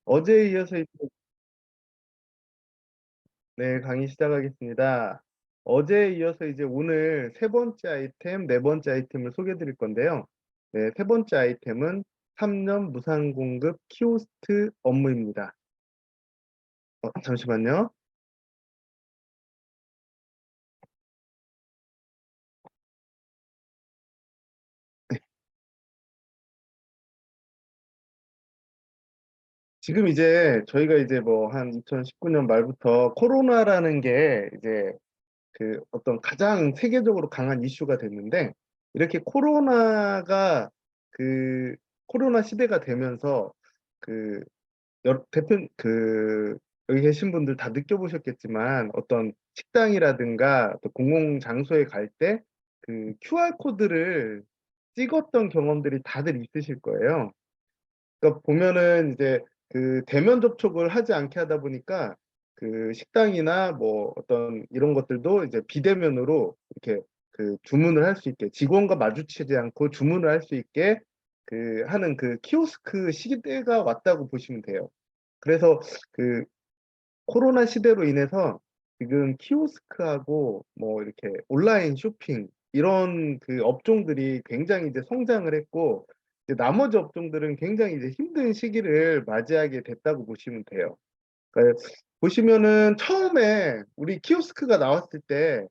어제에 이어서 네, 강의 시작하겠습니다. 어제에 이어서 이제 오늘 세 번째 아이템, 네 번째 아이템을 소개해 드릴 건데요. 네, 세 번째 아이템은 3년 무상 공급 키오스트 업무입니다. 잠시만요. 지금 이제 저희가 이제 뭐 한 2019년 말부터 코로나라는 게 이제 그 어떤 가장 세계적으로 강한 이슈가 됐는데, 이렇게 그 코로나 시대가 되면서 그 대표 여기 계신 분들 다 느껴보셨겠지만, 어떤 식당이라든가 또 공공 장소에 갈 때 그 QR 코드를 찍었던 경험들이 다들 있으실 거예요. 그러니까 보면은 이제 그 대면 접촉을 하지 않게 하다 보니까 그 식당이나 뭐 어떤 이런 것들도 이제 비대면으로 이렇게 그 주문을 할 수 있게, 직원과 마주치지 않고 주문을 할 수 있게 그 하는 그 키오스크 시대가 왔다고 보시면 돼요. 그래서 그 코로나 시대로 인해서 지금 키오스크하고 뭐 이렇게 온라인 쇼핑 이런 그 업종들이 굉장히 이제 성장을 했고, 이제 나머지 업종들은 굉장히 이제 힘든 시기를 맞이하게 됐다고 보시면 돼요. 그러니까 보시면은 처음에 우리 키오스크가 나왔을 때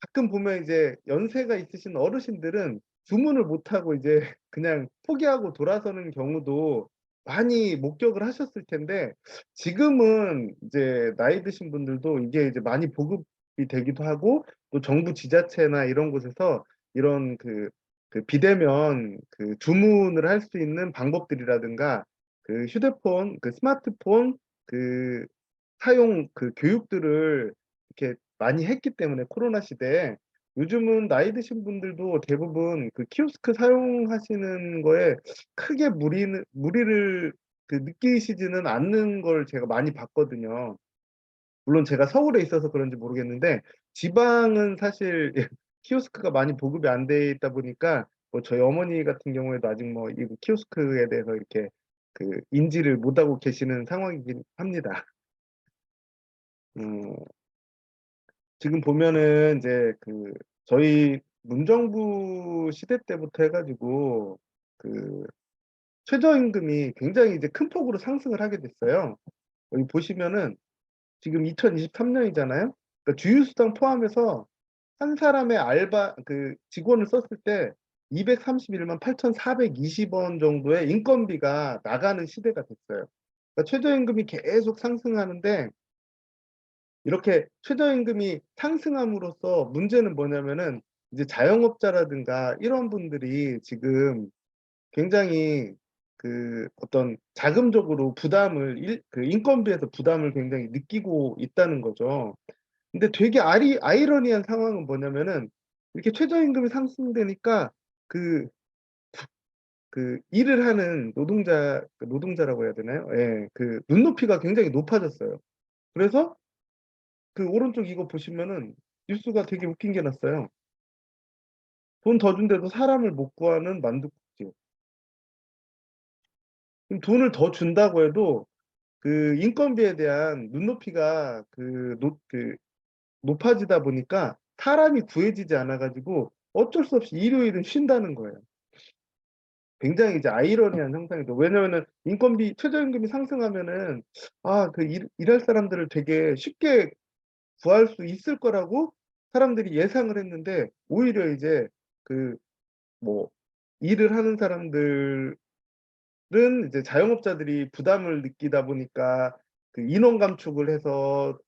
가끔 보면 이제 연세가 있으신 어르신들은 주문을 못하고 이제 그냥 포기하고 돌아서는 경우도 많이 목격을 하셨을 텐데, 지금은 이제 나이 드신 분들도 이게 이제 많이 보급이 되기도 하고, 또 정부 지자체나 이런 곳에서 이런 그 비대면 그 주문을 할 수 있는 방법들이라든가 그 휴대폰, 그 스마트폰 그 사용 그 교육들을 이렇게 많이 했기 때문에, 코로나 시대에 요즘은 나이 드신 분들도 대부분 그 키오스크 사용하시는 거에 크게 무리를 그 느끼시지는 않는 걸 제가 많이 봤거든요. 물론 제가 서울에 있어서 그런지 모르겠는데, 지방은 사실 키오스크가 많이 보급이 안 돼 있다 보니까 뭐 저희 어머니 같은 경우에도 아직 뭐 이 키오스크에 대해서 이렇게 그 인지를 못하고 계시는 상황이긴 합니다. 음, 지금 보면은 이제 그 저희 문정부 시대 때부터 해가지고 그 최저임금이 굉장히 이제 큰 폭으로 상승을 하게 됐어요. 여기 보시면은 지금 2023년이잖아요. 그러니까 주휴수당 포함해서 한 사람의 알바 그 직원을 썼을 때 231만 8,420원 정도의 인건비가 나가는 시대가 됐어요. 그러니까 최저임금이 계속 상승하는데, 이렇게 최저임금이 상승함으로써 문제는 뭐냐면은 이제 자영업자라든가 이런 분들이 지금 굉장히 그 어떤 자금적으로 그 인건비에서 부담을 굉장히 느끼고 있다는 거죠. 근데 되게 아이러니한 상황은 뭐냐면은, 이렇게 최저임금이 상승되니까 그, 그 일을 하는 노동자라고 해야 되나요? 예, 그 눈높이가 굉장히 높아졌어요. 그래서 그 오른쪽 이거 보시면은 뉴스가 되게 웃긴 게 났어요. 돈 더 준대도 사람을 못 구하는 만두국집. 그럼 돈을 더 준다고 해도 그 인건비에 대한 눈높이가 높아지다 보니까 사람이 구해지지 않아가지고 어쩔 수 없이 일요일은 쉰다는 거예요. 굉장히 이제 아이러니한 현상이죠. 왜냐면은 최저임금이 상승하면은 일할 사람들을 되게 쉽게 구할 수 있을 거라고 사람들이 예상을 했는데, 오히려 이제 그 뭐 일을 하는 사람들은 이제 자영업자들이 부담을 느끼다 보니까 그 인원 감축을 해서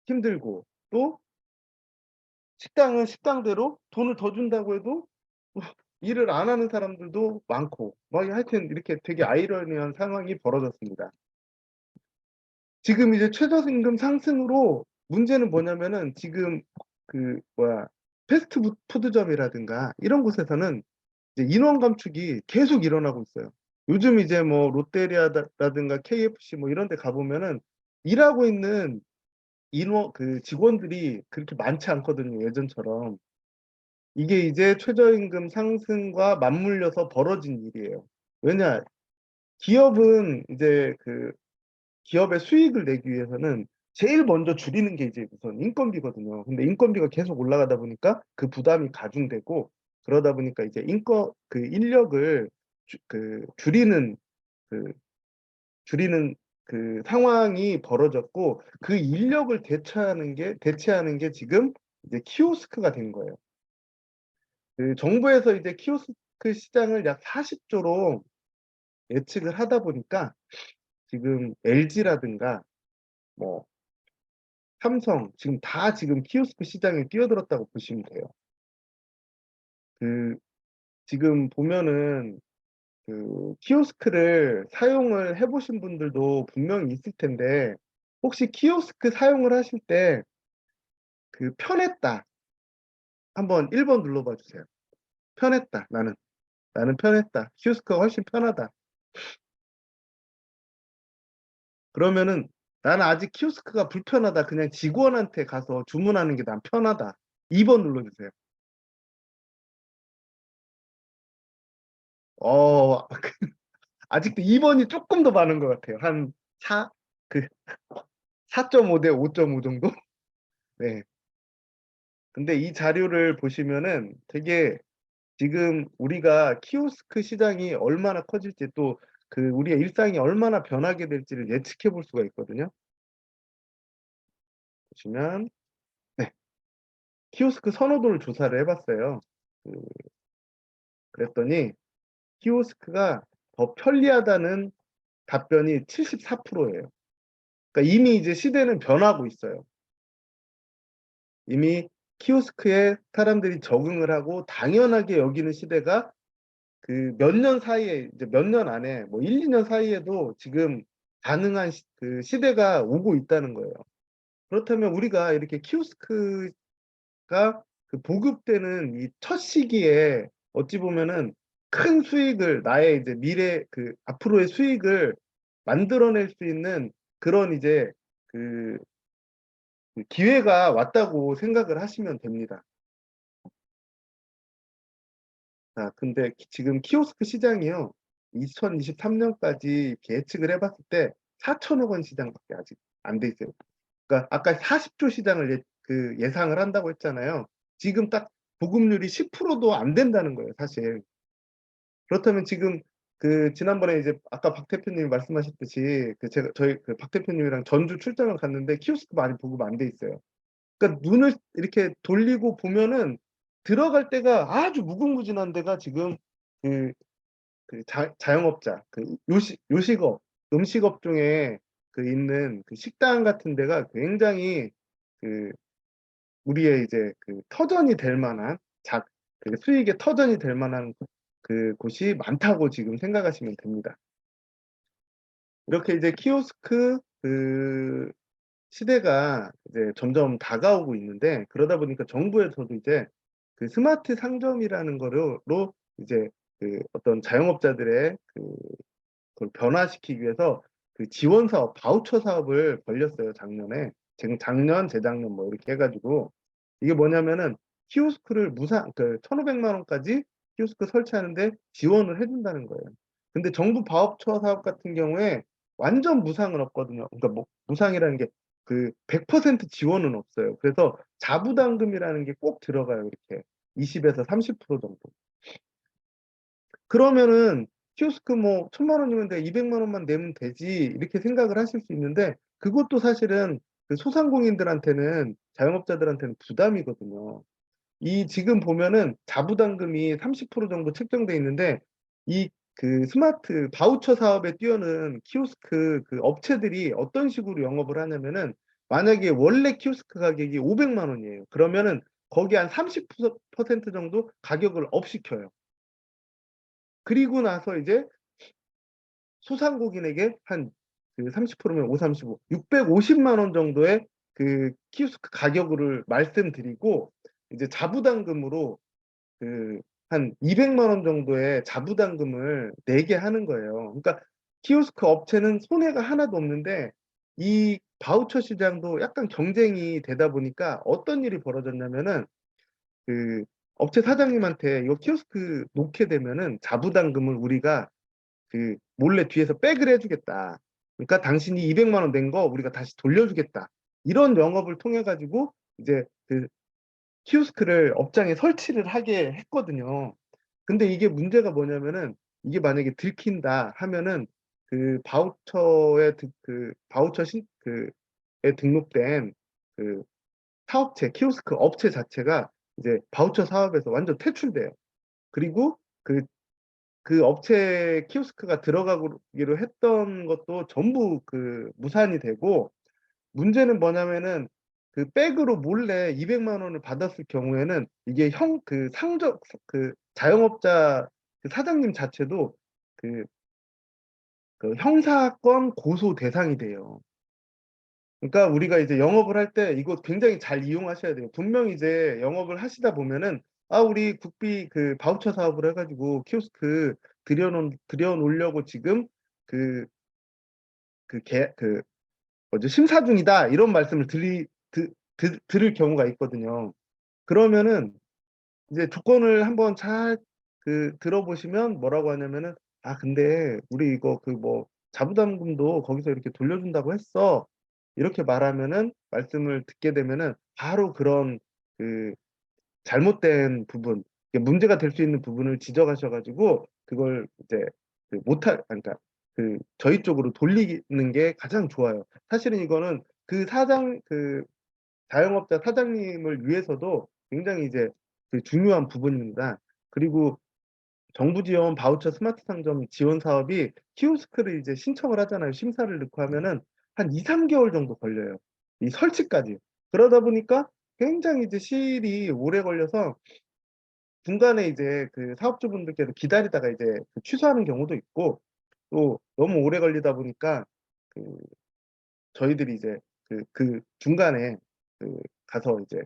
힘들고, 또 식당은 식당대로 돈을 더 준다고 해도 일을 안 하는 사람들도 많고, 막 하여튼 이렇게 되게 아이러니한 상황이 벌어졌습니다. 지금 이제 최저임금 상승으로 문제는 뭐냐면은, 지금 그 뭐야 패스트푸드점이라든가 이런 곳에서는 이제 인원 감축이 계속 일어나고 있어요. 요즘 이제 뭐 롯데리아라든가 KFC 뭐 이런 데 가보면은 일하고 있는 그 직원들이 그렇게 많지 않거든요, 예전처럼. 이게 이제 최저임금 상승과 맞물려서 벌어진 일이에요. 왜냐, 기업은 이제 기업의 수익을 내기 위해서는 제일 먼저 줄이는 게 이제 우선 인건비거든요. 근데 인건비가 계속 올라가다 보니까 그 부담이 가중되고, 그러다 보니까 이제 그 인력을 줄이는 그 줄이는 그 상황이 벌어졌고, 그 인력을 대체하는 게 지금 이제 키오스크가 된 거예요. 그 정부에서 이제 키오스크 시장을 약 40조로 예측을 하다 보니까 지금 LG라든가 뭐 삼성 지금 키오스크 시장에 뛰어들었다고 보시면 돼요. 그 지금 보면은 그 키오스크를 사용을 해보신 분들도 분명히 있을 텐데, 혹시 키오스크 사용을 하실 때 그 편했다 한번 1번 눌러봐 주세요. 편했다. 나는 편했다. 키오스크가 훨씬 편하다. 그러면은 나는 아직 키오스크가 불편하다. 그냥 직원한테 가서 주문하는 게 난 편하다. 2번 눌러주세요. 어, 아직도 2번이 조금 더 많은 것 같아요. 한 4, 그 4.5 대 5.5 정도? 네. 근데 이 자료를 보시면은 되게 지금 우리가 키오스크 시장이 얼마나 커질지, 또 그 우리의 일상이 얼마나 변하게 될지를 예측해 볼 수가 있거든요. 보시면, 네. 키오스크 선호도를 조사를 해봤어요. 그, 그랬더니 키오스크가 더 편리하다는 답변이 74%예요. 그러니까 이미 이제 시대는 변하고 있어요. 이미 키오스크에 사람들이 적응을 하고 당연하게 여기는 시대가 그 몇 년 사이에, 이제 몇 년 안에 뭐 1, 2년 사이에도 지금 가능한 그 시대가 오고 있다는 거예요. 그렇다면 우리가 이렇게 키오스크가 그 보급되는 이 첫 시기에 어찌 보면은 큰 수익을, 나의 이제 미래 그 앞으로의 수익을 만들어낼 수 있는 그런 이제 그 기회가 왔다고 생각을 하시면 됩니다. 자, 근데 지금 키오스크 시장이요, 2023년까지 예측을 해봤을 때 4천억 원 시장밖에 아직 안 돼 있어요. 그러니까 아까 40조 시장을 예상을 한다고 했잖아요. 지금 딱 보급률이 10%도 안 된다는 거예요, 사실. 그렇다면 지금 그 지난번에 이제 아까 박 대표님이 말씀하셨듯이 저희 그 박 대표님이랑 전주 출장을 갔는데 키오스크 많이 보급 안 돼 있어요. 그러니까 눈을 이렇게 돌리고 보면은 들어갈 데가 아주 무궁무진한 데가 지금 그, 자영업자, 요식업, 음식업 중에 있는 그 식당 같은 데가 굉장히 그 우리의 이제 그 터전이 될 만한 그 수익의 터전이 될 만한 그 곳이 많다고 지금 생각하시면 됩니다. 이렇게 이제 키오스크 시대가 이제 점점 다가오고 있는데, 그러다 보니까 정부에서도 이제 그 스마트 상점이라는 거로 이제 그 어떤 자영업자들의 그걸 변화시키기 위해서 그 지원 사업, 바우처 사업을 벌렸어요, 작년에. 지금 작년, 재작년 뭐 이렇게 해가지고, 이게 뭐냐면은 키오스크를 1,500만 원까지 키오스크 설치하는데 지원을 해준다는 거예요. 근데 정부 바우처 사업 같은 경우에 완전 무상은 없거든요. 그러니까 뭐 무상이라는 게 그 100% 지원은 없어요. 그래서 자부담금이라는 게 꼭 들어가요, 이렇게. 20에서 30% 정도. 그러면은 키오스크 뭐 1,000만 원이면 돼, 200만 원만 내면 되지, 이렇게 생각을 하실 수 있는데, 그것도 사실은 그 소상공인들한테는, 자영업자들한테는 부담이거든요. 이 지금 보면은 자부담금이 30% 정도 책정돼 있는데, 이 그 스마트 바우처 사업에 뛰어든 키오스크 그 업체들이 어떤 식으로 영업을 하냐면은, 만약에 원래 키오스크 가격이 500만 원이에요. 그러면은 거기 한 30% 정도 가격을 업시켜요. 그리고 나서 이제 소상공인에게 한 그 30%면 5, 35, 650만 원 정도의 그 키오스크 가격을 말씀드리고, 이제 자부담금으로 그 한 200만 원 정도의 자부담금을 내게 하는 거예요. 그러니까 키오스크 업체는 손해가 하나도 없는데, 이 바우처 시장도 약간 경쟁이 되다 보니까 어떤 일이 벌어졌냐면은, 그 업체 사장님한테 이거 키오스크 놓게 되면은 자부담금을 우리가 몰래 뒤에서 백을 해주겠다. 그러니까 당신이 200만 원 낸 거 우리가 다시 돌려주겠다. 이런 영업을 통해 가지고 이제 그 키오스크를 업장에 설치를 하게 했거든요. 근데 이게 문제가 뭐냐면은 이게 만약에 들킨다 하면은 그 바우처 그에 등록된 그 사업체, 키오스크 업체 자체가 이제 바우처 사업에서 완전 퇴출돼요. 그리고 그 업체 키오스크가 들어가기로 했던 것도 전부 그 무산이 되고, 문제는 뭐냐면은 그 백으로 몰래 200만 원을 받았을 경우에는 이게 그 자영업자 그 사장님 자체도 그, 그 형사건 고소 대상이 돼요. 그러니까 우리가 이제 영업을 할 때 이거 굉장히 잘 이용하셔야 돼요. 분명히 이제 영업을 하시다 보면은 우리 국비 그 바우처 사업을 해가지고 키오스크 들여놓으려고 지금 그, 그 뭐죠? 심사 중이다. 이런 말씀을 들을 경우가 있거든요. 그러면은 이제 조건을 한번 잘 들어보시면 뭐라고 하냐면은 근데 우리 이거 그 뭐 자부담금도 거기서 이렇게 돌려준다고 했어. 이렇게 말하면은 말씀을 듣게 되면은 바로 그런 그 잘못된 부분, 이게 문제가 될 수 있는 부분을 지적하셔가지고 그걸 이제 그러니까 저희 쪽으로 돌리는 게 가장 좋아요. 사실은 이거는 그 자영업자 사장님을 위해서도 굉장히 이제 중요한 부분입니다. 그리고 정부 지원 바우처 스마트 상점 지원 사업이 키오스크를 이제 신청을 하잖아요. 심사를 넣고 하면은 한 2, 3개월 정도 걸려요. 이 설치까지. 그러다 보니까 굉장히 이제 시일이 오래 걸려서 중간에 이제 그 사업주분들께서 기다리다가 이제 취소하는 경우도 있고, 또 너무 오래 걸리다 보니까 그 저희들이 이제 그 중간에 가서 이제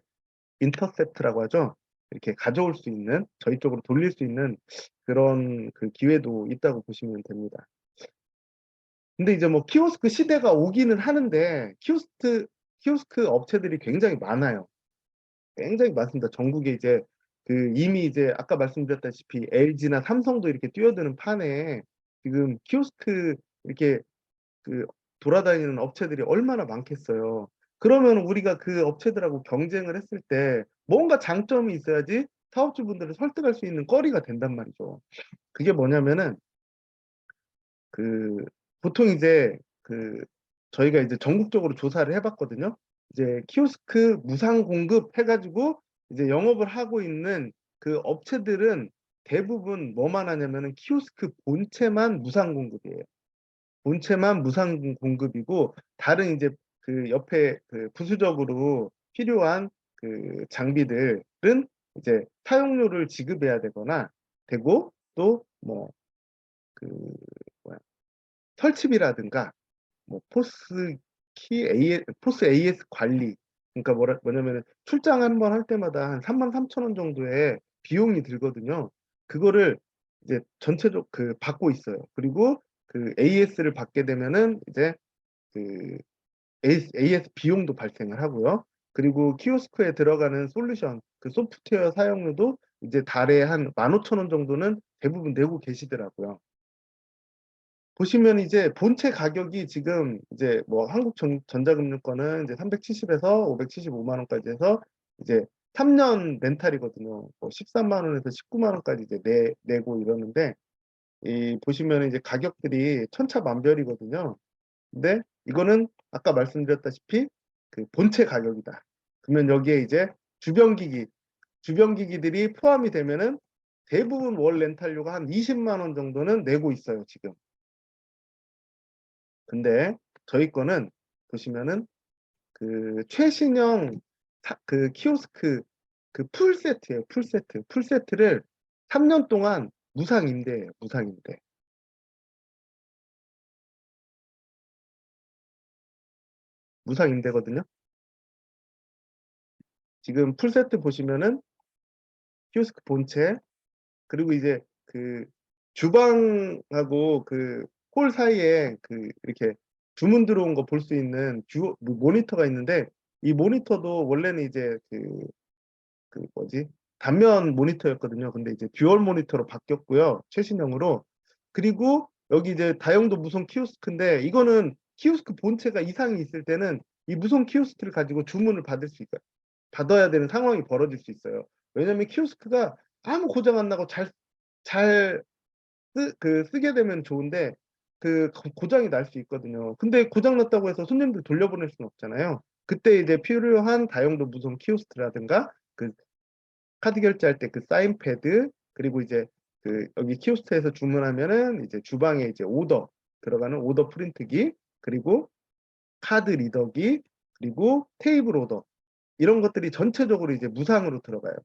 인터셉트라고 하죠. 이렇게 가져올 수 있는, 저희 쪽으로 돌릴 수 있는 그런 그 기회도 있다고 보시면 됩니다. 근데 이제 뭐 키오스크 시대가 오기는 하는데 키오스크 업체들이 굉장히 많아요. 굉장히 많습니다. 전국에 이제 이미 이제 아까 말씀드렸다시피 LG나 삼성도 이렇게 뛰어드는 판에 지금 키오스크 이렇게 그 돌아다니는 업체들이 얼마나 많겠어요. 그러면 우리가 그 업체들하고 경쟁을 했을 때 뭔가 장점이 있어야지 사업주분들을 설득할 수 있는 거리가 된단 말이죠. 그게 뭐냐면은 그 보통 이제 저희가 이제 전국적으로 조사를 해봤거든요. 이제 키오스크 무상 공급 해가지고 이제 영업을 하고 있는 그 업체들은 대부분 뭐만 하냐면은 키오스크 본체만 무상 공급이에요. 본체만 무상 공급이고 다른 이제 옆에 부수적으로 필요한 장비들은 이제 사용료를 지급해야 되거나 되고, 또 뭐 그 설치비라든가 뭐 포스 AS 관리, 그러니까 뭐냐면은 출장 한 번 할 때마다 한 3만 3천 원 정도의 비용이 들거든요. 그거를 이제 전체적 받고 있어요. 그리고 AS를 받게 되면은 이제 그 AS 비용도 발생을 하고요. 그리고 키오스크에 들어가는 솔루션, 소프트웨어 사용료도 이제 달에 한 15,000원 정도는 대부분 내고 계시더라고요. 보시면 이제 본체 가격이 지금 이제 뭐 한국전자금융권은 이제 370에서 575만 원까지 해서 이제 3년 렌탈이거든요. 뭐 13만 원에서 19만 원까지 이제 내고 이러는데, 이 보시면 이제 가격들이 천차만별이거든요. 근데 이거는 아까 말씀드렸다시피 본체 가격이다. 그러면 여기에 이제 주변기기, 주변기기들이 포함이 되면은 대부분 월 렌탈료가 한 20만 원 정도는 내고 있어요, 지금. 근데 저희 거는 보시면은 최신형 키오스크 풀 세트예요. 풀 세트. 풀 세트를 3년 동안 무상 임대예요. 무상 임대. 무상 임대거든요. 지금 풀 세트 보시면은 키오스크 본체, 그리고 이제 주방하고 홀 사이에 이렇게 주문 들어온 거 볼 수 있는 모니터가 있는데, 이 모니터도 원래는 이제 뭐지? 단면 모니터였거든요. 근데 이제 듀얼 모니터로 바뀌었고요. 최신형으로. 그리고 여기 이제 다용도 무선 키오스크인데, 이거는 키오스크 본체가 이상이 있을 때는 이 무선 키오스크를 가지고 주문을 받아야 되는 상황이 벌어질 수 있어요. 왜냐면 키오스크가 아무 고장 안 나고 잘 쓰게 되면 좋은데 고장이 날 수 있거든요. 근데 고장 났다고 해서 손님들 돌려보낼 수는 없잖아요. 그때 이제 필요한 다용도 무선 키오스크라든가 그 카드 결제할 때 그 사인 패드, 그리고 이제 여기 키오스크에서 주문하면은 이제 주방에 이제 오더 들어가는 오더 프린트기, 그리고 카드 리더기, 그리고 테이블 오더, 이런 것들이 전체적으로 이제 무상으로 들어가요.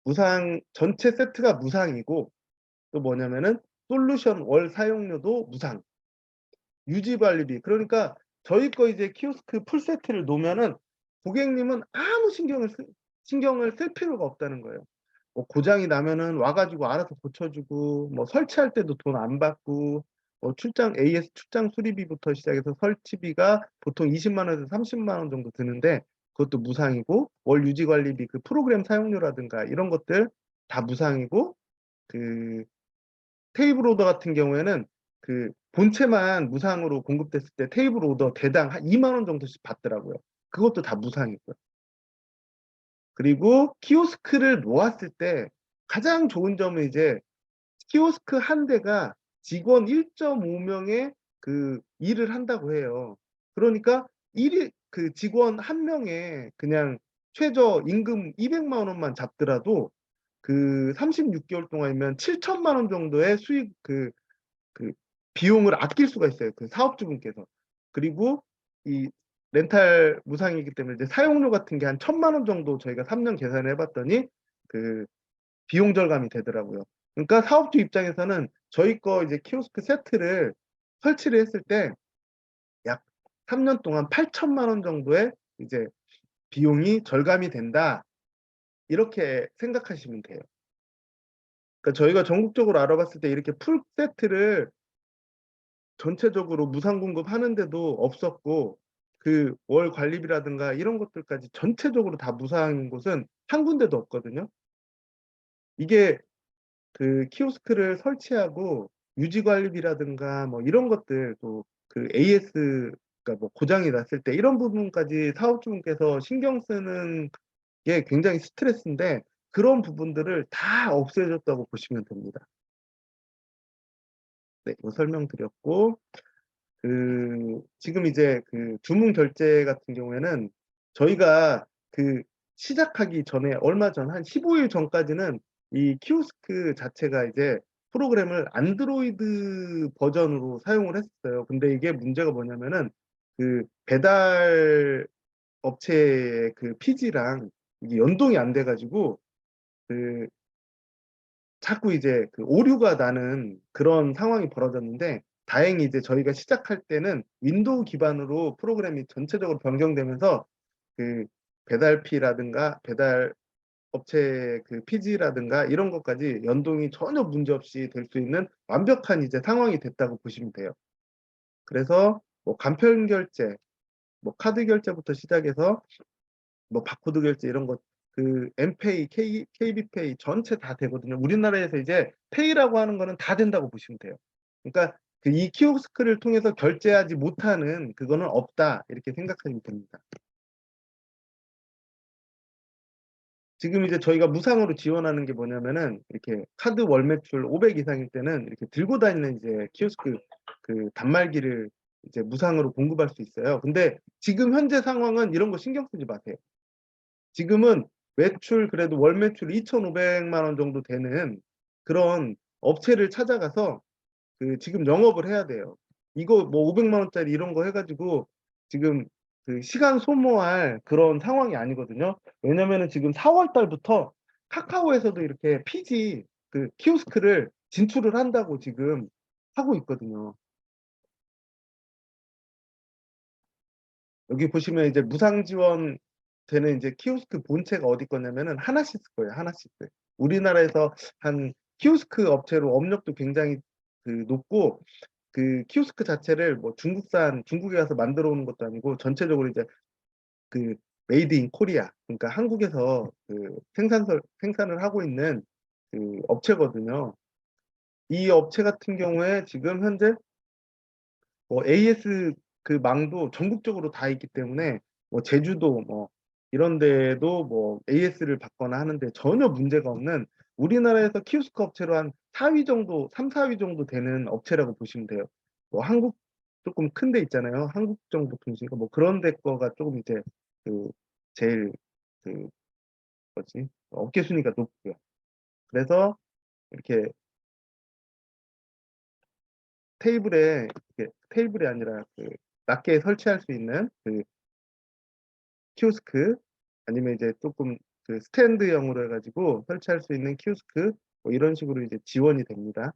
무상, 전체 세트가 무상이고, 또 뭐냐면은 솔루션 월 사용료도 무상, 유지 관리비. 그러니까 저희 거 이제 키오스크 풀 세트를 놓으면은 고객님은 아무 신경을 쓸 필요가 없다는 거예요. 뭐 고장이 나면은 와가지고 알아서 고쳐주고, 뭐 설치할 때도 돈 안 받고, 뭐 AS 출장 수리비부터 시작해서 설치비가 보통 20만 원에서 30만 원 정도 드는데 그것도 무상이고, 월 유지 관리비, 그 프로그램 사용료라든가 이런 것들 다 무상이고, 그 테이블 오더 같은 경우에는 그 본체만 무상으로 공급됐을 때 테이블 오더 대당 한 2만 원 정도씩 받더라고요. 그것도 다 무상이고요. 그리고 키오스크를 놓았을 때 가장 좋은 점은 이제 키오스크 한 대가 직원 1.5명의 그 일을 한다고 해요. 그러니까 그 직원 한 명에 그냥 최저 임금 200만 원만 잡더라도 그 36개월 동안이면 7천만 원 정도의 그 비용을 아낄 수가 있어요. 그 사업주분께서. 그리고 이 렌탈 무상이기 때문에 이제 사용료 같은 게 한 1,000만 원 정도 저희가 3년 계산을 해봤더니 그 비용 절감이 되더라고요. 그러니까 사업주 입장에서는 저희 거 이제 키오스크 세트를 설치를 했을 때 약 3년 동안 8천만 원 정도의 이제 비용이 절감이 된다. 이렇게 생각하시면 돼요. 그러니까 저희가 전국적으로 알아봤을 때 이렇게 풀 세트를 전체적으로 무상 공급하는데도 없었고, 그 월 관리비라든가 이런 것들까지 전체적으로 다 무상인 곳은 한 군데도 없거든요. 이게 그 키오스크를 설치하고 유지 관리비라든가 뭐 이런 것들, 또 그 AS, 그러니까 뭐 고장이 났을 때 이런 부분까지 사업주분께서 신경 쓰는 게 굉장히 스트레스인데, 그런 부분들을 다 없애줬다고 보시면 됩니다. 네, 뭐 설명드렸고, 지금 이제 그 주문 결제 같은 경우에는 저희가 그 시작하기 전에 얼마 전, 한 15일 전까지는 이 키오스크 자체가 이제 프로그램을 안드로이드 버전으로 사용을 했어요. 근데 이게 문제가 뭐냐면은 그 배달 업체의 그 피지랑 이게 연동이 안 돼가지고 그 자꾸 이제 그 오류가 나는 그런 상황이 벌어졌는데, 다행히 이제 저희가 시작할 때는 윈도우 기반으로 프로그램이 전체적으로 변경되면서 그 배달피라든가 배달 업체 그 피지라든가 이런 것까지 연동이 전혀 문제없이 될 수 있는 완벽한 이제 상황이 됐다고 보시면 돼요. 그래서 뭐 간편 결제, 뭐 카드 결제부터 시작해서 뭐 바코드 결제 이런 것, 그 엠페이, KB페이 전체 다 되거든요. 우리나라에서 이제 페이라고 하는 거는 다 된다고 보시면 돼요. 그러니까 그 이 키오스크를 통해서 결제하지 못하는 그거는 없다, 이렇게 생각하시면 됩니다. 지금 이제 저희가 무상으로 지원하는 게 뭐냐면은 이렇게 카드 월 매출 500 이상일 때는 이렇게 들고 다니는 이제 키오스크 그 단말기를 이제 무상으로 공급할 수 있어요. 근데 지금 현재 상황은 이런 거 신경 쓰지 마세요. 지금은 매출, 그래도 월 매출 2,500만 원 정도 되는 그런 업체를 찾아가서 그 지금 영업을 해야 돼요. 이거 뭐 500만 원짜리 이런 거 해가지고 지금 그 시간 소모할 그런 상황이 아니거든요. 왜냐면은 지금 4월 달부터 카카오에서도 이렇게 피지 그 키오스크를 진출을 한다고 지금 하고 있거든요. 여기 보시면 이제 무상 지원 되는 이제 키오스크 본체가 어디 거냐면은 하나시스 거예요. 하나시스. 우리나라에서 한 키오스크 업체로 업력도 굉장히 그 높고, 그 키오스크 자체를 뭐 중국에 가서 만들어 오는 것도 아니고 전체적으로 이제 그 메이드 인 코리아, 그러니까 한국에서 그 생산을 하고 있는 그 업체거든요. 이 업체 같은 경우에 지금 현재 뭐 AS 그 망도 전국적으로 다 있기 때문에 뭐 제주도 뭐 이런 데도 뭐 AS를 받거나 하는데 전혀 문제가 없는 우리나라에서 키오스크 업체로 한 4위 정도, 3, 4위 정도 되는 업체라고 보시면 돼요. 뭐 한국 조금 큰 데 있잖아요. 한국 정도 통신가 뭐 그런 데 거가 조금 이제 그 제일 그 뭐지? 업계 순위가 높고요. 그래서 이렇게 테이블이 아니라 그 낮게 설치할 수 있는 그 키오스크 아니면 이제 조금 그 스탠드형으로 해가지고 설치할 수 있는 키오스크 뭐 이런 식으로 이제 지원이 됩니다.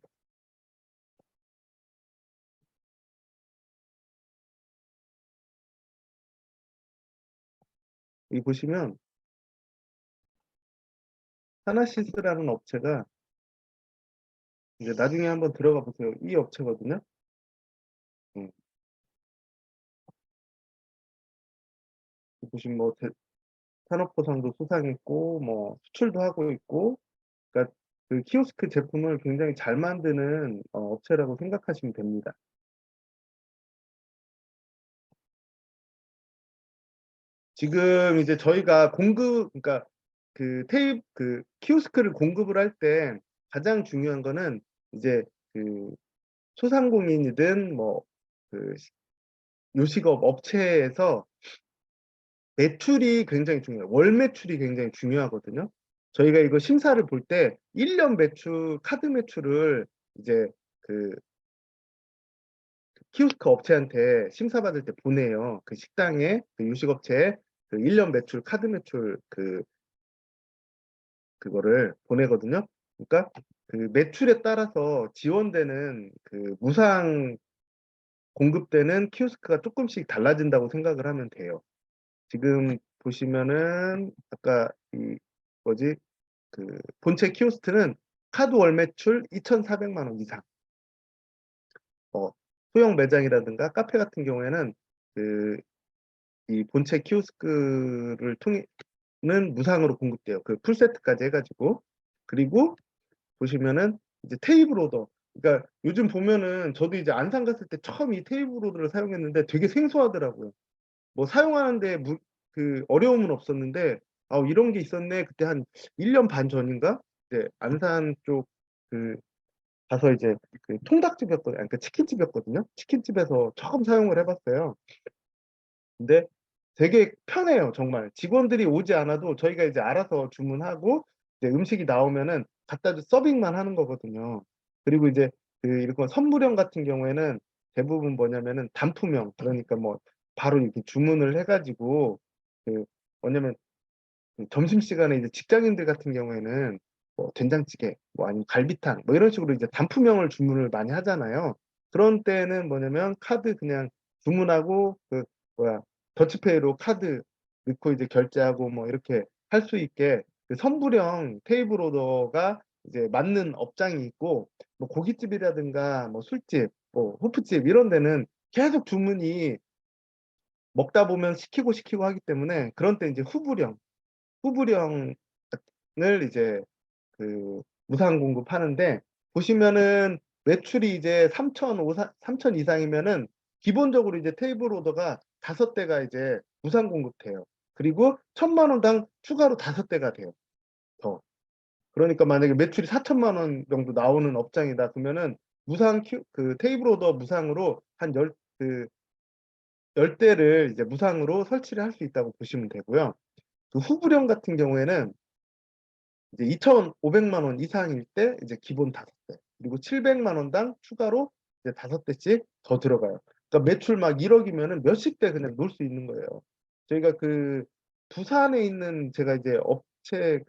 여기 보시면 하나시스라는 업체가 이제 나중에 한번 들어가 보세요. 이 업체거든요. 음, 보시면 뭐 산업보상도 수상했고 뭐 수출도 하고 있고 그러니까 그 키오스크 제품을 굉장히 잘 만드는 업체라고 생각하시면 됩니다. 지금 이제 저희가 그러니까 그 키오스크를 공급을 할 때 가장 중요한 거는 이제 그 소상공인이든 뭐 그 요식업 업체에서 매출이 굉장히 중요해요. 월 매출이 굉장히 중요하거든요. 저희가 이거 심사를 볼 때 1년 매출, 카드 매출을 이제 그 키오스크 업체한테 심사받을 때 보내요. 그 식당에, 그 요식업체에 그 1년 매출, 카드 매출 그거를 보내거든요. 그러니까 그 매출에 따라서 지원되는 그 무상 공급되는 키오스크가 조금씩 달라진다고 생각을 하면 돼요. 지금 보시면은 아까 이 뭐지 그 본체 키오스크는 카드 월 매출 2,400만 원 이상. 소형 매장이라든가 카페 같은 경우에는 그 이 본체 키오스크를 통해는 무상으로 공급돼요. 그 풀세트까지 해가지고. 그리고 보시면은 이제 테이블 오더. 그러니까 요즘 보면은 저도 이제 안산 갔을 때 처음 이 테이블 오더를 사용했는데 되게 생소하더라고요. 뭐 사용하는데 그 어려움은 없었는데 이런 게 있었네. 그때 한 1년 반 전인가? 이제 안산 쪽 그 가서 이제 그 통닭집이었거든요. 아니, 그 치킨집이었거든요. 치킨집에서 처음 사용을 해봤어요. 근데 되게 편해요, 정말. 직원들이 오지 않아도 저희가 이제 알아서 주문하고 이제 음식이 나오면은 갖다 줘 서빙만 하는 거거든요. 그리고 이제 이런 선물형 같은 경우에는 대부분 뭐냐면은 단품형. 그러니까 뭐 바로 이렇게 주문을 해가지고 그 뭐냐면 점심시간에 이제 직장인들 같은 경우에는 뭐 된장찌개, 뭐 아니면 갈비탕, 뭐 이런 식으로 이제 단품형을 주문을 많이 하잖아요. 그런 때는 뭐냐면 카드 그냥 주문하고 뭐야 더치페이로 카드 넣고 이제 결제하고 뭐 이렇게 할 수 있게 그 선불형 테이블 오더가 이제 맞는 업장이 있고 뭐 고깃집이라든가 뭐 술집, 뭐 호프집 이런 데는 계속 주문이 먹다 보면 시키고 하기 때문에 그런 때 이제 후불형을 이제 그 무상 공급하는데 보시면은 매출이 이제 3천 이상이면은 기본적으로 이제 테이블 오더가 5대가 이제 무상 공급돼요. 그리고 1,000만 원당 추가로 5대가 돼요. 더. 그러니까 만약에 매출이 4천만 원 정도 나오는 업장이다 그러면은 그 테이블 오더 무상으로 한 열대를 이제 무상으로 설치를 할 수 있다고 보시면 되고요. 그 후불형 같은 경우에는 이제 2,500만 원 이상일 때 이제 기본 5대 그리고 700만 원당 추가로 이제 5대씩 더 들어가요. 그러니까 매출 막 1억이면은 몇십 대 그냥 놓을 수 있는 거예요. 저희가 그 부산에 있는 제가 이제 업체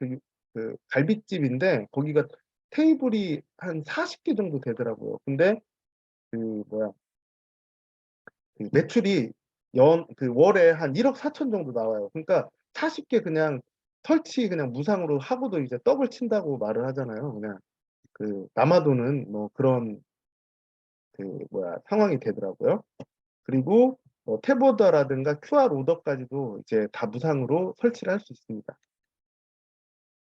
그 갈비집인데 거기가 테이블이 한 40개 정도 되더라고요. 근데 그 뭐야 그 매출이 월에 한 1억 4천 정도 나와요. 그러니까 40개 그냥 설치 그냥 무상으로 하고도 이제 떡을 친다고 말을 하잖아요. 그냥 그 남아도는 뭐 그런 그 뭐야 상황이 되더라고요. 그리고 뭐 탭 오더라든가 QR 오더까지도 이제 다 무상으로 설치를 할 수 있습니다.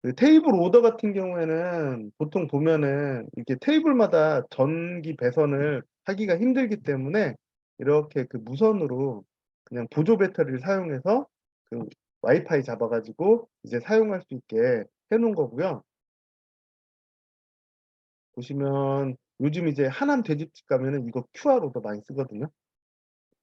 그 테이블 오더 같은 경우에는 보통 보면은 이렇게 테이블마다 전기 배선을 하기가 힘들기 때문에 이렇게 그 무선으로 그냥 보조 배터리를 사용해서 그 와이파이 잡아가지고 이제 사용할 수 있게 해놓은 거고요. 보시면 요즘 이제 하남 돼지집 가면은 이거 QR로도 많이 쓰거든요.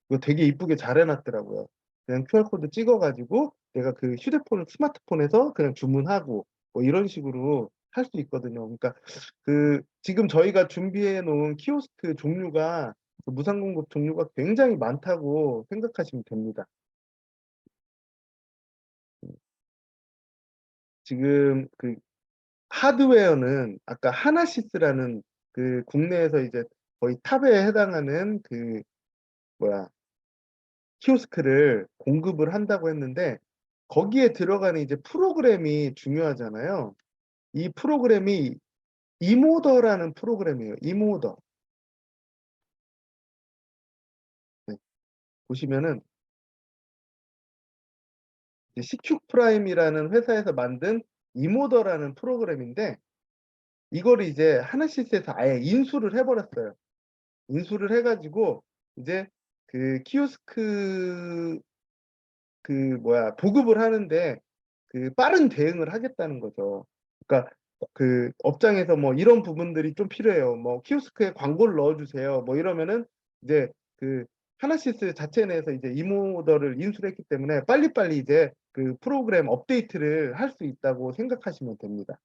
이거 되게 이쁘게 잘 해놨더라고요. 그냥 QR코드 찍어가지고 내가 그 휴대폰을 스마트폰에서 그냥 주문하고 뭐 이런 식으로 할 수 있거든요. 그러니까 그 지금 저희가 준비해 놓은 키오스크 종류가 그 무상공급 종류가 굉장히 많다고 생각하시면 됩니다. 지금 그 하드웨어는 아까 하나시스라는 그 국내에서 이제 거의 탑에 해당하는 그 뭐야 키오스크를 공급을 한다고 했는데 거기에 들어가는 이제 프로그램이 중요하잖아요. 이 프로그램이 이모더라는 프로그램이에요. 이모더. 네, 보시면은 CQ 프라임이라는 회사에서 만든 이모더라는 프로그램인데 이거를 이제 하나시스에서 아예 인수를 해버렸어요. 인수를 해가지고 이제 그 키오스크 그 뭐야 보급을 하는데 그 빠른 대응을 하겠다는 거죠. 그러니까 그 업장에서 뭐 이런 부분들이 좀 필요해요. 뭐 키오스크에 광고를 넣어주세요. 뭐 이러면은 이제 그 하나시스 자체 내에서 이제 이모더를 인수를 했기 때문에 빨리빨리 이제 그 프로그램 업데이트를 할 수 있다고 생각하시면 됩니다.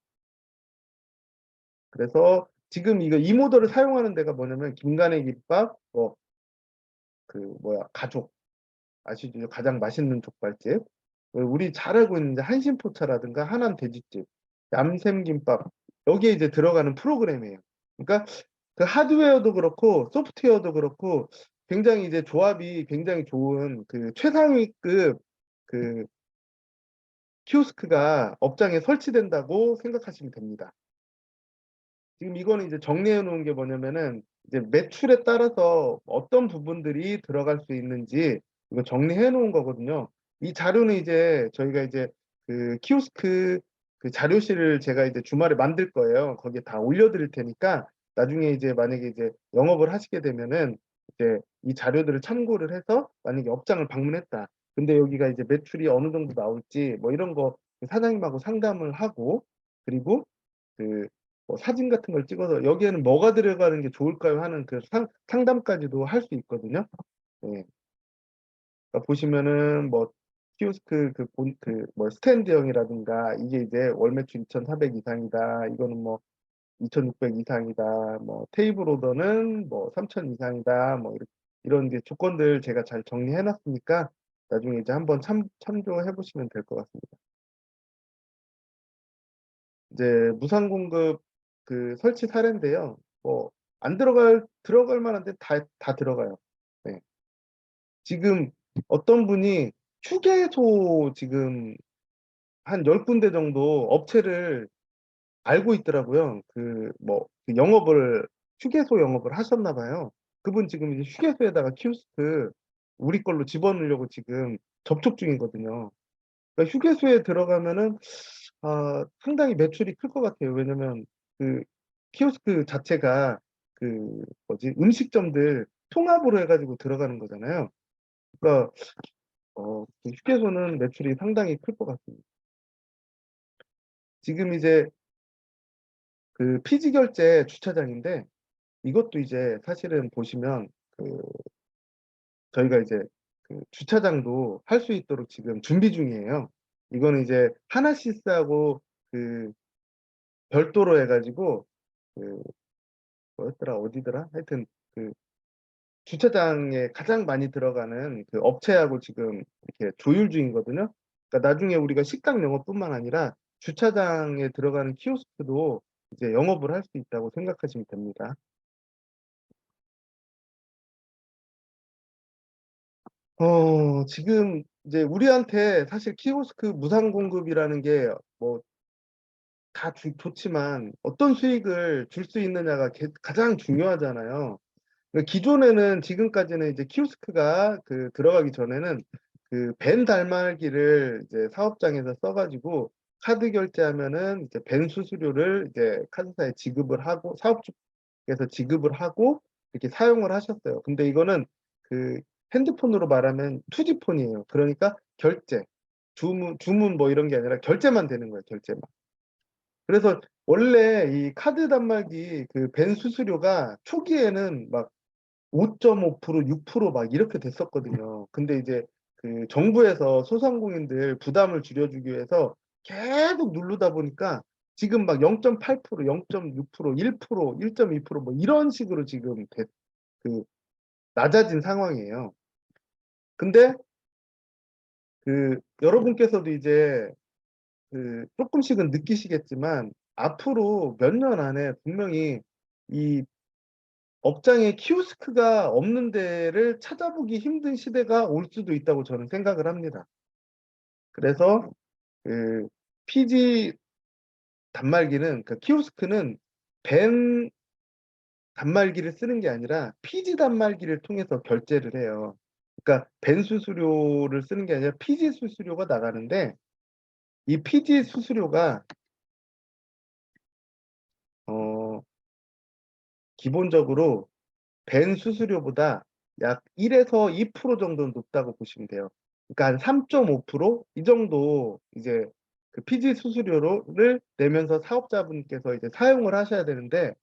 그래서 지금 이거 이모더를 사용하는 데가 뭐냐면 김간의 김밥, 뭐 그 뭐야 가족 아시죠? 가장 맛있는 족발집. 우리 잘 알고 있는 이제 한신포차라든가 하남 돼지집, 얌샘김밥 여기에 이제 들어가는 프로그램이에요. 그러니까 그 하드웨어도 그렇고 소프트웨어도 그렇고 굉장히 이제 조합이 굉장히 좋은 그 최상위급 그 키오스크가 업장에 설치된다고 생각하시면 됩니다. 지금 이거는 이제 정리해 놓은 게 뭐냐면은 이제 매출에 따라서 어떤 부분들이 들어갈 수 있는지 이거 정리해 놓은 거거든요. 이 자료는 이제 저희가 이제 그 키오스크 그 자료실을 제가 이제 주말에 만들 거예요. 거기에 다 올려드릴 테니까 나중에 이제 만약에 이제 영업을 하시게 되면은 이제 이 자료들을 참고를 해서 만약에 업장을 방문했다. 근데 여기가 이제 매출이 어느 정도 나올지 뭐 이런 거 사장님하고 상담을 하고 그리고 그 사진 같은 걸 찍어서 여기에는 뭐가 들어가는 게 좋을까요 하는 그 상담까지도 할 수 있거든요. 네. 그러니까 보시면은 뭐 키오스크 그 본 그 뭐 스탠드형이라든가 이게 이제 월 매출 2,400 이상이다. 이거는 뭐 2,600 이상이다. 뭐 테이블 오더는 뭐 3,000 이상이다. 뭐 이런 이제 조건들 제가 잘 정리해 놨으니까 나중에 이제 한번 참조해 보시면 될 것 같습니다. 이제 무상 공급 그 설치 사례인데요. 뭐 안 들어갈 만한데 다 들어가요. 네. 지금 어떤 분이 휴게소 지금 한 10군데 정도 업체를 알고 있더라고요. 그 영업을 휴게소 영업을 하셨나 봐요. 그분 지금 이제 휴게소에다가 키오스크 우리 걸로 집어넣으려고 지금 접촉 중이거든요. 그러니까 휴게소에 들어가면은 상당히 매출이 클 것 같아요. 왜냐면 그 키오스크 자체가 그 뭐지 음식점들 통합으로 해가지고 들어가는 거잖아요. 그러니까 그 휴게소는 매출이 상당히 클 것 같습니다. 지금 이제 그 피지 결제 주차장인데 이것도 이제 사실은 보시면 그 저희가 이제 그 주차장도 할 수 있도록 지금 준비 중이에요. 이거는 이제 하나시스하고 그 별도로 해가지고 그 뭐였더라 어디더라 하여튼 그 주차장에 가장 많이 들어가는 그 업체하고 지금 이렇게 조율 중이거든요. 그러니까 나중에 우리가 식당 영업뿐만 아니라 주차장에 들어가는 키오스크도 이제 영업을 할 수 있다고 생각하시면 됩니다. 지금 이제 우리한테 사실 키오스크 무상 공급이라는 게 뭐 다 좋지만 어떤 수익을 줄 수 있느냐가 가장 중요하잖아요. 그러니까 기존에는 지금까지는 이제 키오스크가 그 들어가기 전에는 그 벤 달말기를 이제 사업장에서 써가지고 카드 결제하면은 이제 벤 수수료를 이제 카드사에 지급을 하고 사업 쪽에서 지급을 하고 이렇게 사용을 하셨어요. 근데 이거는 그 핸드폰으로 말하면 투지폰이에요. 그러니까 결제, 주문 뭐 이런 게 아니라 결제만 되는 거예요. 결제만. 그래서 원래 이 카드 단말기 그 벤 수수료가 초기에는 막 5.5%, 6%막 이렇게 됐었거든요. 근데 이제 그 정부에서 소상공인들 부담을 줄여주기 위해서 계속 누르다 보니까 지금 막 0.8%, 0.6%, 1%, 1.2%뭐 이런 식으로 지금 그 낮아진 상황이에요. 근데 그 여러분께서도 이제 그 조금씩은 느끼시겠지만 앞으로 몇 년 안에 분명히 이 업장에 키오스크가 없는 데를 찾아보기 힘든 시대가 올 수도 있다고 저는 생각을 합니다. 그래서 그 PG 단말기는 그 키오스크는 벤 단말기를 쓰는 게 아니라 PG 단말기를 통해서 결제를 해요. 그러니까 벤 수수료를 쓰는 게 아니라 PG 수수료가 나가는데 이 PG 수수료가 어 기본적으로 벤 수수료보다 약 1에서 2% 정도는 높다고 보시면 돼요. 그러니까 한 3.5%이 정도 이제 그 피지 수수료를 내면서 사업자분께서 이제 사용을 하셔야 되는데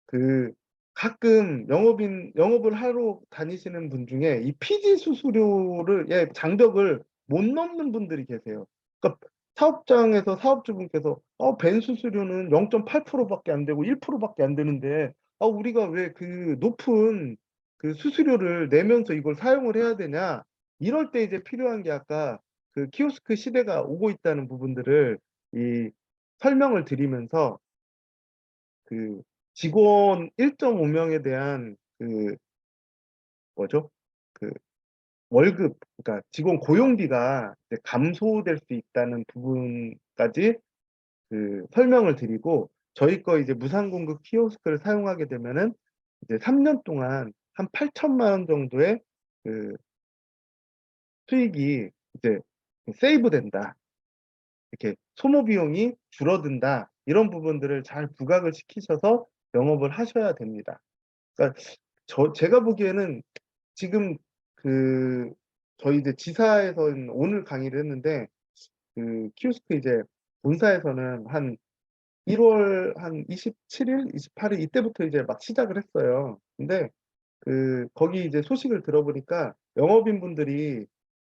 그 가끔 영업을 하러 다니시는 분 중에 이 피지 수수료를 예, 장벽을 못 넘는 분들이 계세요. 그러니까 사업장에서 사업주분께서 벤 수수료는 0.8%밖에 안 되고 1%밖에 안 되는데 우리가 왜 그 높은 그 수수료를 내면서 이걸 사용을 해야 되냐? 이럴 때 이제 필요한 게 아까 그 키오스크 시대가 오고 있다는 부분들을 이 설명을 드리면서 그 직원 1.5명에 대한 그 뭐죠? 그 월급, 그러니까 직원 고용비가 이제 감소될 수 있다는 부분까지 그 설명을 드리고 저희 거 이제 무상 공급 키오스크를 사용하게 되면은 이제 3년 동안 한 8천만 원 정도의 그 수익이 이제 세이브 된다. 이렇게 소모 비용이 줄어든다. 이런 부분들을 잘 부각을 시키셔서 영업을 하셔야 됩니다. 그러니까 제가 보기에는 지금 그 저희 이제 지사에서는 오늘 강의를 했는데 그 키오스크 이제 본사에서는 한 1월 한 27일, 28일 이때부터 이제 막 시작을 했어요. 근데 그 거기 이제 소식을 들어보니까 영업인분들이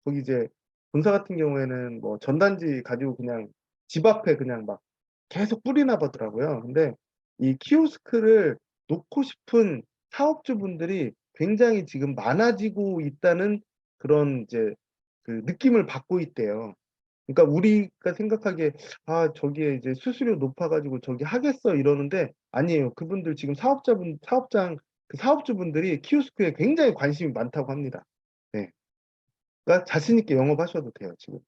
거기 이제 본사 같은 경우에는 뭐 전단지 가지고 그냥 집 앞에 그냥 막 계속 뿌리나 보더라고요. 근데 이 키오스크를 놓고 싶은 사업주분들이 굉장히 지금 많아지고 있다는 그런 이제 그 느낌을 받고 있대요. 그러니까 우리가 생각하기에 저기에 이제 수수료 높아가지고 저기 하겠어 이러는데 아니에요. 그분들 지금 사업장 그 사업주분들이 키오스크에 굉장히 관심이 많다고 합니다. 네. 그러니까 자신 있게 영업하셔도 돼요, 지금.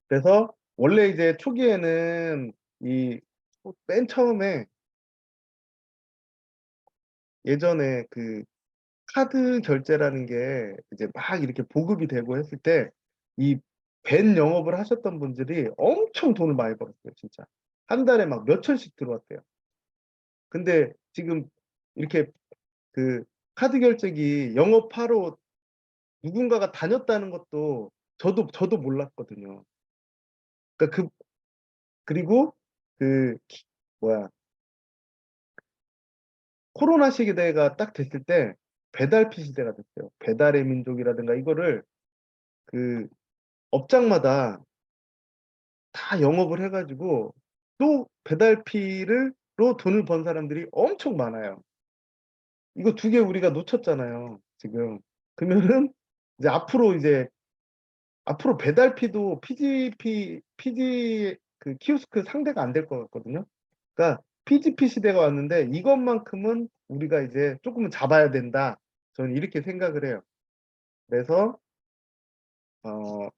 그래서 원래 이제 초기에는 이 맨 처음에 예전에 그 카드 결제라는 게 이제 막 이렇게 보급이 되고 했을 때 이 벤 영업을 하셨던 분들이 엄청 돈을 많이 벌었어요, 진짜. 한 달에 막 몇 천씩 들어왔대요. 근데 지금 이렇게 그 카드 결제기 영업하러 누군가가 다녔다는 것도 저도 몰랐거든요. 그러니까 그리고 그 뭐야 코로나 시대가 딱 됐을 때 배달피 시대가 됐어요. 배달의 민족이라든가 이거를 그 업장마다 다 영업을 해가지고 또 배달피로 돈을 번 사람들이 엄청 많아요. 이거 두 개 우리가 놓쳤잖아요, 지금. 그러면은 이제 앞으로 배달피도 PG 그 키오스크 상대가 안 될 것 같거든요. 그러니까 PGP 시대가 왔는데 이것만큼은 우리가 이제 조금은 잡아야 된다. 저는 이렇게 생각을 해요. 그래서 어,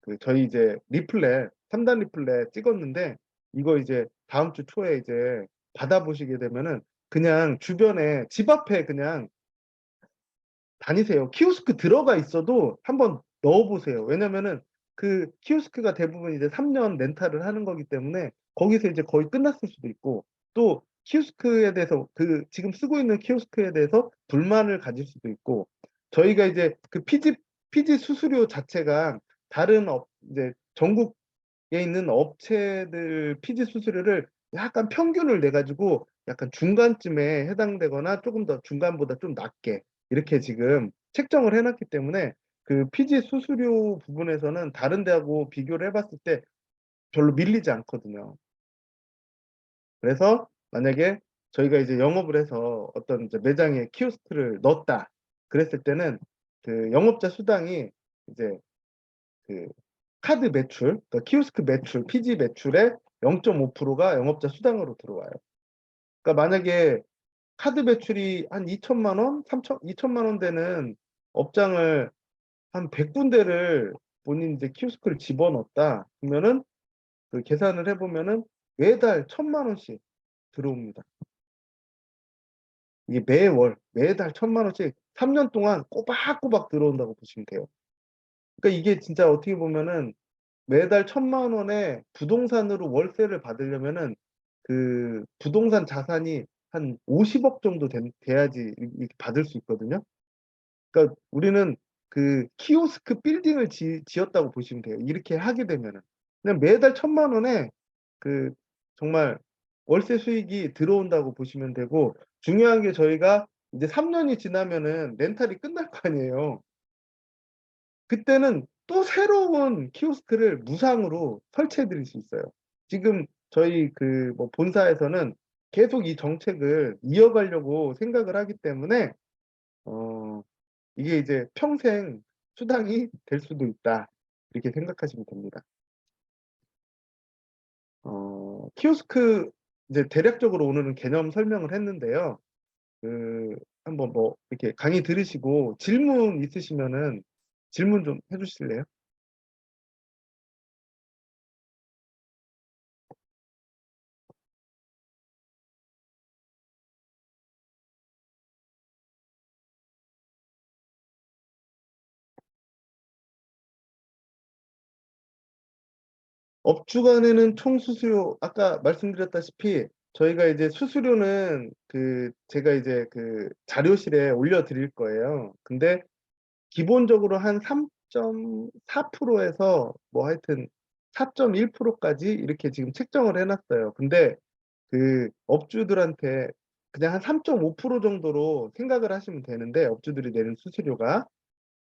그 저희 이제 리플렛 3단 리플렛 찍었는데 이거 이제 다음 주 초에 이제 받아보시게 되면은 그냥 주변에 집 앞에 그냥 다니세요. 키오스크 들어가 있어도 한번 넣어보세요. 왜냐면은 그 키오스크가 대부분 이제 3년 렌탈을 하는 거기 때문에 거기서 이제 거의 끝났을 수도 있고 또 키오스크에 대해서 지금 쓰고 있는 키오스크에 대해서 불만을 가질 수도 있고 저희가 이제 그 피지 수수료 자체가 다른 이제 전국에 있는 업체들 피지 수수료를 약간 평균을 내 가지고 약간 중간쯤에 해당되거나 조금 더 중간보다 좀 낮게 이렇게 지금 책정을 해놨기 때문에 그 피지 수수료 부분에서는 다른 데하고 비교를 해봤을 때 별로 밀리지 않거든요. 그래서 만약에 저희가 이제 영업을 해서 어떤 이제 매장에 키오스크를 넣었다 그랬을 때는 그 영업자 수당이 이제 그 카드 매출, 그러니까 키오스크 매출, 피지 매출의 0.5%가 영업자 수당으로 들어와요. 그러니까 만약에 카드 매출이 한 2천만 원, 2천만 원 되는 업장을 한 100군데를 본인 이제 키오스크를 집어넣었다 그러면은 그 계산을 해보면은 매달 1천만 원씩 들어옵니다. 이게 매달 1천만 원씩 3년 동안 꼬박꼬박 들어온다고 보시면 돼요. 그러니까 이게 진짜 어떻게 보면은 매달 1천만 원의 부동산으로 월세를 받으려면은 그 부동산 자산이 한 50억 정도 돼야지 이렇게 받을 수 있거든요. 그러니까 우리는 그 키오스크 빌딩을 지었다고 보시면 돼요. 이렇게 하게 되면은. 그냥 매달 1천만 원에 그 정말 월세 수익이 들어온다고 보시면 되고 중요한 게 저희가 이제 3년이 지나면은 렌탈이 끝날 거 아니에요. 그때는 또 새로운 키오스크를 무상으로 설치해 드릴 수 있어요. 지금 저희 그 뭐 본사에서는 계속 이 정책을 이어가려고 생각을 하기 때문에 어 이게 이제 평생 수당이 될 수도 있다. 이렇게 생각하시면 됩니다. 키오스크 이제 대략적으로 오늘은 개념 설명을 했는데요. 그 한번 뭐 이렇게 강의 들으시고 질문 있으시면은 질문 좀 해주실래요? 업주간에는 총 수수료 아까 말씀드렸다시피 저희가 이제 수수료는 제가 이제 그 자료실에 올려드릴 거예요. 근데 기본적으로 한 3.4%에서 뭐 하여튼 4.1%까지 이렇게 지금 책정을 해놨어요. 근데 그 업주들한테 그냥 한 3.5% 정도로 생각을 하시면 되는데 업주들이 내는 수수료가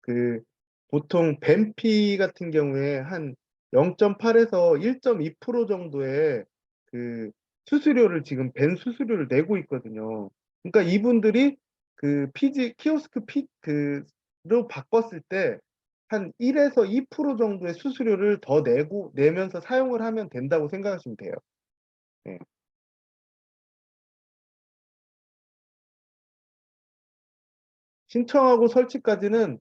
그 보통 벤피 같은 경우에 한 0.8에서 1.2% 정도의 그 수수료를 지금 벤 수수료를 내고 있거든요. 그러니까 이분들이 그 키오스크 로 바꿨을 때 한 1에서 2% 정도의 수수료를 더 내면서 사용을 하면 된다고 생각하시면 돼요. 네. 신청하고 설치까지는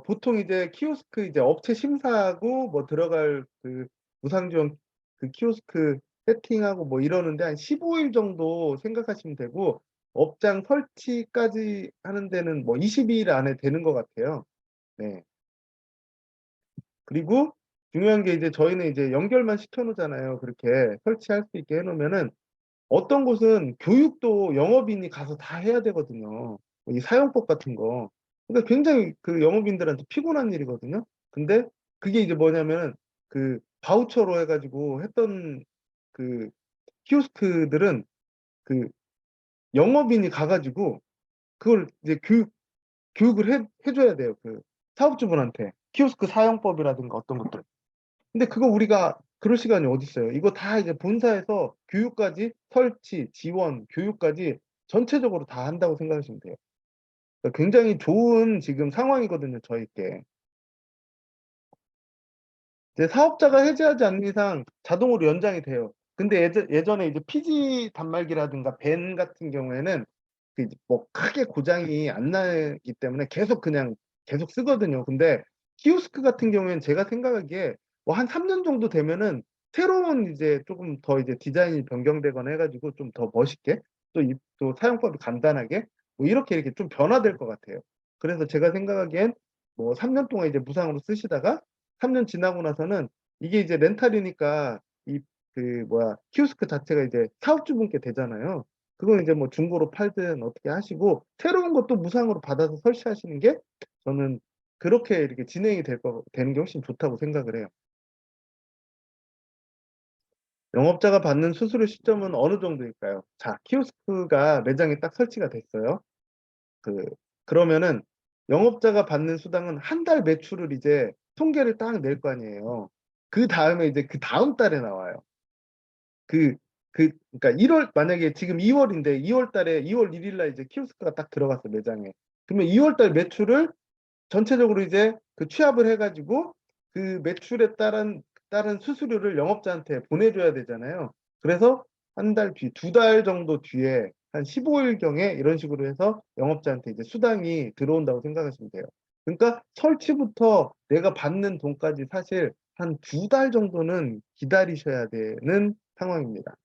보통 이제 키오스크 이제 업체 심사하고 뭐 들어갈 그 무상지원 그 키오스크 세팅하고 뭐 이러는데 한 15일 정도 생각하시면 되고 업장 설치까지 하는 데는 뭐 22일 안에 되는 것 같아요. 네. 그리고 중요한 게 이제 저희는 이제 연결만 시켜놓잖아요. 그렇게 설치할 수 있게 해놓으면은 어떤 곳은 교육도 영업인이 가서 다 해야 되거든요. 이 사용법 같은 거. 그러니까 굉장히 그 영업인들한테 피곤한 일이거든요. 근데 그게 이제 뭐냐면 그 바우처로 해가지고 했던 그 키오스크들은 그 영업인이 가가지고 그걸 이제 교육을 해줘야 돼요. 그 사업주분한테. 키오스크 사용법이라든가 어떤 것들. 근데 그거 우리가 그럴 시간이 어디 있어요? 이거 다 이제 본사에서 교육까지 설치, 지원, 교육까지 전체적으로 다 한다고 생각하시면 돼요. 그러니까 굉장히 좋은 지금 상황이거든요, 저희께. 이제 사업자가 해지하지 않는 이상 자동으로 연장이 돼요. 근데 예전에 이제 피지 단말기라든가 벤 같은 경우에는 뭐 크게 고장이 안 나기 때문에 계속 쓰거든요. 근데 키오스크 같은 경우에는 제가 생각하기에 뭐 한 3년 정도 되면은 새로운 이제 조금 더 이제 디자인이 변경되거나 해가지고 좀 더 멋있게 또 사용법이 간단하게 뭐 이렇게 좀 변화될 것 같아요. 그래서 제가 생각하기엔 뭐 3년 동안 이제 무상으로 쓰시다가 3년 지나고 나서는 이게 이제 렌탈이니까 이 그 뭐야 키오스크 자체가 이제 사업주분께 되잖아요. 그건 이제 뭐 중고로 팔든 어떻게 하시고 새로운 것도 무상으로 받아서 설치하시는 게 저는 그렇게 이렇게 진행이 되는 게 훨씬 좋다고 생각을 해요. 영업자가 받는 수수료 시점은 어느 정도일까요? 자, 키오스크가 매장에 딱 설치가 됐어요. 그 그러면은 영업자가 받는 수당은 한 달 매출을 이제 통계를 딱 낼 거 아니에요. 그다음에 이제 그다음 달에 나와요. 그 그러니까 1월 만약에 지금 2월인데 2월 달에 2월 1일 날 이제 키오스크가 딱 들어갔어, 매장에. 그러면 2월 달 매출을 전체적으로 이제 그 취합을 해가지고 그 매출에 따른 수수료를 영업자한테 보내줘야 되잖아요. 그래서 한 달 뒤, 2달 정도 뒤에 한 15일경에 이런 식으로 해서 영업자한테 이제 수당이 들어온다고 생각하시면 돼요. 그러니까 설치부터 내가 받는 돈까지 사실 한 2달 정도는 기다리셔야 되는 상황입니다.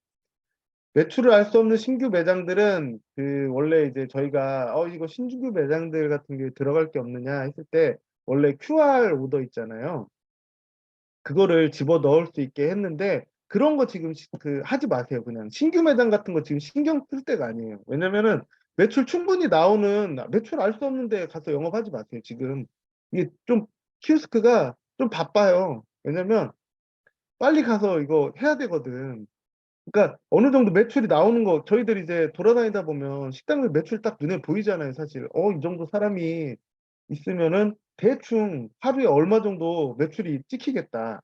매출을 알 수 없는 신규 매장들은 그 원래 이제 저희가 이거 신규 매장들 같은 게 들어갈 게 없느냐 했을 때 원래 QR 오더 있잖아요. 그거를 집어 넣을 수 있게 했는데 그런 거 지금 그 하지 마세요. 그냥 신규 매장 같은 거 지금 신경 쓸 때가 아니에요. 왜냐면은 매출 충분히 나오는 매출 알 수 없는데 가서 영업하지 마세요. 지금 이게 좀 키오스크가 좀 바빠요. 왜냐면 빨리 가서 이거 해야 되거든. 그러니까 어느 정도 매출이 나오는 거 저희들이 이제 돌아다니다 보면 식당들 매출 딱 눈에 보이잖아요, 사실. 이 정도 사람이 있으면은 대충 하루에 얼마 정도 매출이 찍히겠다.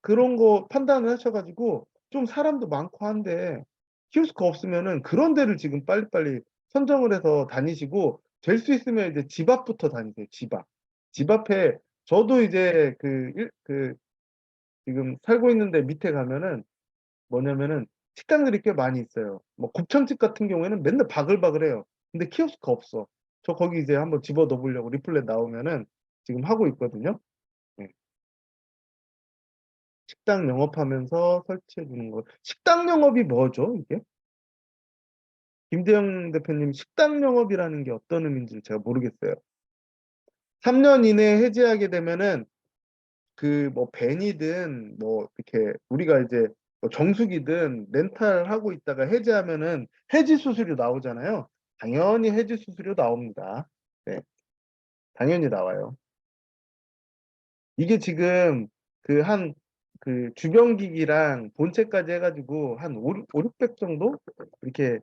그런 거 판단을 하셔가지고 좀 사람도 많고 한데 키오스크 없으면은 그런 데를 지금 빨리빨리 선정을 해서 다니시고 될 수 있으면 이제 집 앞부터 다니세요. 집 앞. 집 앞에 저도 이제 그 지금 살고 있는데 밑에 가면은 뭐냐면은 식당들이 꽤 많이 있어요. 뭐 곱창집 같은 경우에는 맨날 바글바글해요. 근데 키오스크 없어. 저 거기 이제 한번 집어 넣어보려고 리플렛 나오면은 지금 하고 있거든요. 네. 식당 영업하면서 설치해 주는 거. 식당 영업이 뭐죠, 이게? 김대영 대표님, 식당 영업이라는 게 어떤 의미인지 제가 모르겠어요. 3년 이내에 해지하게 되면은 그 뭐 벤이든 뭐 이렇게 우리가 이제 뭐 정수기든 렌탈하고 있다가 해지하면은 해지 수수료 나오잖아요. 당연히 해지 수수료 나옵니다. 네, 당연히 나와요. 이게 지금 그 주변기기랑 본체까지 해가지고 한 600 정도? 이렇게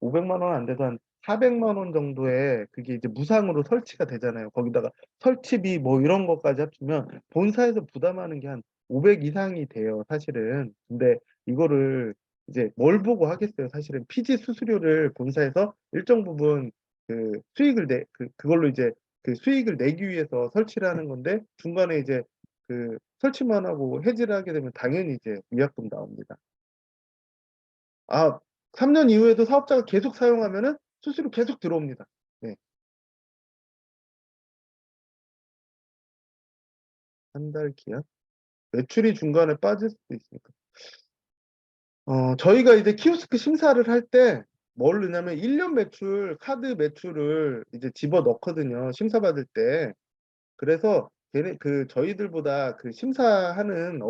500만 원 안 돼도 한 400만 원 정도에 그게 이제 무상으로 설치가 되잖아요. 거기다가 설치비 뭐 이런 것까지 합치면 본사에서 부담하는 게 한 500 이상이 돼요, 사실은. 근데 이거를 이제 뭘 보고 하겠어요, 사실은. 피지 수수료를 본사에서 일정 부분 그 수익을 그걸로 이제 그 수익을 내기 위해서 설치를 하는 건데 중간에 이제 그 설치만 하고 해지를 하게 되면 당연히 이제 위약금 나옵니다. 아, 3년 이후에도 사업자가 계속 사용하면은 수수료 계속 들어옵니다. 네. 한 달 기한? 매출이 중간에 빠질 수도 있으니까. 저희가 이제 키오스크 심사를 할 때 뭘 넣냐면 1년 매출, 카드 매출을 이제 집어 넣거든요. 심사받을 때. 그래서 저희들보다 그 심사하는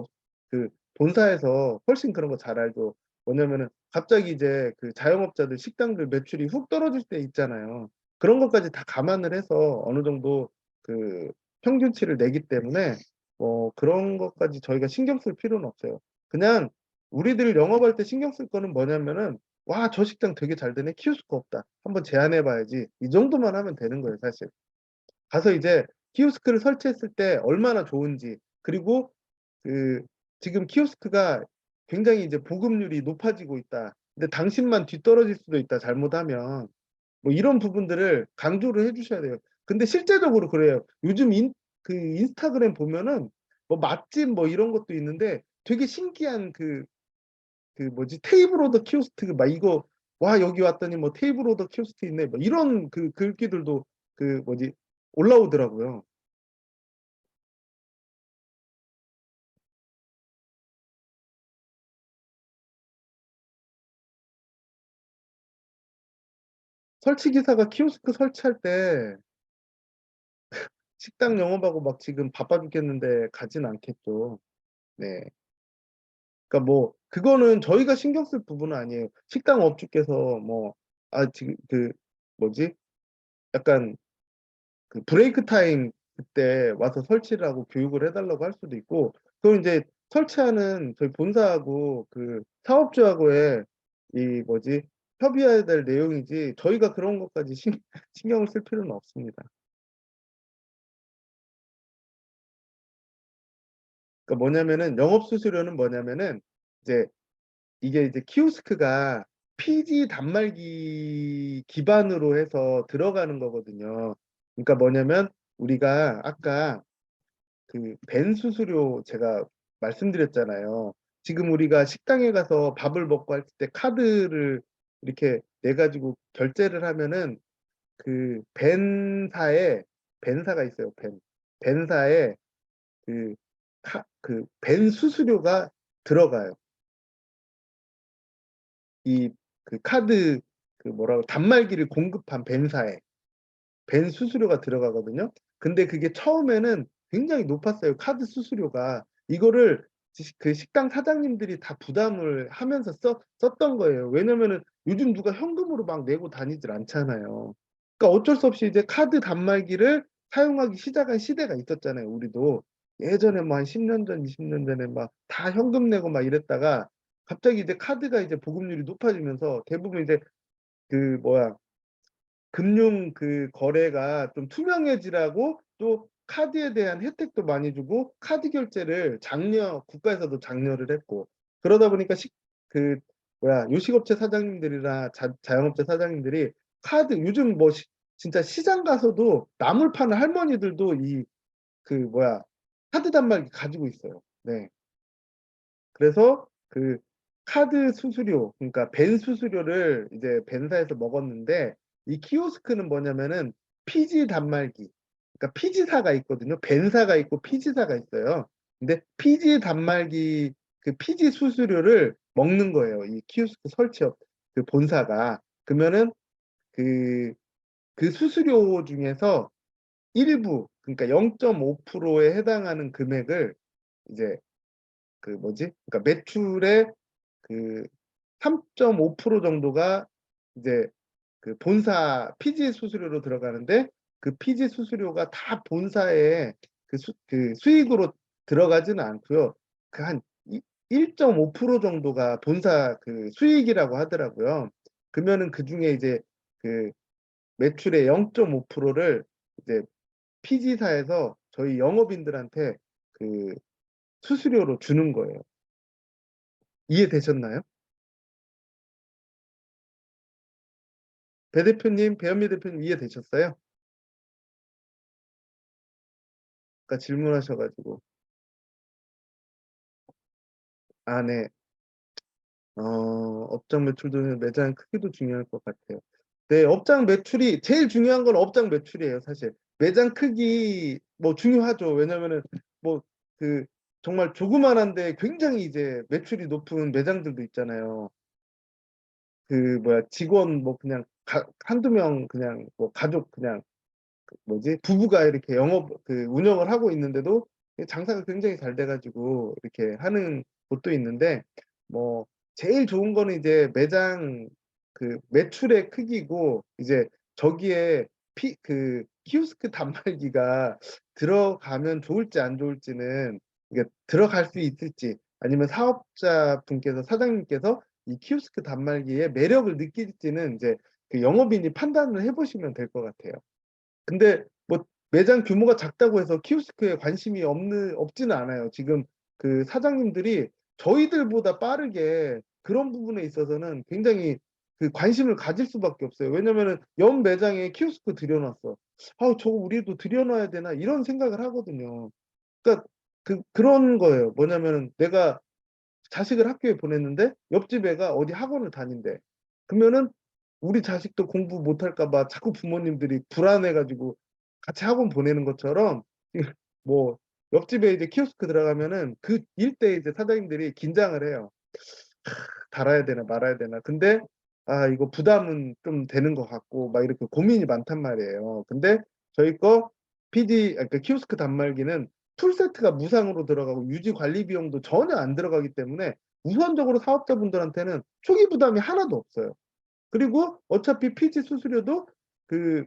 그 본사에서 훨씬 그런 거 잘 알죠. 뭐냐면은 갑자기 이제 그 자영업자들 식당들 매출이 훅 떨어질 때 있잖아요. 그런 것까지 다 감안을 해서 어느 정도 그 평균치를 내기 때문에 뭐 그런 것까지 저희가 신경 쓸 필요는 없어요. 그냥 우리들 영업할 때 신경 쓸 거는 뭐냐면은 와, 저 식당 되게 잘 되네. 키오스크 없다. 한번 제안해 봐야지. 이 정도만 하면 되는 거예요, 사실. 가서 이제 키오스크를 설치했을 때 얼마나 좋은지 그리고 그 지금 키오스크가 굉장히 이제 보급률이 높아지고 있다. 근데 당신만 뒤떨어질 수도 있다. 잘못하면 뭐 이런 부분들을 강조를 해주셔야 돼요. 근데 실제적으로 그래요. 요즘 그 인스타그램 보면은 뭐 맛집 뭐 이런 것도 있는데 되게 신기한 그 뭐지 테이블 오더 키오스크 막 이거 와 여기 왔더니 뭐 테이블 오더 키오스크 있네 뭐 이런 그 글귀들도 그 뭐지 올라오더라고요. 설치 기사가 키오스크 설치할 때 식당 영업하고 막 지금 바빠 죽겠는데 가진 않겠죠. 네. 그러니까 뭐 그거는 저희가 신경 쓸 부분은 아니에요. 식당 업주께서 뭐 지금 그 뭐지? 약간 그 브레이크 타임 그때 와서 설치를 하고 교육을 해달라고 할 수도 있고, 그럼 이제 설치하는 저희 본사하고 그 사업주하고의 이 뭐지? 협의해야 될 내용이지, 저희가 그런 것까지 신경을 쓸 필요는 없습니다. 그러니까 뭐냐면은 영업 수수료는 뭐냐면은 이제 이게 이제 키오스크가 피지 단말기 기반으로 해서 들어가는 거거든요. 그러니까 뭐냐면 우리가 아까 그 벤 수수료 제가 말씀드렸잖아요. 지금 우리가 식당에 가서 밥을 먹고 할 때 카드를 이렇게 내 가지고 결제를 하면은 그 벤사가 있어요. 벤사에 그 벤 수수료가 들어가요. 이 그 카드 그 뭐라고 단말기를 공급한 벤사에 벤 수수료가 들어가거든요. 근데 그게 처음에는 굉장히 높았어요. 카드 수수료가. 이거를 그 식당 사장님들이 다 부담을 하면서 썼던 거예요. 왜냐면은 요즘 누가 현금으로 막 내고 다니질 않잖아요. 그러니까 어쩔 수 없이 이제 카드 단말기를 사용하기 시작한 시대가 있었잖아요. 우리도 예전에 뭐 한 10년 전, 20년 전에 막 다 현금 내고 막 이랬다가 갑자기 이제 카드가 이제 보급률이 높아지면서 대부분 이제 그 뭐야 금융 그 거래가 좀 투명해지라고, 또 카드에 대한 혜택도 많이 주고 카드 결제를 국가에서도 장려를 했고, 그러다 보니까 그 뭐야 요식업체 사장님들이나 자영업체 사장님들이 카드 요즘 뭐 진짜 시장 가서도 나물 파는 할머니들도 이 그 뭐야 카드 단말기 가지고 있어요. 네. 그래서 그 카드 수수료, 그러니까 벤 수수료를 이제 벤사에서 먹었는데, 이 키오스크는 뭐냐면은 피지 단말기, 그러니까 피지사가 있거든요. 벤사가 있고 피지사가 있어요. 근데 피지 단말기 그 피지 수수료를 먹는 거예요. 이 키오스크 설치업 그 본사가. 그러면은 그, 그 수수료 중에서 일부, 그러니까 0.5%에 해당하는 금액을 이제 그 뭐지? 그러니까 매출의 그 3.5% 정도가 이제 그 본사 피지 수수료로 들어가는데, 그 피지 수수료가 다 본사에 그 수익으로 들어가지는 않고요. 그 한 1.5% 정도가 본사 그 수익이라고 하더라고요. 그러면은 그 중에 이제 그 매출의 0.5%를 이제 피지사에서 저희 영업인들한테 그 수수료로 주는 거예요. 이해되셨나요? 배 대표님, 배현미 대표님 이해되셨어요? 아까 질문하셔가지고. 아, 네. 업장 매출도 매장 크기도 중요할 것 같아요. 네, 업장 매출이 제일 중요한 건 업장 매출이에요, 사실. 매장 크기 뭐 중요하죠. 왜냐면은 뭐 그 정말 조그만한데 굉장히 이제 매출이 높은 매장들도 있잖아요. 그 뭐야 직원 뭐 그냥 한두 명 그냥 뭐 가족 그냥 뭐지 부부가 이렇게 영업 그 운영을 하고 있는데도 장사가 굉장히 잘 돼가지고 이렇게 하는 곳도 있는데, 뭐 제일 좋은 거는 이제 매장 그 매출의 크기고, 이제 저기에 그 키오스크 단말기가 들어가면 좋을지 안 좋을지는, 이게 들어갈 수 있을지 아니면 사업자 분께서 사장님께서 이 키오스크 단말기의 매력을 느낄지는 이제 그 영업인이 판단을 해보시면 될 것 같아요. 근데 뭐 매장 규모가 작다고 해서 키오스크에 관심이 없지는 않아요. 지금 그 사장님들이 저희들보다 빠르게 그런 부분에 있어서는 굉장히 그 관심을 가질 수밖에 없어요. 왜냐면은 옆 매장에 키오스크 들여놨어. 저거 우리도 들여놔야 되나 이런 생각을 하거든요. 그러니까 그런 거예요. 뭐냐면은 내가 자식을 학교에 보냈는데 옆집 애가 어디 학원을 다닌대. 그러면은 우리 자식도 공부 못할까 봐 자꾸 부모님들이 불안해가지고 같이 학원 보내는 것처럼, 뭐 옆집에 이제 키오스크 들어가면은 그 일대에 이제 사장님들이 긴장을 해요. 달아야 되나 말아야 되나. 근데 이거 부담은 좀 되는 것 같고 막 이렇게 고민이 많단 말이에요. 근데 저희 거 그 키오스크 단말기는 풀 세트가 무상으로 들어가고 유지 관리 비용도 전혀 안 들어가기 때문에 우선적으로 사업자분들한테는 초기 부담이 하나도 없어요. 그리고 어차피 피지 수수료도 그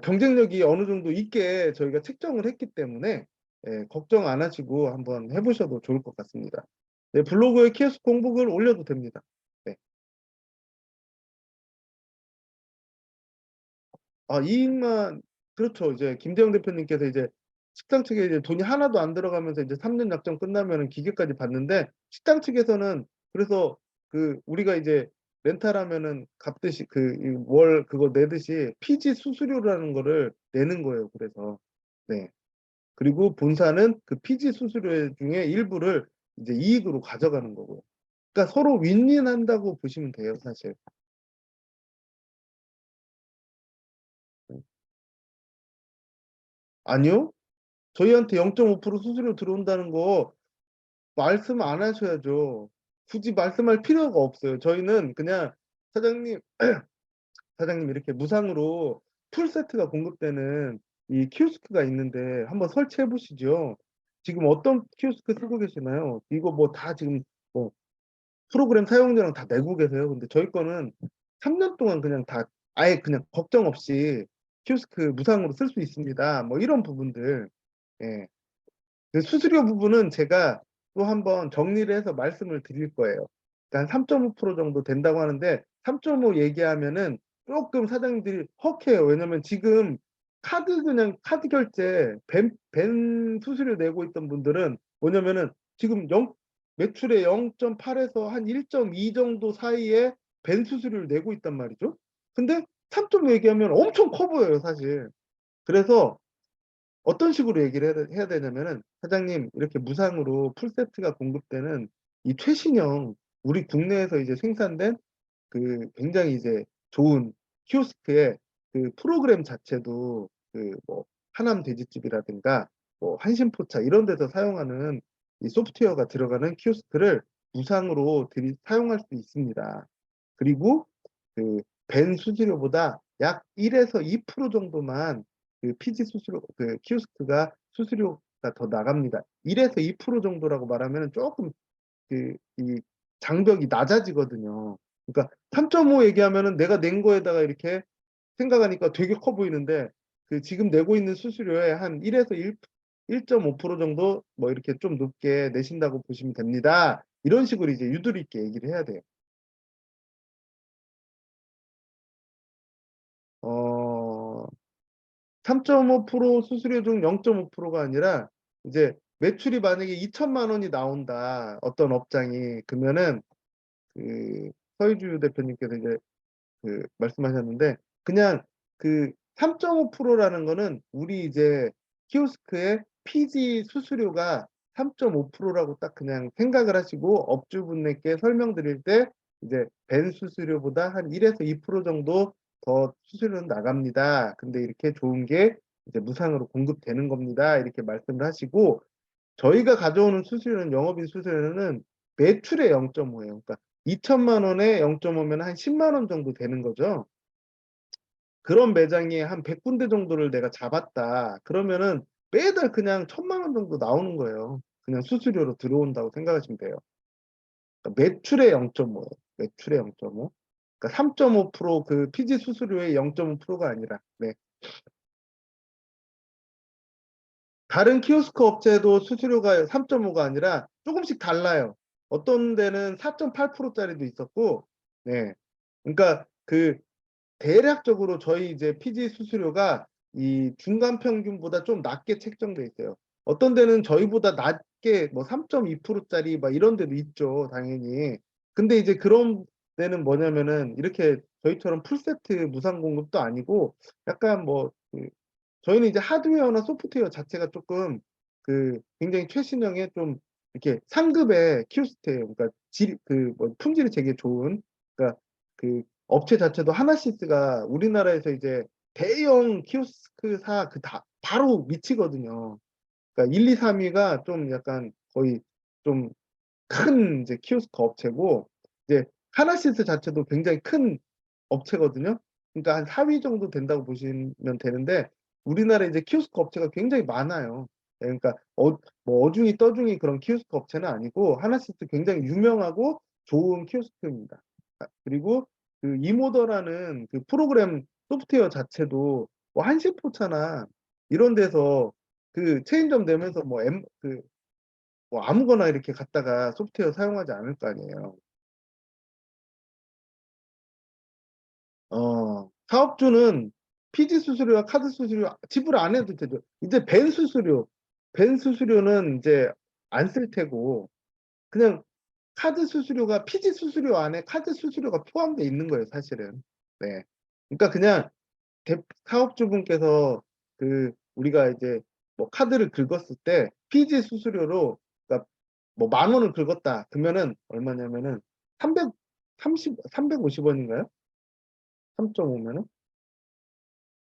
경쟁력이 어느 정도 있게 저희가 책정을 했기 때문에 걱정 안 하시고 한번 해보셔도 좋을 것 같습니다. 네, 블로그에 키오스크 공복을 올려도 됩니다. 네. 이익만, 그렇죠. 이제 김대영 대표님께서 이제 식당 측에 이제 돈이 하나도 안 들어가면서 이제 3년 약정 끝나면은 기계까지 받는데, 식당 측에서는 그래서 우리가 이제 렌탈하면은 갚듯이 월 그거 내듯이 피지 수수료라는 거를 내는 거예요. 그래서 네. 그리고 본사는 그 피지 수수료 중에 일부를 이제 이익으로 가져가는 거고요. 그러니까 서로 윈윈한다고 보시면 돼요, 사실. 아니요? 저희한테 0.5% 수수료 들어온다는 거 말씀 안 하셔야죠. 굳이 말씀할 필요가 없어요. 저희는 그냥 사장님, 사장님 이렇게 무상으로 풀 세트가 공급되는 이 키오스크가 있는데 한번 설치해 보시죠. 지금 어떤 키오스크 쓰고 계시나요? 이거 뭐 다 지금 뭐 프로그램 사용료랑 다 내고 계세요. 근데 저희 거는 3년 동안 그냥 다 아예 그냥 걱정 없이 키오스크 무상으로 쓸 수 있습니다. 뭐 이런 부분들. 예. 그 수수료 부분은 제가 또 한번 정리를 해서 말씀을 드릴 거예요. 그러니까 3.5% 정도 된다고 하는데 3.5 얘기하면은 조금 사장님들이 헉해요. 왜냐면 지금 그냥 카드 결제 벤 수수료 내고 있던 분들은 뭐냐면은 지금 매출의 0.8에서 한 1.2 정도 사이에 벤 수수료를 내고 있단 말이죠. 근데 3.5 얘기하면 엄청 커 보여요, 사실. 그래서 어떤 식으로 얘기를 해야 되냐면은 사장님 이렇게 무상으로 풀세트가 공급되는 이 최신형 우리 국내에서 이제 생산된 굉장히 이제 좋은 키오스크의 프로그램 자체도 뭐 하남 돼지집이라든가 뭐 한신포차 이런 데서 사용하는 이 소프트웨어가 들어가는 키오스크를 무상으로 사용할 수 있습니다. 그리고 벤 수수료보다 약 1에서 2% 정도만 피지 수수료, 키오스크가 수수료가 더 나갑니다. 1에서 2% 정도라고 말하면 조금 이 장벽이 낮아지거든요. 그러니까 3.5 얘기하면은 내가 낸 거에다가 이렇게 생각하니까 되게 커 보이는데 지금 내고 있는 수수료의 한 1에서 1.5% 정도 뭐 이렇게 좀 높게 내신다고 보시면 됩니다. 이런 식으로 이제 유도리 있게 얘기를 해야 돼요. 3.5% 수수료 중 0.5%가 아니라 이제 매출이 만약에 2천만 원이 나온다. 어떤 업장이 그러면은 서희주 대표님께서 이제 말씀하셨는데 그냥 3.5%라는 거는 우리 이제 키오스크의 피지 수수료가 3.5%라고 딱 그냥 생각을 하시고 업주분에게 설명드릴 때 이제 벤 수수료보다 한 1에서 2% 정도 더 수수료는 나갑니다. 근데 이렇게 좋은 게 이제 무상으로 공급되는 겁니다. 이렇게 말씀을 하시고 저희가 가져오는 수수료는 영업인 수수료는 매출의 0.5예요. 그러니까 2천만 원에 0.5면 한 10만 원 정도 되는 거죠. 그런 매장이 한 100군데 정도를 내가 잡았다. 그러면은 매달 그냥 1,000만 원 정도 나오는 거예요. 그냥 수수료로 들어온다고 생각하시면 돼요. 그러니까 매출의 0.5예요. 매출의 0.5. 그러니까 3.5% 피지 수수료의 0.5%가 아니라. 네. 다른 키오스크 업체도 수수료가 3.5가 아니라 조금씩 달라요. 어떤 데는 4.8%짜리도 있었고, 네. 그러니까 대략적으로 저희 이제 피지 수수료가 이 중간 평균보다 좀 낮게 책정돼 있어요. 어떤 데는 저희보다 낮게 뭐 3.2%짜리 막 이런 데도 있죠, 당연히. 근데 이제 그런 데는 뭐냐면은 이렇게 저희처럼 풀세트 무상 공급도 아니고 약간 저희는 이제 하드웨어나 소프트웨어 자체가 조금 굉장히 최신형의 좀 이렇게 상급의 키오스트예요. 그러니까 품질이 되게 좋은 그러니까 업체 자체도 하나시스가 우리나라에서 이제 대형 키오스크사 바로 밑이거든요. 그러니까 1, 2, 3위가 좀 약간 거의 좀 큰 이제 키오스크 업체고 이제 하나시스 자체도 굉장히 큰 업체거든요. 그러니까 한 4위 정도 된다고 보시면 되는데 우리나라에 이제 키오스크 업체가 굉장히 많아요. 그러니까 뭐 어중이 떠중이 그런 키오스크 업체는 아니고 하나시스 굉장히 유명하고 좋은 키오스크입니다. 그리고 그 이모더라는 그 프로그램 소프트웨어 자체도 뭐 한시포차나 이런 데서 그 체인점 되면서 뭐 아무거나 이렇게 갖다가 소프트웨어 사용하지 않을 거 아니에요. 사업주는 피지 수수료와 카드 수수료 지불 안 해도 되죠. 이제 벤 수수료는 이제 안 쓸 테고, 그냥 카드 수수료가 피지 수수료 안에 카드 수수료가 포함되어 있는 거예요, 사실은. 네. 그러니까 그냥 사업주분께서 우리가 이제 뭐 카드를 긁었을 때 피지 수수료로, 그러니까 뭐 10,000원을 긁었다. 그러면은 얼마냐면은 350원인가요? 3.5면은?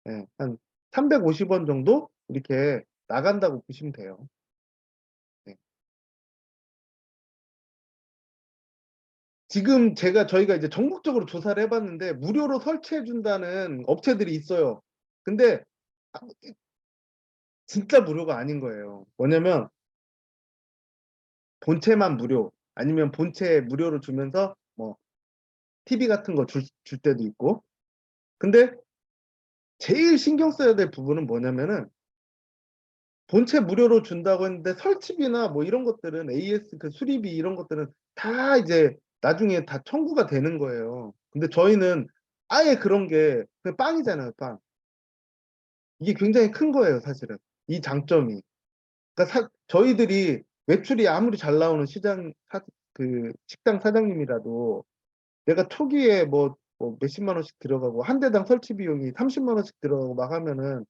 네, 한 350원 정도 이렇게 나간다고 보시면 돼요. 네. 지금 저희가 이제 전국적으로 조사를 해봤는데 무료로 설치해준다는 업체들이 있어요. 근데 아, 진짜 무료가 아닌 거예요. 뭐냐면 본체만 무료, 아니면 본체 무료로 주면서 뭐 TV 같은 거 줄 때도 있고. 근데 제일 신경 써야 될 부분은 뭐냐면은 본체 무료로 준다고 했는데 설치비나 뭐 이런 것들은 AS 그 수리비 이런 것들은 다 이제 나중에 다 청구가 되는 거예요. 근데 저희는 아예 그런 게 그냥 빵이잖아요, 빵. 이게 굉장히 큰 거예요, 사실은. 이 장점이. 그러니까 저희들이 매출이 아무리 잘 나오는 그 식당 사장님이라도 내가 초기에 뭐 몇십만 원씩 들어가고 한 대당 설치 비용이 30만 원씩 들어가고 막 하면은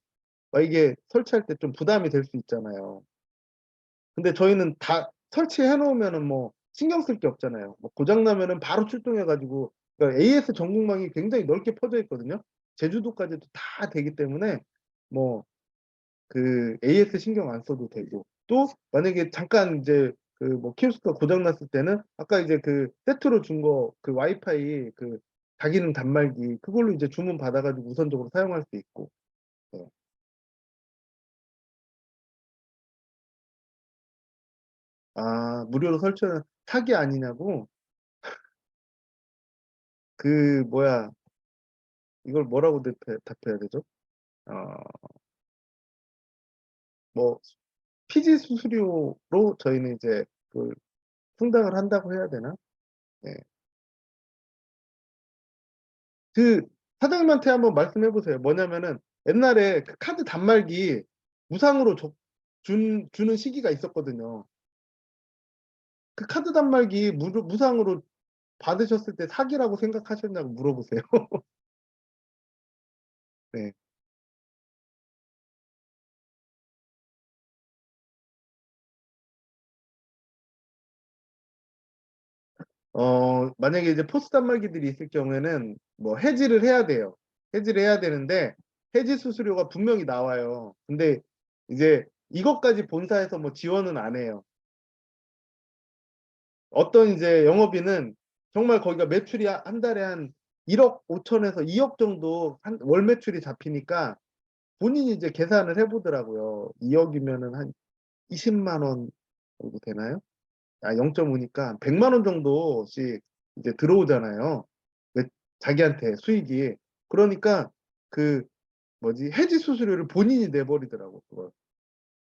이게 설치할 때 좀 부담이 될 수 있잖아요. 근데 저희는 다 설치해 놓으면은 뭐 신경 쓸 게 없잖아요. 뭐 고장 나면은 바로 출동해 가지고, 그러니까 AS 전국망이 굉장히 넓게 퍼져 있거든요. 제주도까지도 다 되기 때문에 뭐 그 AS 신경 안 써도 되고, 또 만약에 잠깐 이제 그 뭐 키오스크가 고장 났을 때는 아까 이제 그 세트로 준 거 그 와이파이 그 다기능 단말기 그걸로 이제 주문 받아가지고 우선적으로 사용할 수 있고. 네. 무료로 설치하는 사기 아니냐고. 그 뭐야, 이걸 뭐라고 답해야 되죠? 어, 뭐 피지 수수료로 저희는 이제 그 충당을 한다고 해야 되나? 네. 그 사장님한테 한번 말씀해 보세요. 뭐냐면은 옛날에 그 카드 단말기 무상으로 주는 시기가 있었거든요. 그 카드 단말기 무상으로 받으셨을 때 사기라고 생각하셨냐고 물어보세요. 네. 만약에 이제 포스 단말기들이 있을 경우에는 뭐 해지를 해야 돼요. 해지를 해야 되는데 해지 수수료가 분명히 나와요. 근데 이제 이것까지 본사에서 뭐 지원은 안 해요. 어떤 이제 영업인은 정말 거기가 매출이 한 달에 한 1억 5천에서 2억 정도 월 매출이 잡히니까 본인이 이제 계산을 해보더라고요. 2억이면은 한 20만 원 정도 되나요? 0.5니까 100만 원 정도씩 이제 들어오잖아요. 자기한테 수익이. 그러니까 그 뭐지, 해지 수수료를 본인이 내버리더라고, 그걸.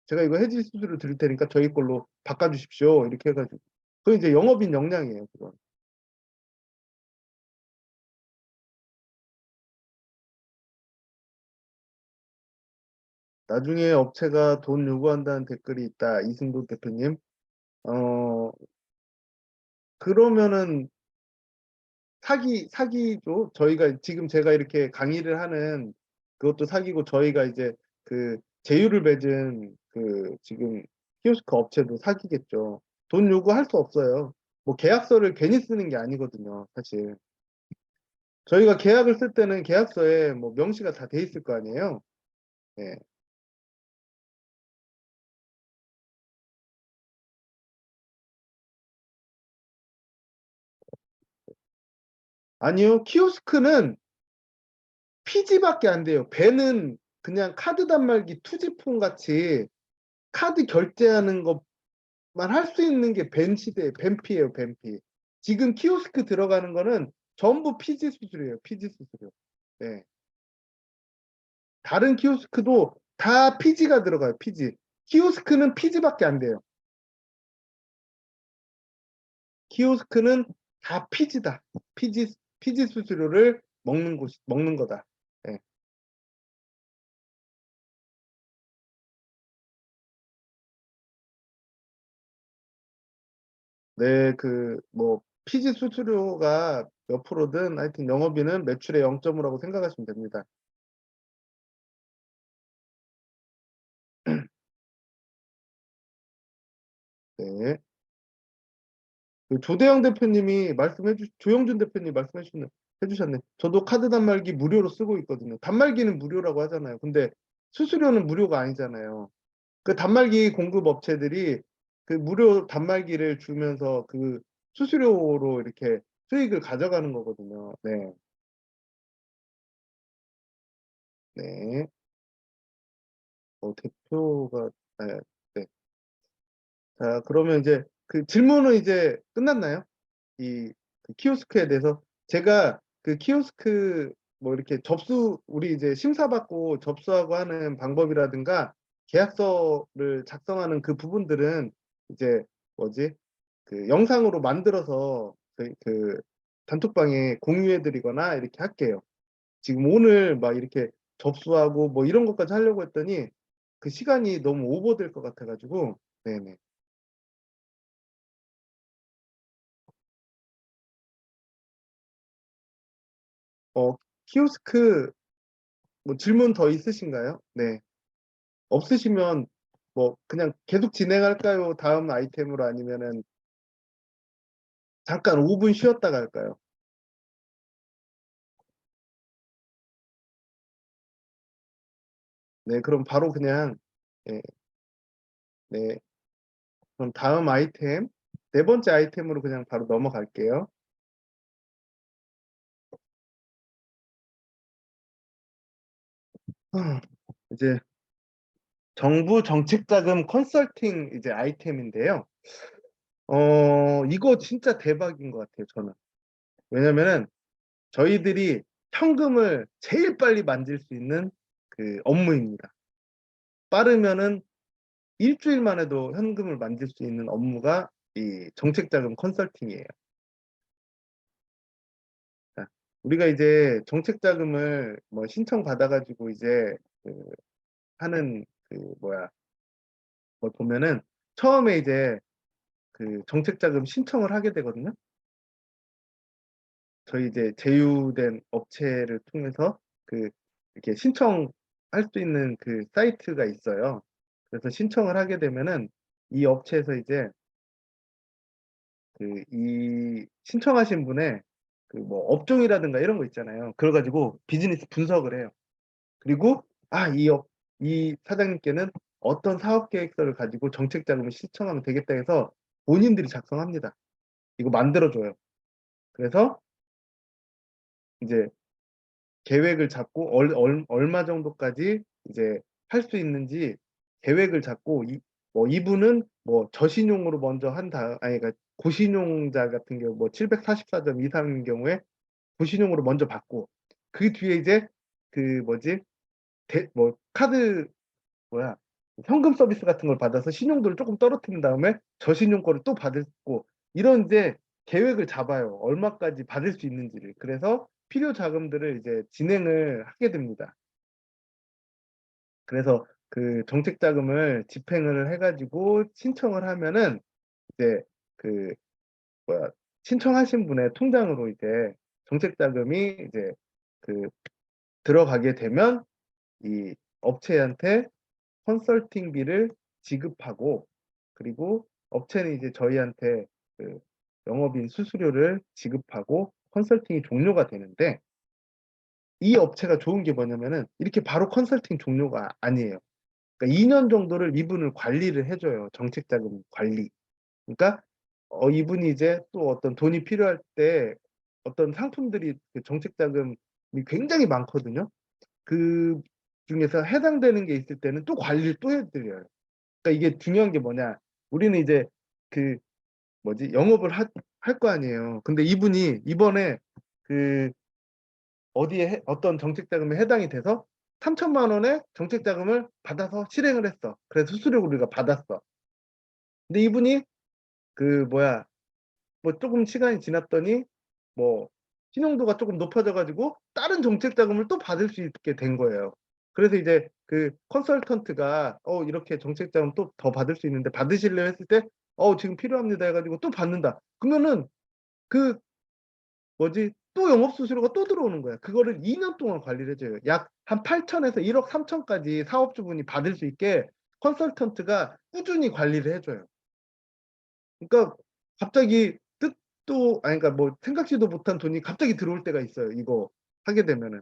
제가 이거 해지 수수료 드릴 테니까 저희 걸로 바꿔주십시오. 이렇게 해가지고. 그건 이제 영업인 역량이에요, 그건. 나중에 업체가 돈 요구한다는 댓글이 있다. 이승도 대표님. 어, 그러면은 사기죠. 저희가 지금 제가 이렇게 강의를 하는 그것도 사기고, 저희가 이제 그 제휴를 맺은 그 지금 키오스크 업체도 사기겠죠. 돈 요구할 수 없어요. 뭐 계약서를 괜히 쓰는 게 아니거든요, 사실. 저희가 계약을 쓸 때는 계약서에 뭐 명시가 다 돼 있을 거 아니에요. 예. 아니요, 키오스크는 피지밖에 안 돼요. 배는 그냥 카드 단말기 투지폰 같이 카드 결제하는 것만 할 수 있는 게 벤 시대, 벤피예요, 벤피. 지금 키오스크 들어가는 거는 전부 피지 수수료예요, 피지 수수료. 네. 다른 키오스크도 다 피지가 들어가요, 피지. 키오스크는 피지밖에 안 돼요. 키오스크는 다 피지다. 피지 수수료를 먹는 거다. 네. 네, 뭐, 피지 수수료가 몇 프로든 하여튼 영업이는 매출의 0.5라고 생각하시면 됩니다. 네. 조대영 대표님이 조영준 대표님 해주셨네. 저도 카드 단말기 무료로 쓰고 있거든요. 단말기는 무료라고 하잖아요. 근데 수수료는 무료가 아니잖아요. 그 단말기 공급 업체들이 그 무료 단말기를 주면서 그 수수료로 이렇게 수익을 가져가는 거거든요. 네. 네. 대표가, 네. 네. 자, 그러면 이제 그 질문은 이제 끝났나요? 그 키오스크에 대해서 제가 그 키오스크 뭐 이렇게 우리 이제 심사받고 접수하고 하는 방법이라든가 계약서를 작성하는 그 부분들은 이제 뭐지? 그 영상으로 만들어서 그 단톡방에 공유해 드리거나 이렇게 할게요. 지금 오늘 막 이렇게 접수하고 뭐 이런 것까지 하려고 했더니 그 시간이 너무 오버될 것 같아가지고. 네네. 어, 키오스크 뭐 질문 더 있으신가요? 네. 없으시면 뭐 그냥 계속 진행할까요? 다음 아이템으로 아니면은 잠깐 5분 쉬었다가 할까요? 네, 그럼 바로 그냥 네, 네. 그럼 다음 아이템 네 번째 아이템으로 그냥 바로 넘어갈게요. 아, 이제 정부 정책자금 컨설팅 이제 아이템인데요. 이거 진짜 대박인 것 같아요, 저는. 왜냐면은 저희들이 현금을 제일 빨리 만질 수 있는 그 업무입니다. 빠르면은 일주일만 해도 현금을 만질 수 있는 업무가 이 정책자금 컨설팅이에요. 자, 우리가 이제 정책자금을 뭐 신청받아가지고 이제 그 하는 뭐야, 뭘 보면은 처음에 이제 그 정책자금 신청을 하게 되거든요. 저희 이제 제휴된 업체를 통해서 그 이렇게 신청할 수 있는 그 사이트가 있어요. 그래서 신청을 하게 되면은 이 업체에서 이제 이 신청하신 분의 그 뭐 업종이라든가 이런 거 있잖아요. 그래 가지고 비즈니스 분석을 해요. 그리고 이 사장님께는 어떤 사업 계획서를 가지고 정책 자금을 신청하면 되겠다 해서 본인들이 작성합니다. 이거 만들어줘요. 그래서 이제 계획을 잡고 얼마 정도까지 이제 할 수 있는지 계획을 잡고 뭐 이분은 뭐 저신용으로 먼저 한 다음 아니 그러니까 고신용자 같은 경우 뭐 744점 이상인 경우에 고신용으로 먼저 받고 그 뒤에 이제 그 뭐지 뭐 카드 뭐야 현금 서비스 같은 걸 받아서 신용도를 조금 떨어뜨린 다음에 저신용 거를 또 받고 이런 이제 계획을 잡아요. 얼마까지 받을 수 있는지를. 그래서 필요 자금들을 이제 진행을 하게 됩니다. 그래서 그 정책 자금을 집행을 해가지고 신청을 하면은 이제 그 뭐야 신청하신 분의 통장으로 이제 정책 자금이 이제 그 들어가게 되면 이 업체한테 컨설팅비를 지급하고 그리고 업체는 이제 저희한테 그 영업인 수수료를 지급하고 컨설팅이 종료가 되는데 이 업체가 좋은 게 뭐냐면은 이렇게 바로 컨설팅 종료가 아니에요. 그러니까 2년 정도를 이분을 관리를 해줘요. 정책자금 관리. 그러니까 이분이 이제 또 어떤 돈이 필요할 때 어떤 상품들이 그 정책자금이 굉장히 많거든요. 그 중에서 해당되는 게 있을 때는 또 관리를 또 해드려요. 그러니까 이게 중요한 게 뭐냐? 우리는 이제 그 뭐지? 영업을 할 거 아니에요. 근데 이분이 이번에 그 어디에 어떤 정책 자금에 해당이 돼서 3천만 원의 정책 자금을 받아서 실행을 했어. 그래서 수수료를 우리가 받았어. 근데 이분이 그 뭐야? 뭐 조금 시간이 지났더니 뭐 신용도가 조금 높아져가지고 다른 정책 자금을 또 받을 수 있게 된 거예요. 그래서 이제 그 컨설턴트가 이렇게 정책 자금 또 더 받을 수 있는데 받으실래요 했을 때 지금 필요합니다 해가지고 또 받는다. 그러면은 그 뭐지 또 영업 수수료가 또 들어오는 거야. 그거를 2년 동안 관리를 해줘요. 약 한 8천에서 1억 3천까지 사업주분이 받을 수 있게 컨설턴트가 꾸준히 관리를 해줘요. 그러니까 갑자기 뜻도 아니 그러니까 뭐 생각지도 못한 돈이 갑자기 들어올 때가 있어요. 이거 하게 되면은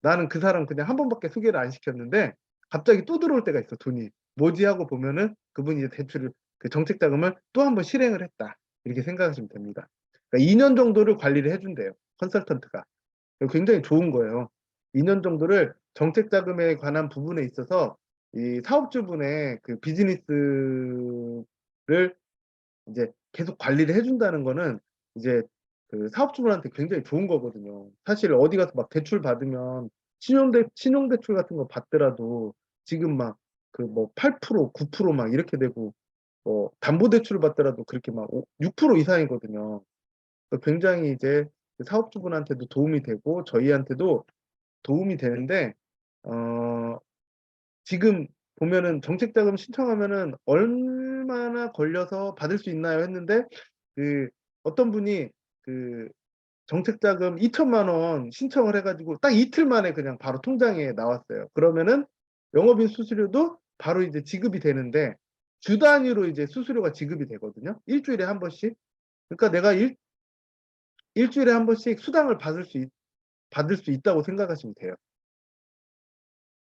나는 그 사람 그냥 한 번밖에 소개를 안 시켰는데 갑자기 또 들어올 때가 있어. 돈이 뭐지 하고 보면은 그분이 이제 대출을 그 정책 자금을 또 한 번 실행을 했다 이렇게 생각하시면 됩니다. 그러니까 2년 정도를 관리를 해준대요. 컨설턴트가 굉장히 좋은 거예요. 2년 정도를 정책 자금에 관한 부분에 있어서 이 사업주분의 그 비즈니스를 이제 계속 관리를 해준다는 거는 이제 그 사업주분한테 굉장히 좋은 거거든요. 사실 어디 가서 막 대출 받으면 신용대출 같은 거 받더라도 지금 막 그 뭐 8%, 9%막 이렇게 되고 뭐 담보대출을 받더라도 그렇게 막 6% 이상이거든요. 그러니까 굉장히 이제 그 사업주분한테도 도움이 되고 저희한테도 도움이 되는데 어 지금 보면은 정책자금 신청하면은 얼마나 걸려서 받을 수 있나요? 했는데 그 어떤 분이 그 정책자금 2천만 원 신청을 해가지고 딱 이틀 만에 그냥 바로 통장에 나왔어요. 그러면은 영업인 수수료도 바로 이제 지급이 되는데 주 단위로 이제 수수료가 지급이 되거든요. 일주일에 한 번씩. 그러니까 내가 일주일에 한 번씩 수당을 받을 수 있다고 생각하시면 돼요.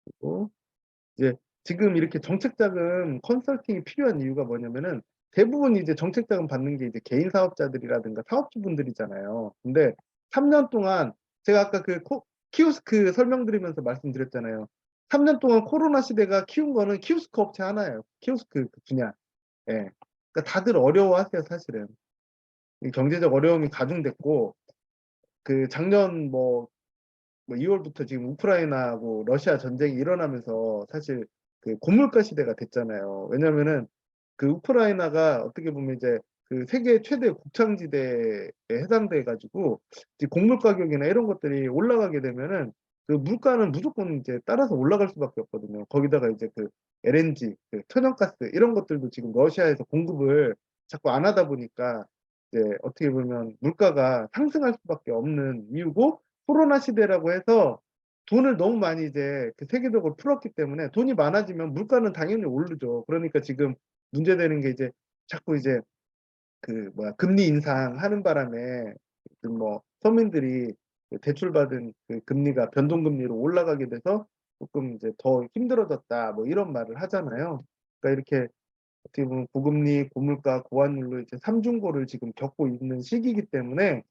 그리고 이제 지금 이렇게 정책자금 컨설팅이 필요한 이유가 뭐냐면은 대부분 이제 정책자금 받는 게 이제 개인 사업자들이라든가 사업주분들이잖아요. 근데 3년 동안 제가 아까 그 키오스크 설명드리면서 말씀드렸잖아요. 3년 동안 코로나 시대가 키운 거는 키오스크 업체 하나예요. 키오스크 그 분야. 예. 그러니까 다들 어려워하세요, 사실은. 이 경제적 어려움이 가중됐고 그 작년 뭐 2월부터 지금 우크라이나하고 러시아 전쟁이 일어나면서 사실 그 고물가 시대가 됐잖아요. 왜냐면은 그 우크라이나가 어떻게 보면 이제 그 세계 최대 곡창지대에 해당돼 가지고 이제 곡물 가격이나 이런 것들이 올라가게 되면은 그 물가는 무조건 이제 따라서 올라갈 수밖에 없거든요. 거기다가 이제 그 LNG, 그 천연가스 이런 것들도 지금 러시아에서 공급을 자꾸 안 하다 보니까 이제 어떻게 보면 물가가 상승할 수밖에 없는 이유고 코로나 시대라고 해서 돈을 너무 많이 이제 그 세계적으로 풀었기 때문에 돈이 많아지면 물가는 당연히 오르죠. 그러니까 지금 문제되는 게 이제 자꾸 이제 그 뭐야 금리 인상하는 바람에 그뭐 서민들이 그 대출받은 그 금리가 변동금리로 올라가게 돼서 조금 이제 더 힘들어졌다 뭐 이런 말을 하잖아요. 그러니까 이렇게 어떻게 보면 고금리, 고물가, 고환율로 이제 삼중고를 지금 겪고 있는 시기이기 때문에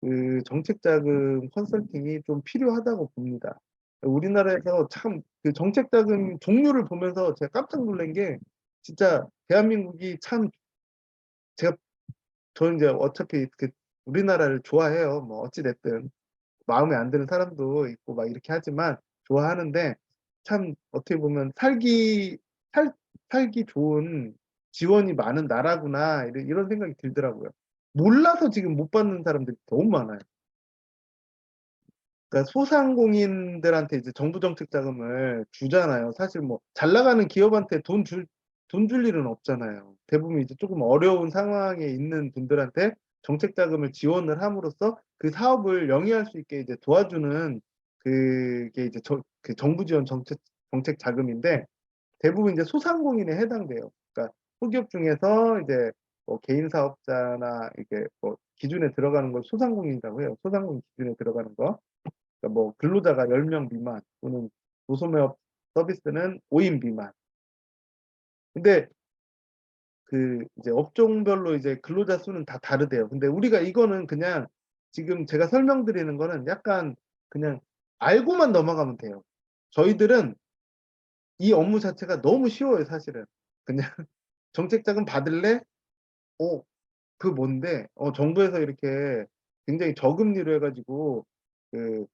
그 정책자금 컨설팅이 좀 필요하다고 봅니다. 우리나라에서 참 그 정책자금 종류를 보면서 제가 깜짝 놀란 게 진짜 대한민국이 참 제가 저는 이제 어차피 그 우리나라를 좋아해요. 뭐 어찌 됐든 마음에 안 드는 사람도 있고 막 이렇게 하지만 좋아하는데 참 어떻게 보면 살기 좋은 지원이 많은 나라구나 이런 생각이 들더라고요. 몰라서 지금 못 받는 사람들이 너무 많아요. 그러니까 소상공인들한테 이제 정부 정책 자금을 주잖아요. 사실 뭐 잘 나가는 기업한테 돈 줄 일은 없잖아요. 대부분 이제 조금 어려운 상황에 있는 분들한테 정책 자금을 지원을 함으로써 그 사업을 영위할 수 있게 이제 도와주는 그게 이제 그 정부 지원 정책 자금인데 대부분 이제 소상공인에 해당돼요. 그러니까 소기업 중에서 이제 뭐 개인 사업자나 이게 뭐 기준에 들어가는 걸 소상공인이라고 해요. 소상공인 기준에 들어가는 거. 그러니까 뭐 근로자가 10명 미만 또는 노소매업 서비스는 5인 미만. 근데 그 이제 업종별로 이제 근로자 수는 다 다르대요. 근데 우리가 이거는 그냥 지금 제가 설명드리는 거는 약간 그냥 알고만 넘어가면 돼요. 저희들은 이 업무 자체가 너무 쉬워요, 사실은. 그냥 정책자금 받을래? 어, 그 뭔데? 정부에서 이렇게 굉장히 저금리로 해가지고 그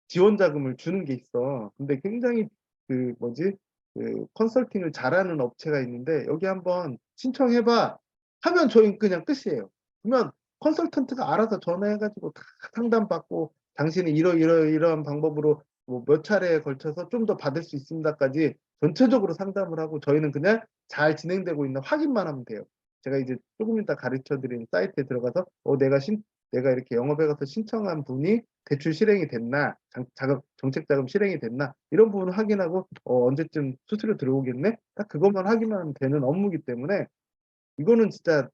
지원 자금을 주는 게 있어. 근데 굉장히 그 뭐지? 그 컨설팅을 잘하는 업체가 있는데 여기 한번 신청해봐 하면 저희 그냥 끝이에요. 그러면 컨설턴트가 알아서 전화해가지고 다 상담받고 당신이 이러이러한 방법으로 뭐 몇 차례에 걸쳐서 좀 더 받을 수 있습니다까지 전체적으로 상담을 하고 저희는 그냥 잘 진행되고 있나 확인만 하면 돼요. 제가 이제 조금 이따 가르쳐 드린 사이트에 들어가서 내가 이렇게 영업해 가서 신청한 분이 대출 실행이 됐나, 정책자금 실행이 됐나, 이런 부분을 확인하고, 언제쯤 수수료 들어오겠네? 딱 그것만 확인하면 되는 업무이기 때문에, 이거는 진짜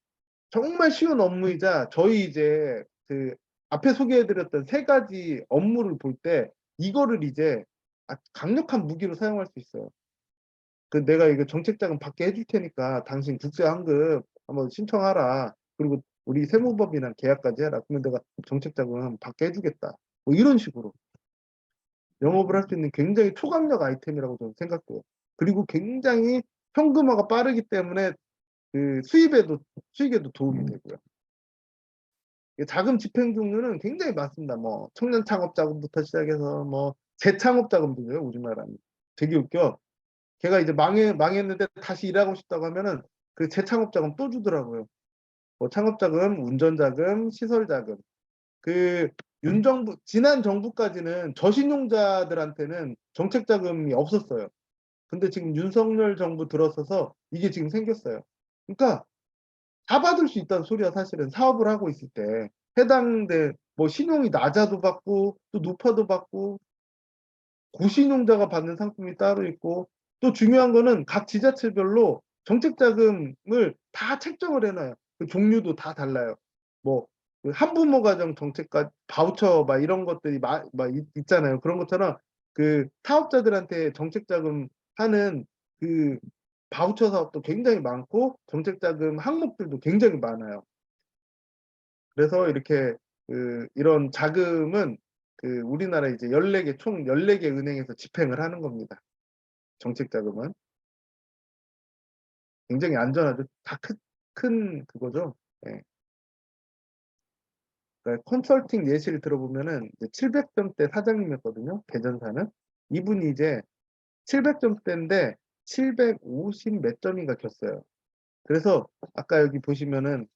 정말 쉬운 업무이자, 저희 이제 그 앞에 소개해드렸던 세 가지 업무를 볼 때, 이거를 이제 강력한 무기로 사용할 수 있어요. 내가 이거 정책자금 받게 해줄 테니까 당신 국세 환급 한번 신청하라. 그리고 우리 세무법인이랑 계약까지 해라. 그러면 내가 정책자금 받게 해주겠다. 뭐 이런 식으로 영업을 할 수 있는 굉장히 초강력 아이템이라고 저는 생각해요. 그리고 굉장히 현금화가 빠르기 때문에 그 수익에도 도움이 되고요. 자금 집행종류는 굉장히 많습니다. 뭐 청년 창업 자금부터 시작해서 뭐 재창업 자금도 돼요. 우리나라는 되게 웃겨. 걔가 이제 망했는데 다시 일하고 싶다고 하면은 그 재창업 자금 또 주더라고요. 뭐 창업 자금, 운전 자금, 시설 자금. 그 지난 정부까지는 저신용자들한테는 정책 자금이 없었어요. 근데 지금 윤석열 정부 들어서서 이게 지금 생겼어요. 그러니까 다 받을 수 있다는 소리야, 사실은. 사업을 하고 있을 때 해당된 뭐 신용이 낮아도 받고 또 높아도 받고 고신용자가 받는 상품이 따로 있고 또 중요한 거는 각 지자체별로 정책자금을 다 책정을 해놔요. 그 종류도 다 달라요. 뭐 그 한부모 가정 정책과 바우처 막 이런 것들이 있잖아요. 그런 것처럼 그 사업자들한테 정책자금 하는 그 바우처 사업도 굉장히 많고 정책자금 항목들도 굉장히 많아요. 그래서 이렇게 이런 자금은 우리나라 이제 14개, 총 14개 은행에서 집행을 하는 겁니다. 정책 자금은. 굉장히 안전하죠. 다 큰 그거죠. 예. 그러니까 컨설팅 예시를 들어보면은 700점대 사장님이었거든요. 개전사는. 이분이 이제 700점대인데 750 몇 점인가 겼어요. 그래서 아까 여기 보시면은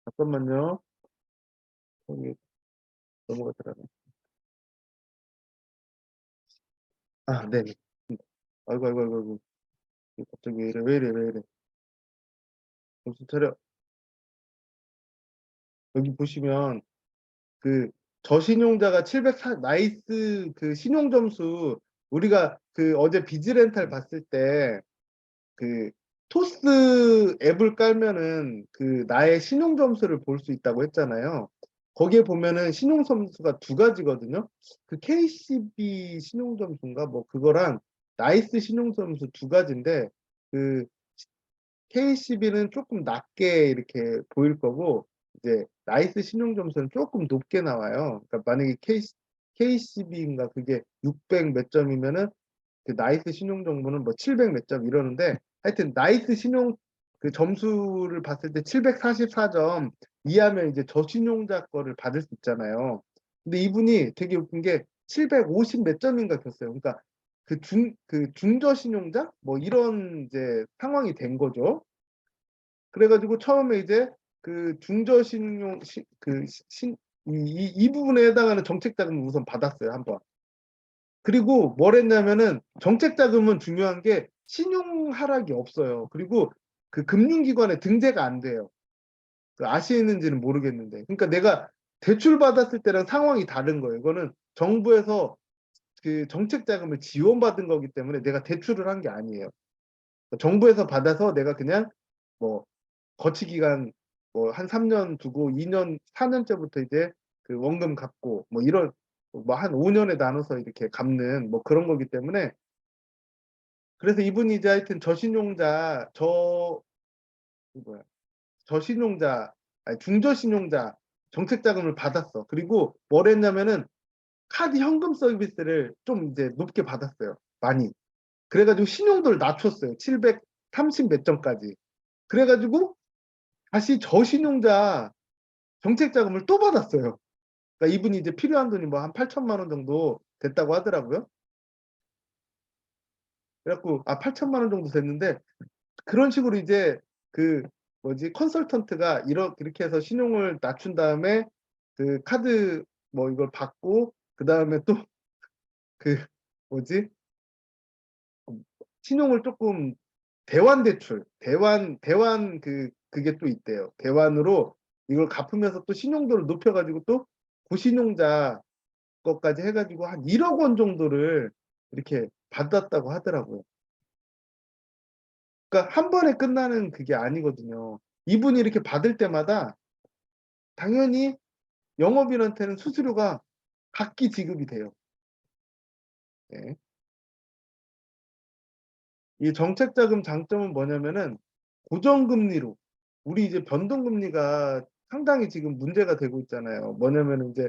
잠깐만요. 여기 넘어가더라고요. 네네. 아이고, 아이고, 아이고, 아이고. 갑자기 왜 이래. 정신 차려. 여기 보시면 그 저신용자가 704 나이스 그 신용 점수 우리가 어제 비즈렌탈 봤을 때 그 토스 앱을 깔면은 나의 신용 점수를 볼 수 있다고 했잖아요. 거기에 보면은 신용 점수가 두 가지거든요. KCB 신용 점수인가 뭐 그거랑 나이스 신용 점수 두 가지인데 그 KCB는 조금 낮게 이렇게 보일 거고 이제 나이스 신용 점수는 조금 높게 나와요. 그러니까 만약에 KCB인가 그게 600 몇 점이면은 나이스 신용 정보는 뭐 700 몇 점 이러는데 하여튼 나이스 신용 점수를 봤을 때 744점 이하면 이제 저신용자 거를 받을 수 있잖아요. 근데 이분이 되게 웃긴 게 750 몇 점인가 겼어요. 그러니까 중저신용자 뭐 이런 이제 상황이 된 거죠. 그래가지고 처음에 이제 중저신용 이 부분에 해당하는 정책 자금을 우선 받았어요, 한번. 그리고 뭘 했냐면은 정책 자금은 중요한 게 신용 하락이 없어요. 그리고 금융기관에 등재가 안 돼요. 아시는지는 모르겠는데. 그러니까 내가 대출 받았을 때랑 상황이 다른 거예요. 이거는 정부에서 정책 자금을 지원받은 거기 때문에 내가 대출을 한 게 아니에요. 정부에서 받아서 내가 그냥 뭐 거치 기간 뭐 한 3년 두고 2년, 4년째부터 이제 원금 갚고 뭐 이런 뭐 한 5년에 나눠서 이렇게 갚는 뭐 그런 거기 때문에 그래서 이분이 이제 하여튼 뭐야 저신용자 아니 중저신용자 정책 자금을 받았어. 그리고 뭘 했냐면은 카드 현금 서비스를 좀 이제 높게 받았어요. 많이. 그래가지고 신용도를 낮췄어요. 730 몇 점까지. 그래가지고 다시 저신용자 정책 자금을 또 받았어요. 그러니까 이분이 이제 필요한 돈이 뭐 한 8천만 원 정도 됐다고 하더라고요. 그래갖고 8천만 원 정도 됐는데 그런 식으로 이제 그 뭐지 컨설턴트가 이렇게 해서 신용을 낮춘 다음에 그 카드 뭐 이걸 받고 그 다음에 또 그 뭐지 신용을 조금 대환 대출 대환 그게 또 있대요. 대환으로 이걸 갚으면서 또 신용도를 높여가지고 또 고신용자 것까지 해가지고 한 1억 원 정도를 이렇게 받았다고 하더라고요. 그러니까 한 번에 끝나는 그게 아니거든요. 이분이 이렇게 받을 때마다 당연히 영업인한테는 수수료가 각기 지급이 돼요. 네. 이 정책자금 장점은 뭐냐면은 고정금리로 우리 이제 변동금리가 상당히 지금 문제가 되고 있잖아요. 뭐냐면은 이제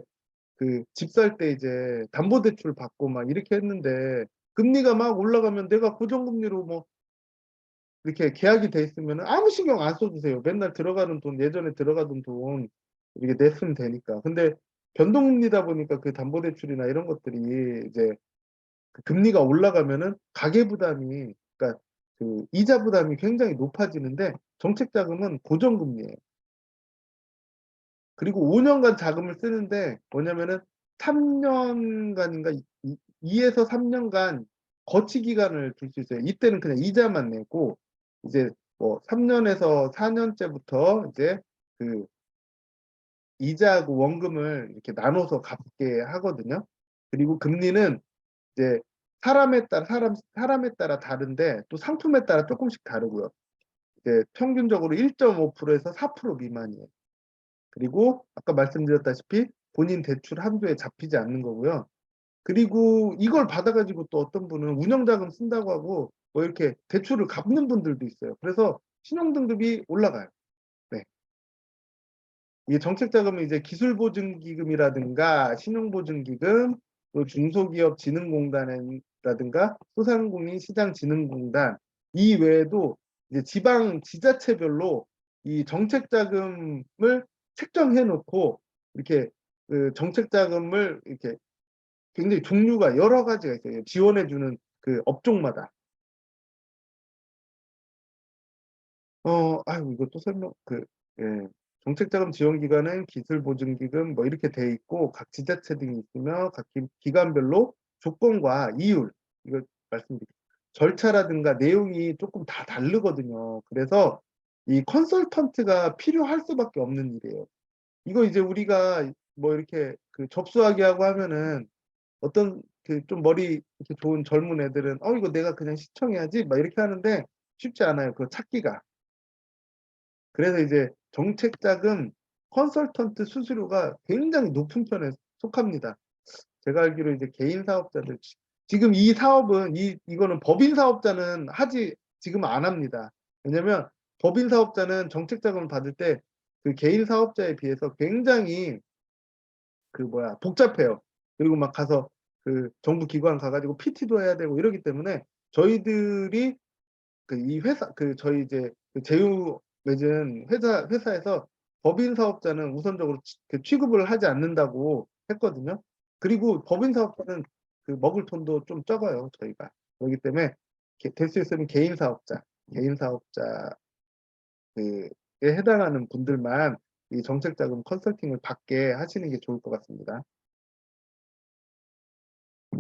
그 집 살 때 이제 담보대출 받고 막 이렇게 했는데 금리가 막 올라가면 내가 고정금리로 뭐 이렇게 계약이 돼 있으면 아무 신경 안 써주세요. 맨날 들어가는 돈, 예전에 들어가던 돈 이렇게 냈으면 되니까. 근데 변동금리다 보니까 그 담보대출이나 이런 것들이 이제 그 금리가 올라가면은 가계부담이, 그러니까 그 이자 부담이 굉장히 높아지는데 정책자금은 고정금리예요. 그리고 5년간 자금을 쓰는데 뭐냐면은 3년간인가 2에서 3년간 거치 기간을 줄 수 있어요. 이때는 그냥 이자만 내고 이제 뭐 3년에서 4년째부터 이제 그 이자하고 원금을 이렇게 나눠서 갚게 하거든요. 그리고 금리는 이제 사람에 따라 다른데 또 상품에 따라 조금씩 다르고요. 이제 평균적으로 1.5%에서 4% 미만이에요. 그리고 아까 말씀드렸다시피 본인 대출 한도에 잡히지 않는 거고요. 그리고 이걸 받아가지고 또 어떤 분은 운영자금 쓴다고 하고 뭐 이렇게 대출을 갚는 분들도 있어요. 그래서 신용등급이 올라가요. 네. 이 정책자금은 이제 기술보증기금이라든가 신용보증기금, 또 중소기업진흥공단이라든가 소상공인시장진흥공단 이 외에도 이제 지방 지자체별로 이 정책자금을 책정해 놓고 이렇게 그 정책자금을 이렇게 굉장히 종류가 여러 가지가 있어요. 지원해 주는 그 업종마다. 아유, 이것도 예. 정책자금 지원기관은 기술보증기금 뭐 이렇게 돼 있고 각 지자체 등이 있으며 각 기관별로 조건과 이율, 이거 말씀드릴게요. 절차라든가 내용이 조금 다 다르거든요. 그래서 이 컨설턴트가 필요할 수밖에 없는 일이에요. 이거 이제 우리가 뭐 이렇게 그 접수하게 하고 하면은 어떤 그 좀 머리 이렇게 좋은 젊은 애들은 이거 내가 그냥 시청해야지 막 이렇게 하는데 쉽지 않아요. 그거 찾기가. 그래서 이제 정책자금 컨설턴트 수수료가 굉장히 높은 편에 속합니다. 제가 알기로 이제 개인 사업자들 지금 이 사업은 이거는 법인 사업자는 지금 안 합니다. 왜냐면 법인 사업자는 정책자금을 받을 때 그 개인 사업자에 비해서 굉장히 그 뭐야 복잡해요. 그리고 막 가서 그 정부 기관 가가지고 PT도 해야 되고 이러기 때문에 저희들이 그 이 회사 저희 이제 그 제휴 맺은 회사에서 법인 사업자는 우선적으로 그 취급을 하지 않는다고 했거든요. 그리고 법인 사업자는 그 먹을 돈도 좀 적어요, 저희가. 그렇기 때문에 될 수 있으면 개인 사업자 그에 해당하는 분들만 이 정책자금 컨설팅을 받게 하시는 게 좋을 것 같습니다.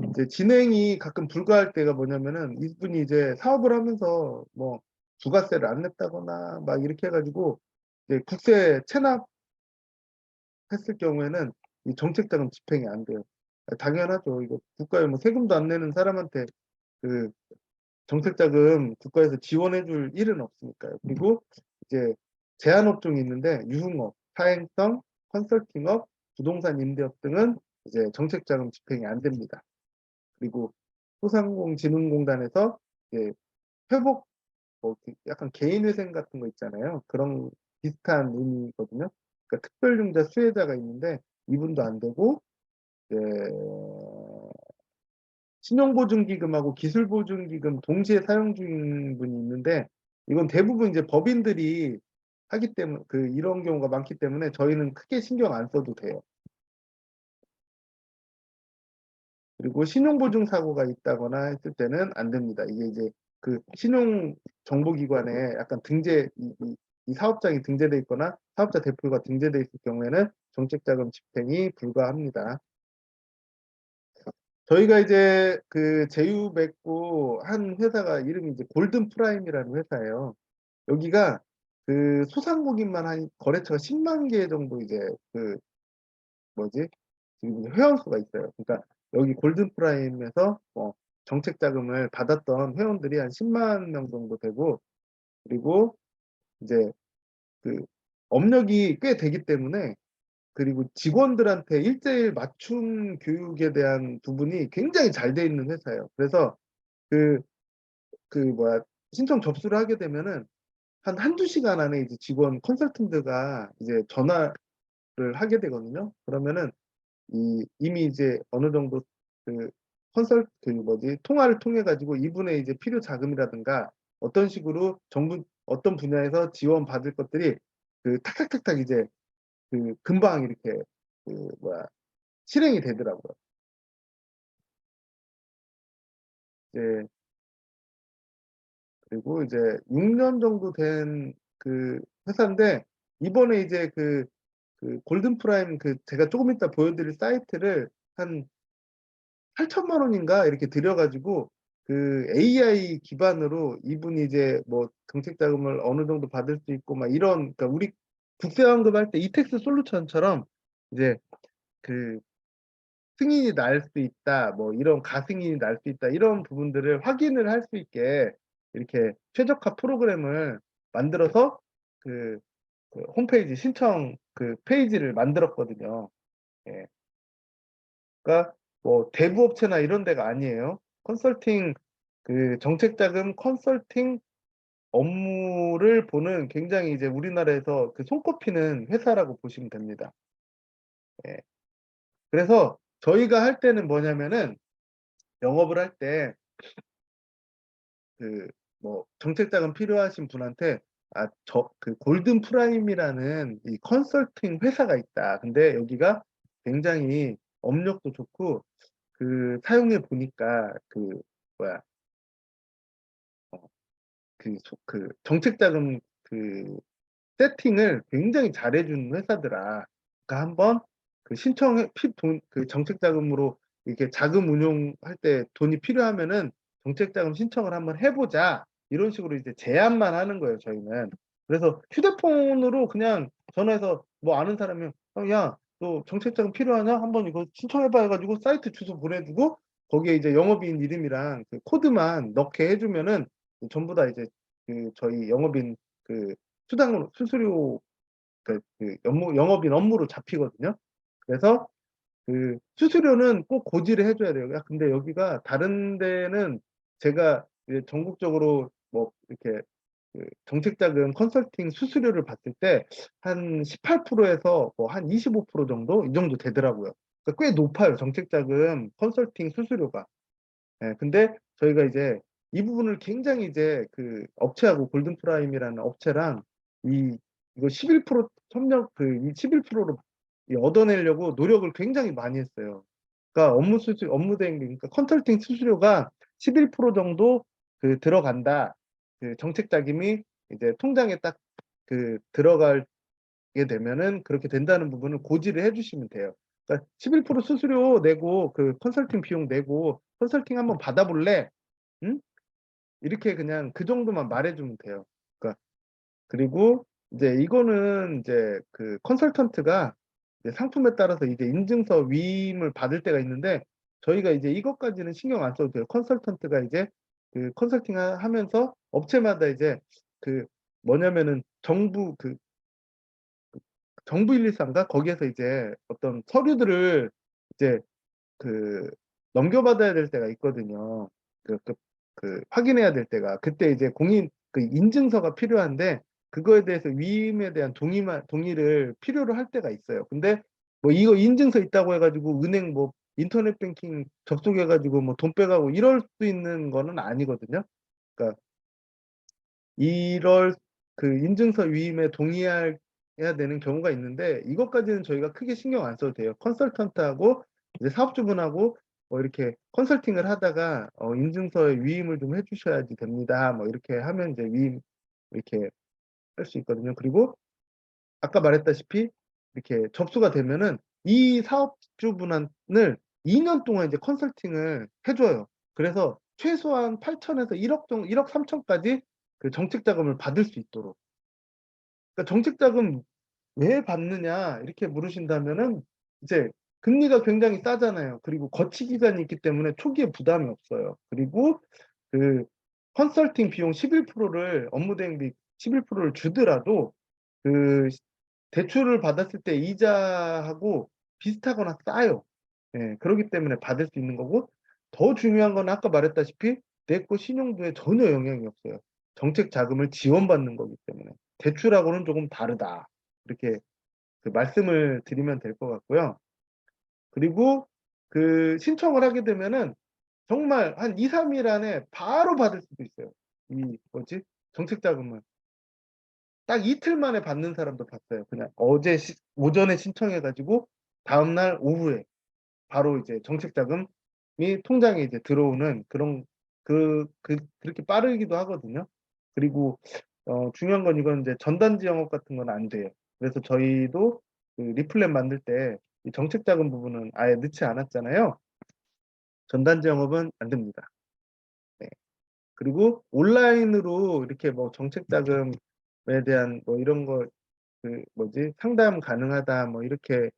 이제 진행이 가끔 불가할 때가 뭐냐면은 이분이 이제 사업을 하면서 뭐 부가세를 안 냈다거나 막 이렇게 해가지고 이제 국세 체납했을 경우에는 이 정책자금 집행이 안 돼요. 당연하죠. 이거 국가에 뭐 세금도 안 내는 사람한테 그 정책자금 국가에서 지원해줄 일은 없으니까요. 그리고 이제 제한업종이 있는데 유흥업, 사행성, 컨설팅업, 부동산 임대업 등은 이제 정책자금 집행이 안 됩니다. 그리고 소상공인진흥공단에서 이제 회복 뭐 약간 개인회생 같은 거 있잖아요. 그런 비슷한 의미거든요. 그러니까 특별융자 수혜자가 있는데 이분도 안 되고, 예, 신용보증기금하고 기술보증기금 동시에 사용 중인 분이 있는데, 이건 대부분 이제 법인들이 하기 때문에, 이런 경우가 많기 때문에 저희는 크게 신경 안 써도 돼요. 그리고 신용보증 사고가 있다거나 했을 때는 안 됩니다. 이게 이제 신용정보기관에 약간 이 사업장이 등재돼 있거나 사업자 대표가 등재돼 있을 경우에는 정책자금 집행이 불가합니다. 저희가 이제 제휴 맺고 한 회사가 이름이 이제 골든프라임이라는 회사예요. 여기가 소상공인만 한 거래처가 10만 개 정도 이제 뭐지? 지금 회원수가 있어요. 그러니까 여기 골든프라임에서 정책 자금을 받았던 회원들이 한 10만 명 정도 되고, 그리고 이제 그 업력이 꽤 되기 때문에, 그리고 직원들한테 일대일 맞춤 교육에 대한 부분이 굉장히 잘 돼 있는 회사예요. 그래서 그, 뭐야, 신청 접수를 하게 되면은 한두 시간 안에 이제 직원 컨설턴트가 이제 전화를 하게 되거든요. 그러면은 이미 이제 어느 정도 그 통화를 통해 가지고 이분의 이제 필요 자금이라든가 어떤 식으로 정부 어떤 분야에서 지원 받을 것들이 탁탁탁탁 이제 금방 이렇게 뭐야 실행이 되더라고요. 이제 그리고 이제 6년 정도 된 회사인데, 이번에 이제 골든 프라임 제가 조금 이따 보여드릴 사이트를 한 8천만 원인가 이렇게 들여가지고 AI 기반으로 이분이 이제 뭐 정책 자금을 어느 정도 받을 수 있고 막 이런, 그러니까 우리 국세환급 할 때 이텍스 솔루션처럼 이제 그 승인이 날 수 있다, 뭐 이런 가승인이 날 수 있다, 이런 부분들을 확인을 할 수 있게 이렇게 최적화 프로그램을 만들어서 홈페이지 신청 페이지를 만들었거든요. 예. 그러니까 뭐 대부업체나 이런 데가 아니에요. 컨설팅 정책자금 컨설팅 업무를 보는 굉장히 이제 우리나라에서 손꼽히는 회사라고 보시면 됩니다. 예. 그래서 저희가 할 때는 뭐냐면은 영업을 할 때 뭐 정책자금 필요하신 분한테 골든 프라임이라는 이 컨설팅 회사가 있다. 근데 여기가 굉장히 업력도 좋고 사용해 보니까 뭐야 정책자금 세팅을 굉장히 잘해준 회사더라. 그러니까 한번 신청해 정책자금으로 이렇게 자금 운용할 때 돈이 필요하면은 정책자금 신청을 한번 해보자. 이런 식으로 이제 제안만 하는 거예요, 저희는. 그래서 휴대폰으로 그냥 전화해서 뭐 아는 사람이 야, 너 정책자금 필요하냐? 한번 이거 신청해봐 해가지고 사이트 주소 보내주고 거기에 이제 영업인 이름이랑 코드만 넣게 해주면은 전부 다 이제 저희 영업인 수수료 영업인 업무로 잡히거든요. 그래서 수수료는 꼭 고지를 해줘야 돼요. 야, 근데 여기가 다른 데는 제가 이제 전국적으로 뭐 이렇게 정책자금 컨설팅 수수료를 봤을 때 한 18%에서 뭐 한 25% 정도 이 정도 되더라고요. 그러니까 꽤 높아요. 정책자금 컨설팅 수수료가. 예, 근데 저희가 이제 이 부분을 굉장히 이제 업체하고 골든프라임이라는 업체랑 이거 11% 협력 이 11%로 얻어내려고 노력을 굉장히 많이 했어요. 그러니까 업무 대행, 그러니까 컨설팅 수수료가 11% 정도 들어간다. 정책 자금이 이제 통장에 딱 들어가게 되면은 그렇게 된다는 부분을 고지를 해주시면 돼요. 그러니까 11% 수수료 내고 컨설팅 비용 내고 컨설팅 한번 받아볼래? 응? 이렇게 그냥 그 정도만 말해주면 돼요. 그러니까 그리고 이제 이거는 이제 컨설턴트가 이제 상품에 따라서 이제 인증서 위임을 받을 때가 있는데 저희가 이제 이것까지는 신경 안 써도 돼요. 컨설턴트가 이제 컨설팅 하면서 업체마다 이제 그 뭐냐면은 정부 113인가 거기에서 이제 어떤 서류들을 이제 그 넘겨받아야 될 때가 있거든요. 확인해야 될 때가 그때 이제 공인 인증서가 필요한데 그거에 대해서 위임에 대한 동의를 필요로 할 때가 있어요. 근데 뭐 이거 인증서 있다고 해가지고 은행 뭐 인터넷 뱅킹 접속해가지고 뭐 돈 빼가고 이럴 수 있는 거는 아니거든요. 그러니까 이럴 그 인증서 위임에 동의해야 되는 경우가 있는데 이것까지는 저희가 크게 신경 안 써도 돼요. 컨설턴트하고 이제 사업주분하고 뭐 이렇게 컨설팅을 하다가 인증서에 위임을 좀 해주셔야지 됩니다. 뭐 이렇게 하면 이제 위임 이렇게 할 수 있거든요. 그리고 아까 말했다시피 이렇게 접수가 되면은 이 사업주분을 2년 동안 이제 컨설팅을 해줘요. 그래서 최소한 8천에서 1억 정도, 1억 3천까지 그 정책 자금을 받을 수 있도록. 그러니까 정책 자금 왜 받느냐 이렇게 물으신다면은 이제 금리가 굉장히 싸잖아요. 그리고 거치 기간이 있기 때문에 초기에 부담이 없어요. 그리고 그 컨설팅 비용 11%를 업무 대행비 11%를 주더라도 그 대출을 받았을 때 이자하고 비슷하거나 싸요. 예, 그렇기 때문에 받을 수 있는 거고 더 중요한 건 아까 말했다시피 내 거 신용도에 전혀 영향이 없어요. 정책 자금을 지원받는 거기 때문에 대출하고는 조금 다르다. 이렇게 그 말씀을 드리면 될 것 같고요. 그리고 그 신청을 하게 되면은 정말 한 2, 3일 안에 바로 받을 수도 있어요. 이 뭐지? 정책 자금을. 딱 이틀 만에 받는 사람도 봤어요. 그냥 어제 오전에 신청해가지고 다음날 오후에 바로 이제 정책 자금이 통장에 이제 들어오는 그런 그렇게 빠르기도 하거든요. 그리고 중요한 건 이건 이제 전단지 영업 같은 건 안 돼요. 그래서 저희도 그 리플렛 만들 때 이 정책 자금 부분은 아예 넣지 않았잖아요. 전단지 영업은 안 됩니다. 네. 그리고 온라인으로 이렇게 뭐 정책 자금에 대한 뭐 이런 거 그 뭐지 상담 가능하다 뭐 이렇게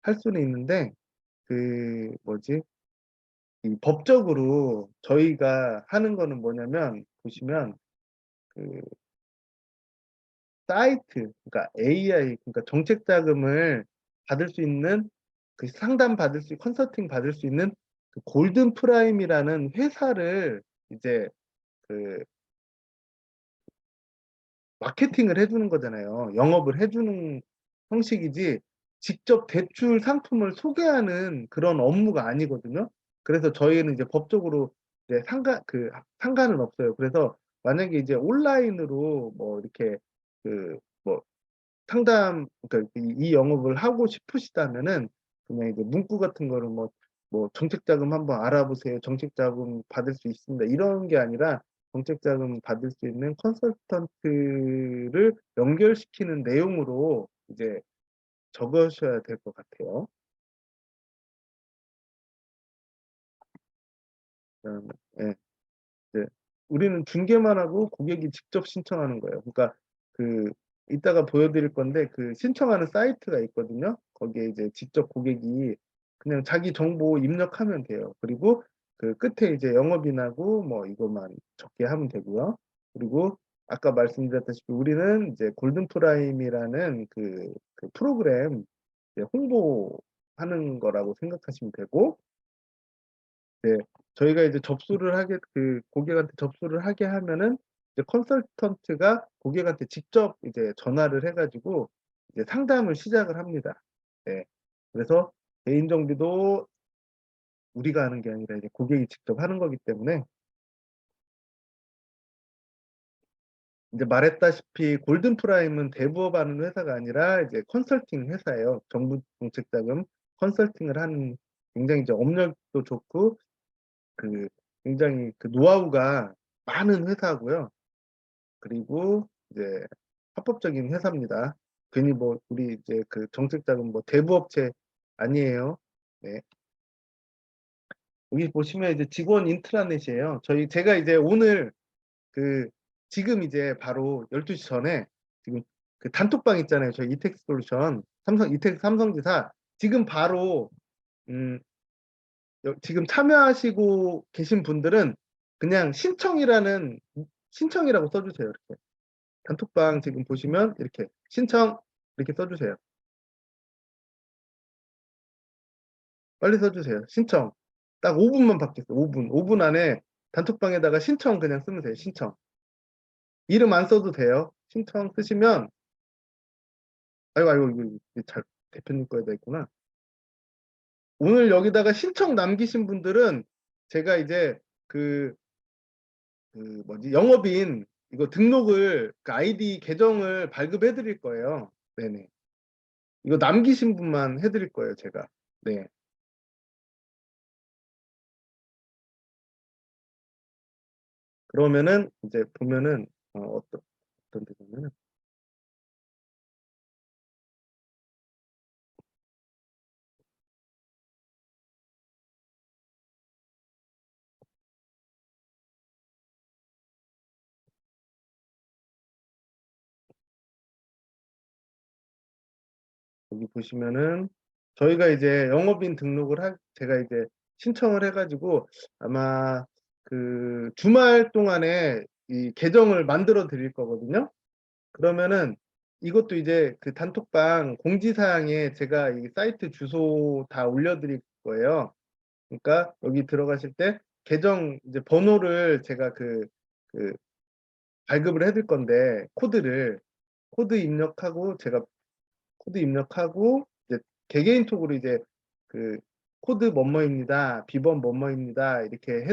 할 수는 있는데 그 뭐지 이 법적으로 저희가 하는 거는 뭐냐면 보시면 그 사이트 그러니까 AI 그러니까 정책 자금을 받을 수 있는 그 상담 받을 수 컨설팅 받을 수 있는 그 골든 프라임이라는 회사를 이제 그 마케팅을 해주는 거잖아요. 영업을 해주는 형식이지 직접 대출 상품을 소개하는 그런 업무가 아니거든요. 그래서 저희는 이제 법적으로 이제 상관은 없어요. 그래서 만약에 이제 온라인으로 뭐 이렇게 그뭐 상담 그러니까 이 영업을 하고 싶으시다면은 그냥 이제 문구 같은 거를 뭐 정책 자금 한번 알아보세요. 정책 자금 받을 수 있습니다. 이런 게 아니라 정책 자금 받을 수 있는 컨설턴트를 연결시키는 내용으로 이제 적으셔야 될 것 같아요. 그다음에 예. 네. 우리는 중개만 하고 고객이 직접 신청하는 거예요. 그러니까 그 이따가 보여드릴 건데 그 신청하는 사이트가 있거든요. 거기에 이제 직접 고객이 그냥 자기 정보 입력하면 돼요. 그리고 그 끝에 이제 영업인하고 뭐 이것만 적게 하면 되고요. 그리고 아까 말씀드렸다시피 우리는 이제 골든 프라임이라는 그 프로그램 이제 홍보하는 거라고 생각하시면 되고 네, 저희가 이제 고객한테 접수를 하게 하면은 이제 컨설턴트가 고객한테 직접 이제 전화를 해가지고 이제 상담을 시작을 합니다. 네. 그래서 개인 정비도 우리가 하는 게 아니라 이제 고객이 직접 하는 거기 때문에 이제 말했다시피 골든 프라임은 대부업하는 회사가 아니라 이제 컨설팅 회사예요. 정부 정책 자금 컨설팅을 하는 굉장히 이제 업력도 좋고 그 굉장히 그 노하우가 많은 회사고요. 그리고 이제 합법적인 회사입니다. 괜히 뭐 우리 이제 그 정책자금 뭐 대부업체 아니에요. 네. 여기 보시면 이제 직원 인트라넷이에요. 제가 이제 오늘 그 지금 이제 바로 12시 전에 지금 그 단톡방 있잖아요. 저희 이텍스 솔루션 이텍스 삼성지사 지금 바로 음 지금 참여하시고 계신 분들은 그냥 신청이라고 써주세요. 이렇게 단톡방 지금 보시면 이렇게 신청 이렇게 써주세요. 빨리 써주세요. 신청. 딱 5분만 받겠어요. 5분. 5분 안에 단톡방에다가 신청 그냥 쓰면 돼요. 신청. 이름 안 써도 돼요. 신청 쓰시면, 아이고, 아이고, 이거 잘, 대표님 거에다 있구나. 오늘 여기다가 신청 남기신 분들은 제가 이제 그, 뭐지, 영업인 이거 등록을, 그 아이디 계정을 발급해 드릴 거예요. 네네. 이거 남기신 분만 해드릴 거예요, 제가. 네. 그러면은 이제 보면은, 어떤 데냐면은, 여기 보시면은 저희가 이제 영업인 등록을 제가 이제 신청을 해가지고 아마 그 주말 동안에 이 계정을 만들어 드릴 거거든요. 그러면은 이것도 이제 그 단톡방 공지사항에 제가 이 사이트 주소 다 올려드릴 거예요. 그러니까 여기 들어가실 때 계정 이제 번호를 제가 그 발급을 해드릴 건데 코드 입력하고 제가 코드 입력하고 이제 개개인톡으로 이제 그 코드 뭐뭐입니다. 비번 뭐뭐입니다. 이렇게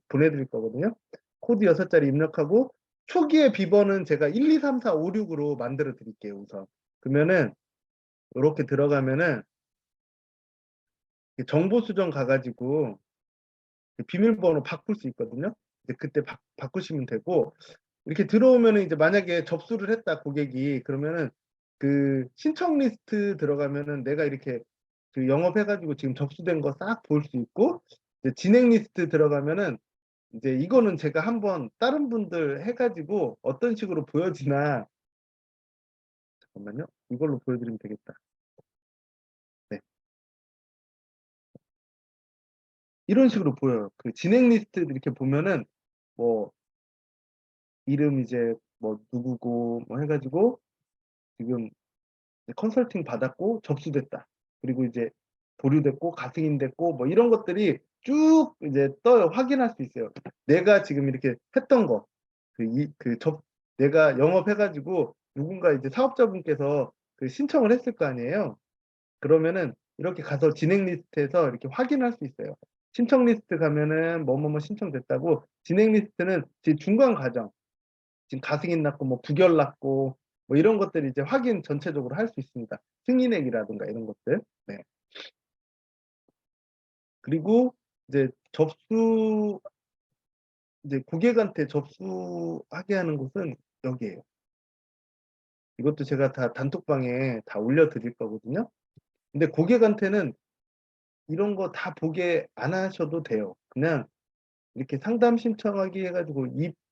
보내드릴 거거든요. 코드 6자리 입력하고 초기의 비번은 제가 1, 2, 3, 4, 5, 6으로 만들어 드릴게요, 우선. 그러면은 이렇게 들어가면은 정보 수정 가가지고 비밀번호 바꿀 수 있거든요. 이제 그때 바꾸시면 되고, 이렇게 들어오면은 이제 만약에 접수를 했다 고객이, 그러면은 그 신청 리스트 들어가면은 내가 이렇게 그 영업해가지고 지금 접수된 거 싹 볼 수 있고, 이제 진행 리스트 들어가면은 이제 이거는 제가 한번 다른 분들 해가지고 어떤 식으로 보여지나, 잠깐만요, 이걸로 보여드리면 되겠다. 네, 이런 식으로 보여요. 그 진행 리스트 이렇게 보면은 뭐 이름 이제 뭐 누구고 뭐 해가지고 지금 컨설팅 받았고 접수됐다. 그리고 이제 보류됐고 가승인됐고 뭐 이런 것들이 쭉 이제 떠요. 확인할 수 있어요. 내가 지금 이렇게 했던 거, 그, 이, 그 접, 내가 영업해가지고 누군가 이제 사업자분께서 그 신청을 했을 거 아니에요. 그러면은 이렇게 가서 진행 리스트에서 이렇게 확인할 수 있어요. 신청 리스트 가면은 뭐뭐뭐 신청됐다고, 진행 리스트는 지금 중간 과정, 지금 가승인 났고 뭐 부결 났고 뭐 이런 것들이 이제 확인 전체적으로 할 수 있습니다. 승인액이라든가 이런 것들. 네. 그리고 이제 이제 고객한테 접수하게 하는 곳은 여기에요. 이것도 제가 다 단톡방에 다 올려드릴 거거든요. 근데 고객한테는 이런 거 다 보게 안 하셔도 돼요. 그냥 이렇게 상담 신청하기 해가지고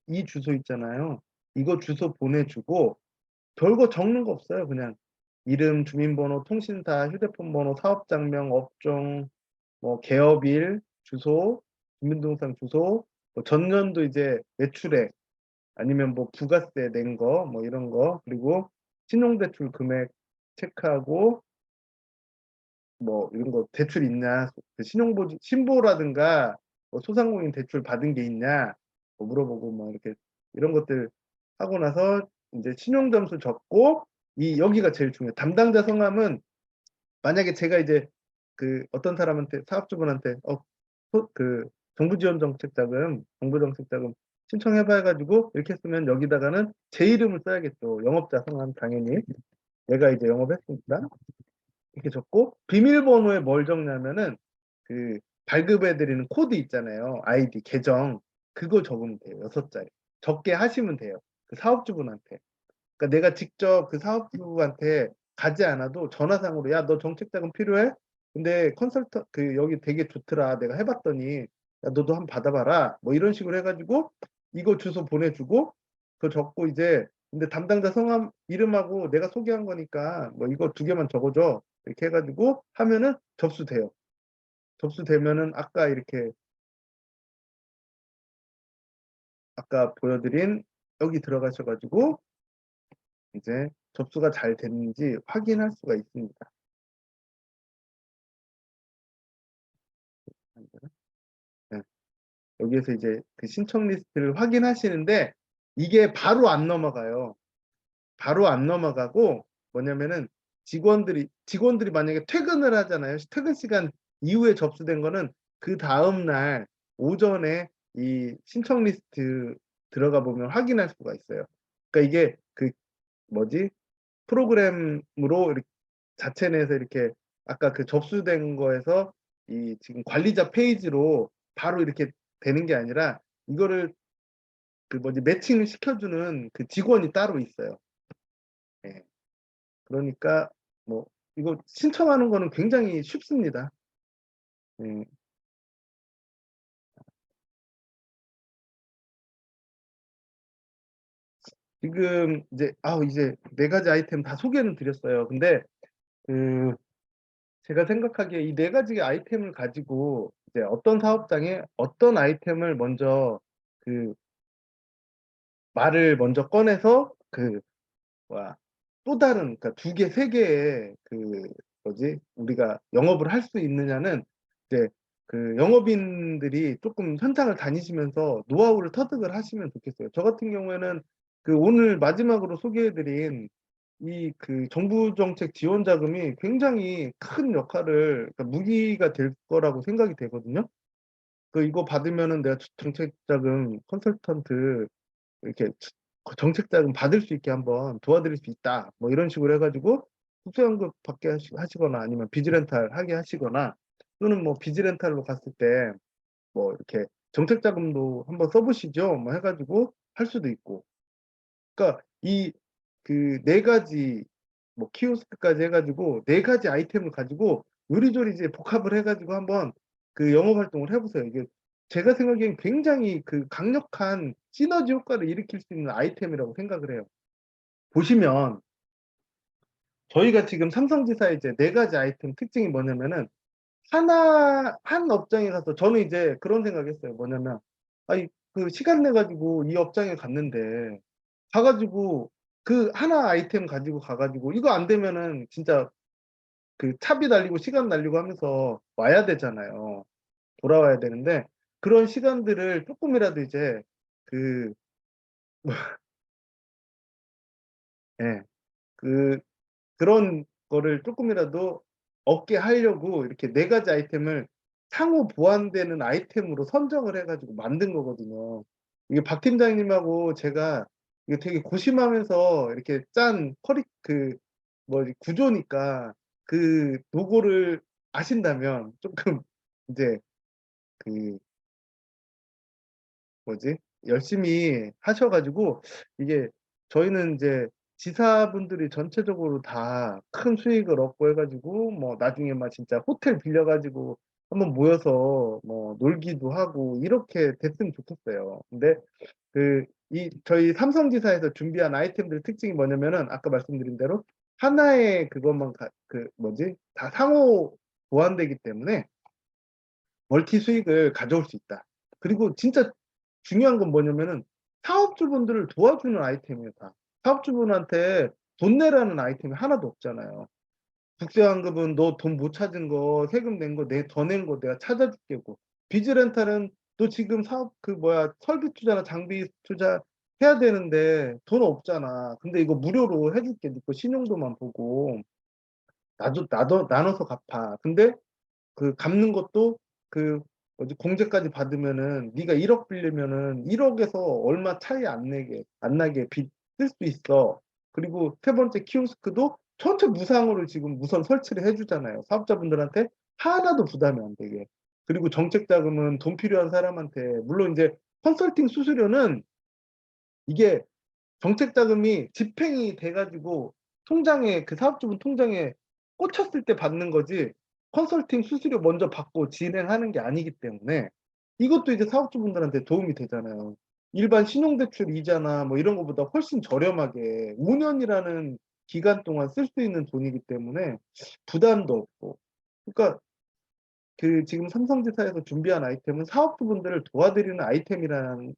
이 주소 있잖아요. 이거 주소 보내주고 별거 적는 거 없어요. 그냥 이름, 주민번호, 통신사, 휴대폰번호, 사업장명, 업종, 뭐 개업일, 주소, 주민등록상 주소, 뭐 전년도 이제 매출액, 아니면 뭐 부가세 낸 거, 뭐 이런 거, 그리고 신용대출 금액 체크하고 뭐 이런 거 대출 있냐, 그 신보라든가 뭐 소상공인 대출 받은 게 있냐 뭐 물어보고 뭐 이렇게 이런 것들 하고 나서 이제 신용점수 적고, 여기가 제일 중요해요. 담당자 성함은 만약에 제가 이제 그 어떤 사람한테, 사업주분한테 그 정부정책자금 신청해봐 해가지고 이렇게 쓰면 여기다가는 제 이름을 써야겠죠. 영업자 성함 당연히 내가 이제 영업했으니까 이렇게 적고, 비밀번호에 뭘 적냐면은 그 발급해드리는 코드 있잖아요. 아이디 계정, 그거 적으면 돼요. 6자리 적게 하시면 돼요. 그 사업주분한테. 그러니까 내가 직접 그 사업주한테 가지 않아도 전화상으로, 야, 너 정책자금 필요해? 근데 여기 되게 좋더라. 내가 해봤더니, 야, 너도 한번 받아봐라. 뭐 이런 식으로 해가지고 이거 주소 보내주고, 그거 적고 이제, 근데 담당자 성함, 이름하고 내가 소개한 거니까 뭐 이거 2개만 적어줘. 이렇게 해가지고 하면은 접수돼요. 접수되면은 아까 보여드린 여기 들어가셔가지고 이제 접수가 잘 됐는지 확인할 수가 있습니다. 네. 여기에서 이제 그 신청 리스트를 확인하시는데 이게 바로 안 넘어가요. 바로 안 넘어가고 뭐냐면은 직원들이 만약에 퇴근을 하잖아요. 퇴근 시간 이후에 접수된 거는 그다음 날 오전에 이 신청 리스트 들어가 보면 확인할 수가 있어요. 그러니까 이게 그 뭐지? 프로그램으로 이렇게 자체 내에서 이렇게 아까 그 접수된 거에서 이 지금 관리자 페이지로 바로 이렇게 되는 게 아니라 이거를 그 뭐지 매칭을 시켜주는 그 직원이 따로 있어요. 예. 그러니까 뭐 이거 신청하는 거는 굉장히 쉽습니다. 예. 지금 이제 네 가지 아이템 다 소개는 드렸어요. 근데 그 제가 생각하기에 이 네 가지 아이템을 가지고 이제 어떤 사업장에 어떤 아이템을 먼저 그 말을 먼저 꺼내서 그 뭐야 또 다른 그러니까 두 개, 세 개의 그 뭐지 우리가 영업을 할 수 있느냐는 이제 그 영업인들이 조금 현장을 다니시면서 노하우를 터득을 하시면 좋겠어요. 저 같은 경우에는 그 오늘 마지막으로 소개해드린 이 그 정부 정책 지원 자금이 굉장히 큰 역할을 그러니까 무기가 될 거라고 생각이 되거든요. 그 이거 받으면은 내가 정책 자금 컨설턴트 이렇게 정책 자금 받을 수 있게 한번 도와드릴 수 있다. 뭐 이런 식으로 해가지고 국제연금 받게 하시거나 아니면 비즈렌탈 하게 하시거나 또는 뭐 비즈렌탈로 갔을 때 뭐 이렇게 정책 자금도 한번 써보시죠. 뭐 해가지고 할 수도 있고. 그러니까 이 그 네 가지 뭐 키오스크까지 해가지고 네 가지 아이템을 가지고 요리조리 이제 복합을 해가지고 한번 그 영업 활동을 해보세요. 이게 제가 생각엔 굉장히 그 강력한 시너지 효과를 일으킬 수 있는 아이템이라고 생각을 해요. 보시면 저희가 지금 삼성지사의 이제 네 가지 아이템 특징이 뭐냐면은 한 업장에 가서 저는 이제 그런 생각했어요. 뭐냐면 아니 그 시간 내 가지고 이 업장에 갔는데 가가지고 그 하나 아이템 가지고 가가지고 이거 안 되면은 진짜 그 차비 날리고 시간 날리고 하면서 와야 되잖아요. 돌아와야 되는데 그런 시간들을 조금이라도 이제 그 예, 그 그런 거를 조금이라도 얻게 하려고 이렇게 네 가지 아이템을 상호 보완되는 아이템으로 선정을 해가지고 만든 거거든요. 이게 박 팀장님하고 제가 이게 되게 고심하면서 이렇게 짠 뭐 구조니까 그 노고를 아신다면 조금 이제 그 뭐지? 열심히 하셔가지고 이게 저희는 이제 지사분들이 전체적으로 다 큰 수익을 얻고 해가지고 뭐 나중에 막 진짜 호텔 빌려가지고 한번 모여서 뭐 놀기도 하고 이렇게 됐으면 좋겠어요. 근데 그 이 저희 삼성지사에서 준비한 아이템들 특징이 뭐냐면은 아까 말씀드린 대로 하나의 그것만 그 뭐지? 다 상호 보완되기 때문에 멀티 수익을 가져올 수 있다. 그리고 진짜 중요한 건 뭐냐면은 사업주분들을 도와주는 아이템이에요, 다. 사업주분한테 돈 내라는 아이템이 하나도 없잖아요. 국세환급은 너 돈 못 찾은 거, 세금 낸 거, 더 낸 거 내가 찾아줄게고. 비즈렌탈은 너 지금 사업, 설비 투자나 장비 투자 해야 되는데 돈 없잖아. 근데 이거 무료로 해줄게. 네 거 신용도만 보고. 나눠서 갚아. 근데 그 갚는 것도 그 뭐지 공제까지 받으면은 네가 1억 빌리면은 1억에서 얼마 차이 안 나게 빚 쓸 수 있어. 그리고 세 번째 키오스크도 전체 무상으로 지금 우선 설치를 해주잖아요. 사업자분들한테 하나도 부담이 안 되게. 그리고 정책 자금은 돈 필요한 사람한테 물론 이제 컨설팅 수수료는 이게 정책 자금이 집행이 돼가지고 통장에 그 사업주분 통장에 꽂혔을 때 받는 거지 컨설팅 수수료 먼저 받고 진행하는 게 아니기 때문에 이것도 이제 사업주분들한테 도움이 되잖아요. 일반 신용대출 이자나 뭐 이런 것보다 훨씬 저렴하게 5년이라는 기간 동안 쓸 수 있는 돈이기 때문에 부담도 없고. 그러니까 그 지금 삼성지사에서 준비한 아이템은 사업주분들을 도와드리는 아이템이라고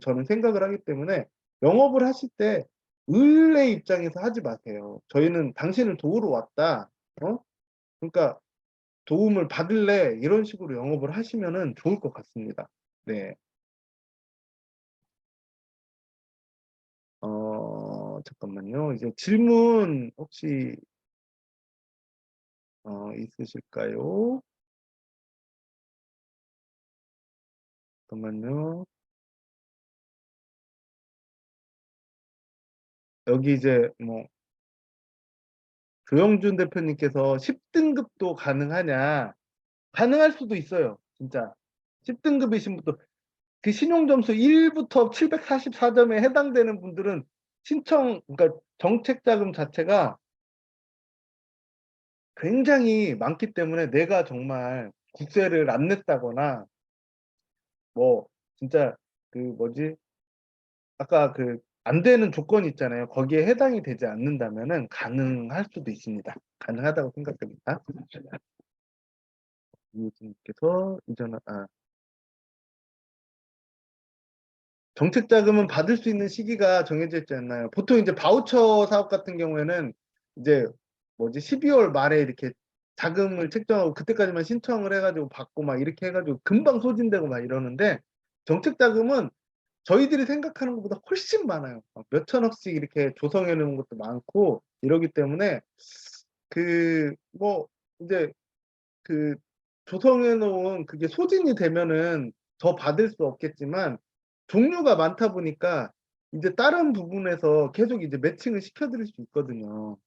저는 생각을 하기 때문에 영업을 하실 때 을의 입장에서 하지 마세요. 저희는 당신을 도우러 왔다. 어? 그러니까 도움을 받을래? 이런 식으로 영업을 하시면은 좋을 것 같습니다. 네. 잠깐만요. 이제 질문 혹시 있으실까요? 잠깐만요. 여기 이제 뭐 조영준 대표님께서 10등급도 가능하냐? 가능할 수도 있어요. 진짜. 10등급이신 분도 그 신용 점수 1부터 744점에 해당되는 분들은 그러니까 정책 자금 자체가 굉장히 많기 때문에 내가 정말 국세를 안 냈다거나 뭐 진짜 그 뭐지? 아까 그 안 되는 조건이 있잖아요. 거기에 해당이 되지 않는다면은 가능할 수도 있습니다. 가능하다고 생각됩니다. 이우진님께서 정책 자금은 받을 수 있는 시기가 정해져 있지 않나요? 보통 이제 바우처 사업 같은 경우에는 이제 뭐지 12월 말에 이렇게 자금을 책정하고 그때까지만 신청을 해가지고 받고 막 이렇게 해가지고 금방 소진되고 막 이러는데 정책 자금은 저희들이 생각하는 것보다 훨씬 많아요. 몇 천억씩 이렇게 조성해 놓은 것도 많고 이러기 때문에 그 뭐 이제 그 조성해 놓은 그게 소진이 되면은 더 받을 수 없겠지만 종류가 많다 보니까 이제 다른 부분에서 계속 이제 매칭을 시켜드릴 수 있거든요.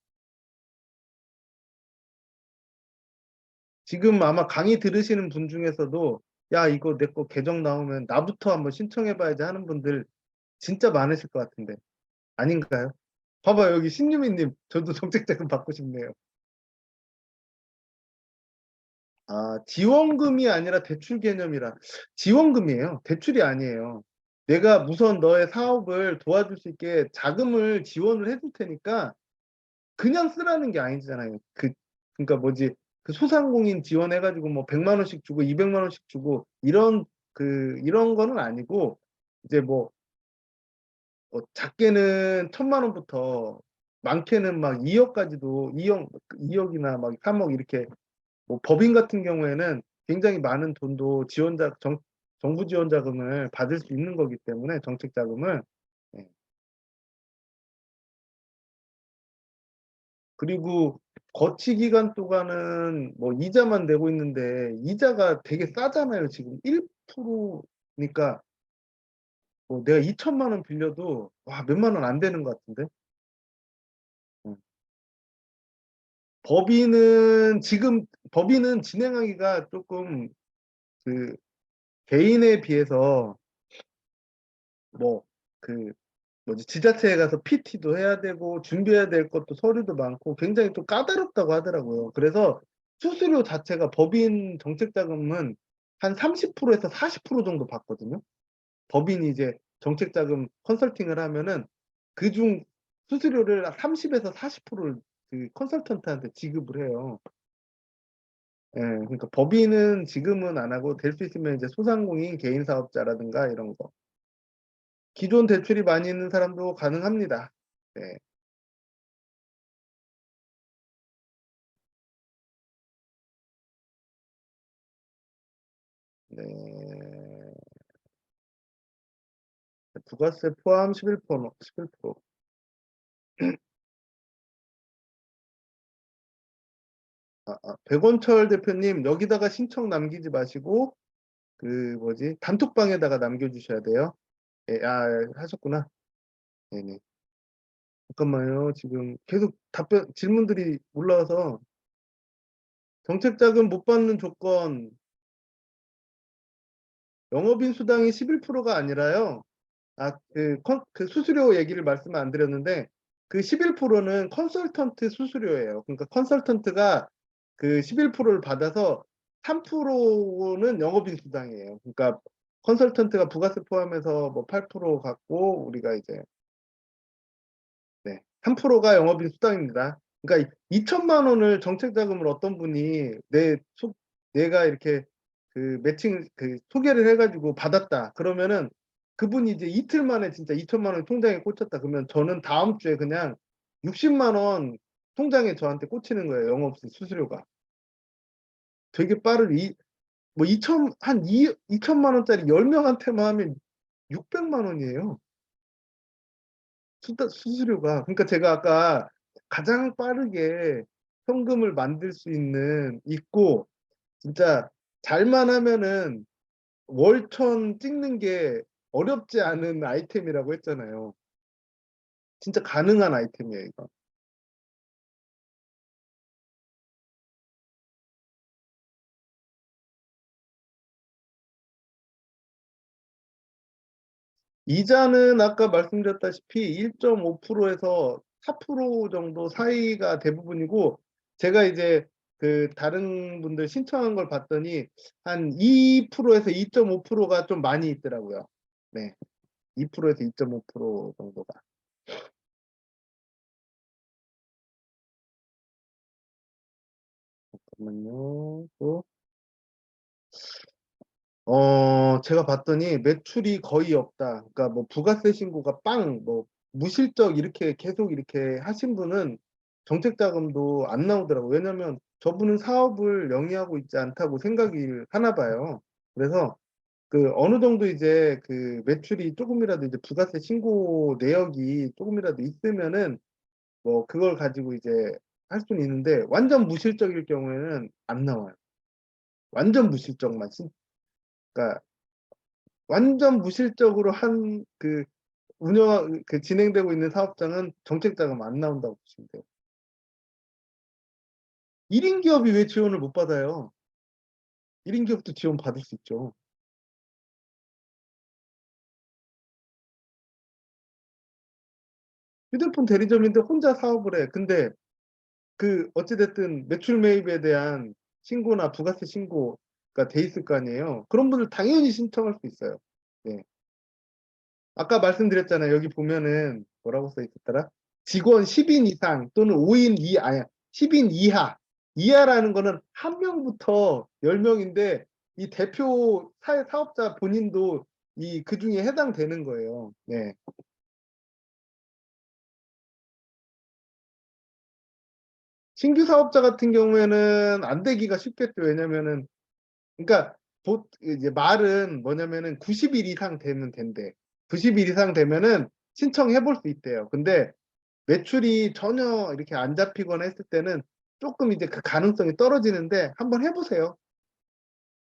지금 아마 강의 들으시는 분 중에서도 야, 이거 내 거 계정 나오면 나부터 한번 신청해봐야지 하는 분들 진짜 많으실 것 같은데 아닌가요? 봐봐요, 여기 신유미님 저도 정책자금 받고 싶네요. 아, 지원금이 아니라 대출 개념이라 지원금이에요. 대출이 아니에요. 내가 우선 너의 사업을 도와줄 수 있게 자금을 지원을 해줄 테니까 그냥 쓰라는 게 아니잖아요. 그러니까 뭐지? 그 소상공인 지원해가지고 뭐 100만 원씩 주고 200만 원씩 주고 이런 거는 아니고 이제 뭐 작게는 1,000만 원부터 많게는 막 2억까지도 2억이나 막 3억 이렇게 뭐 법인 같은 경우에는 굉장히 많은 돈도 정부 지원 자금을 받을 수 있는 거기 때문에 정책 자금을 예. 그리고 거치 기간 동안은 뭐 이자만 내고 있는데 이자가 되게 싸잖아요. 지금 1%니까 뭐 내가 2천만 원 빌려도 와, 몇만 원 안 되는 것 같은데. 음. 법인은 진행하기가 조금 그 개인에 비해서 뭐 그 뭐지 지자체에 가서 PT도 해야 되고 준비해야 될 것도 서류도 많고 굉장히 또 까다롭다고 하더라고요. 그래서 수수료 자체가 법인 정책자금은 한 30%에서 40% 정도 받거든요. 법인이 이제 정책자금 컨설팅을 하면은 그중 수수료를 30에서 40%를 그 컨설턴트한테 지급을 해요. 예, 그러니까 법인은 지금은 안 하고 될 수 있으면 이제 소상공인 개인 사업자라든가 이런 거. 기존 대출이 많이 있는 사람도 가능합니다. 네. 네. 부가세 포함 11%, 11%. 백원철 대표님, 여기다가 신청 남기지 마시고, 그, 뭐지, 단톡방에다가 남겨주셔야 돼요. 예, 하셨구나. 네네. 잠깐만요. 지금 계속 질문들이 올라와서, 정책자금 못 받는 조건, 영업인 수당이 11%가 아니라요. 그 수수료 얘기를 말씀 안 드렸는데, 그 11%는 컨설턴트 수수료예요. 그러니까 컨설턴트가 그 11%를 받아서 3%는 영업인 수당이에요. 그러니까 컨설턴트가 부가세 포함해서 뭐 8% 갖고 우리가 이제 네, 3%가 영업인 수당입니다. 그러니까 2천만 원을 정책 자금을 어떤 분이 내가 이렇게 그 매칭 그 소개를 해가지고 받았다. 그러면은 그분이 이제 이틀 만에 진짜 2천만 원 통장에 꽂혔다. 그러면 저는 다음 주에 그냥 60만 원 통장에 저한테 꽂히는 거예요. 영업시 수수료가. 되게 빠르게 뭐 2천만 원짜리 10명한테만 하면 600만 원이에요. 수수료가. 그러니까 제가 아까 가장 빠르게 현금을 만들 수 있고, 진짜 잘만 하면은 월천 찍는 게 어렵지 않은 아이템이라고 했잖아요. 진짜 가능한 아이템이에요, 이거. 이자는 아까 말씀드렸다시피 1.5%에서 4% 정도 사이가 대부분이고, 제가 이제 그 다른 분들 신청한 걸 봤더니 한 2%에서 2.5%가 좀 많이 있더라고요. 네. 2%에서 2.5% 정도가. 잠깐만요. 또, 제가 봤더니 매출이 거의 없다. 그러니까 뭐 부가세 신고가 뭐 무실적 이렇게 계속 이렇게 하신 분은 정책 자금도 안 나오더라고요. 왜냐면 저분은 사업을 영위하고 있지 않다고 생각이 하나 봐요. 그래서 그 어느 정도 이제 그 매출이 조금이라도 이제 부가세 신고 내역이 조금이라도 있으면은 뭐 그걸 가지고 이제 할 수는 있는데, 완전 무실적일 경우에는 안 나와요. 완전 무실적만. 그러니까 완전 무실적으로 한 그 진행되고 있는 사업장은 정책 자금 안 나온다고 보시면 돼요. 1인 기업이 왜 지원을 못 받아요? 1인 기업도 지원 받을 수 있죠. 휴대폰 대리점인데 혼자 사업을 해. 근데 그 어찌됐든 매출 매입에 대한 신고나 부가세 신고가 돼 있을 거 아니에요. 그런 분들 당연히 신청할 수 있어요. 네. 아까 말씀드렸잖아요. 여기 보면은 뭐라고 써 있었더라? 직원 10인 이상 또는 5인 아니 10인 이하. 이하라는 거는 한 명부터 10명인데, 이 대표 사업자 본인도 그 중에 해당되는 거예요. 네. 신규 사업자 같은 경우에는 안 되기가 쉽겠죠. 왜냐면은, 그러니까 이제 말은 뭐냐면은 90일 이상 되면 된대. 90일 이상 되면은 신청해 볼 수 있대요. 근데 매출이 전혀 이렇게 안 잡히거나 했을 때는 조금 이제 그 가능성이 떨어지는데, 한번 해보세요.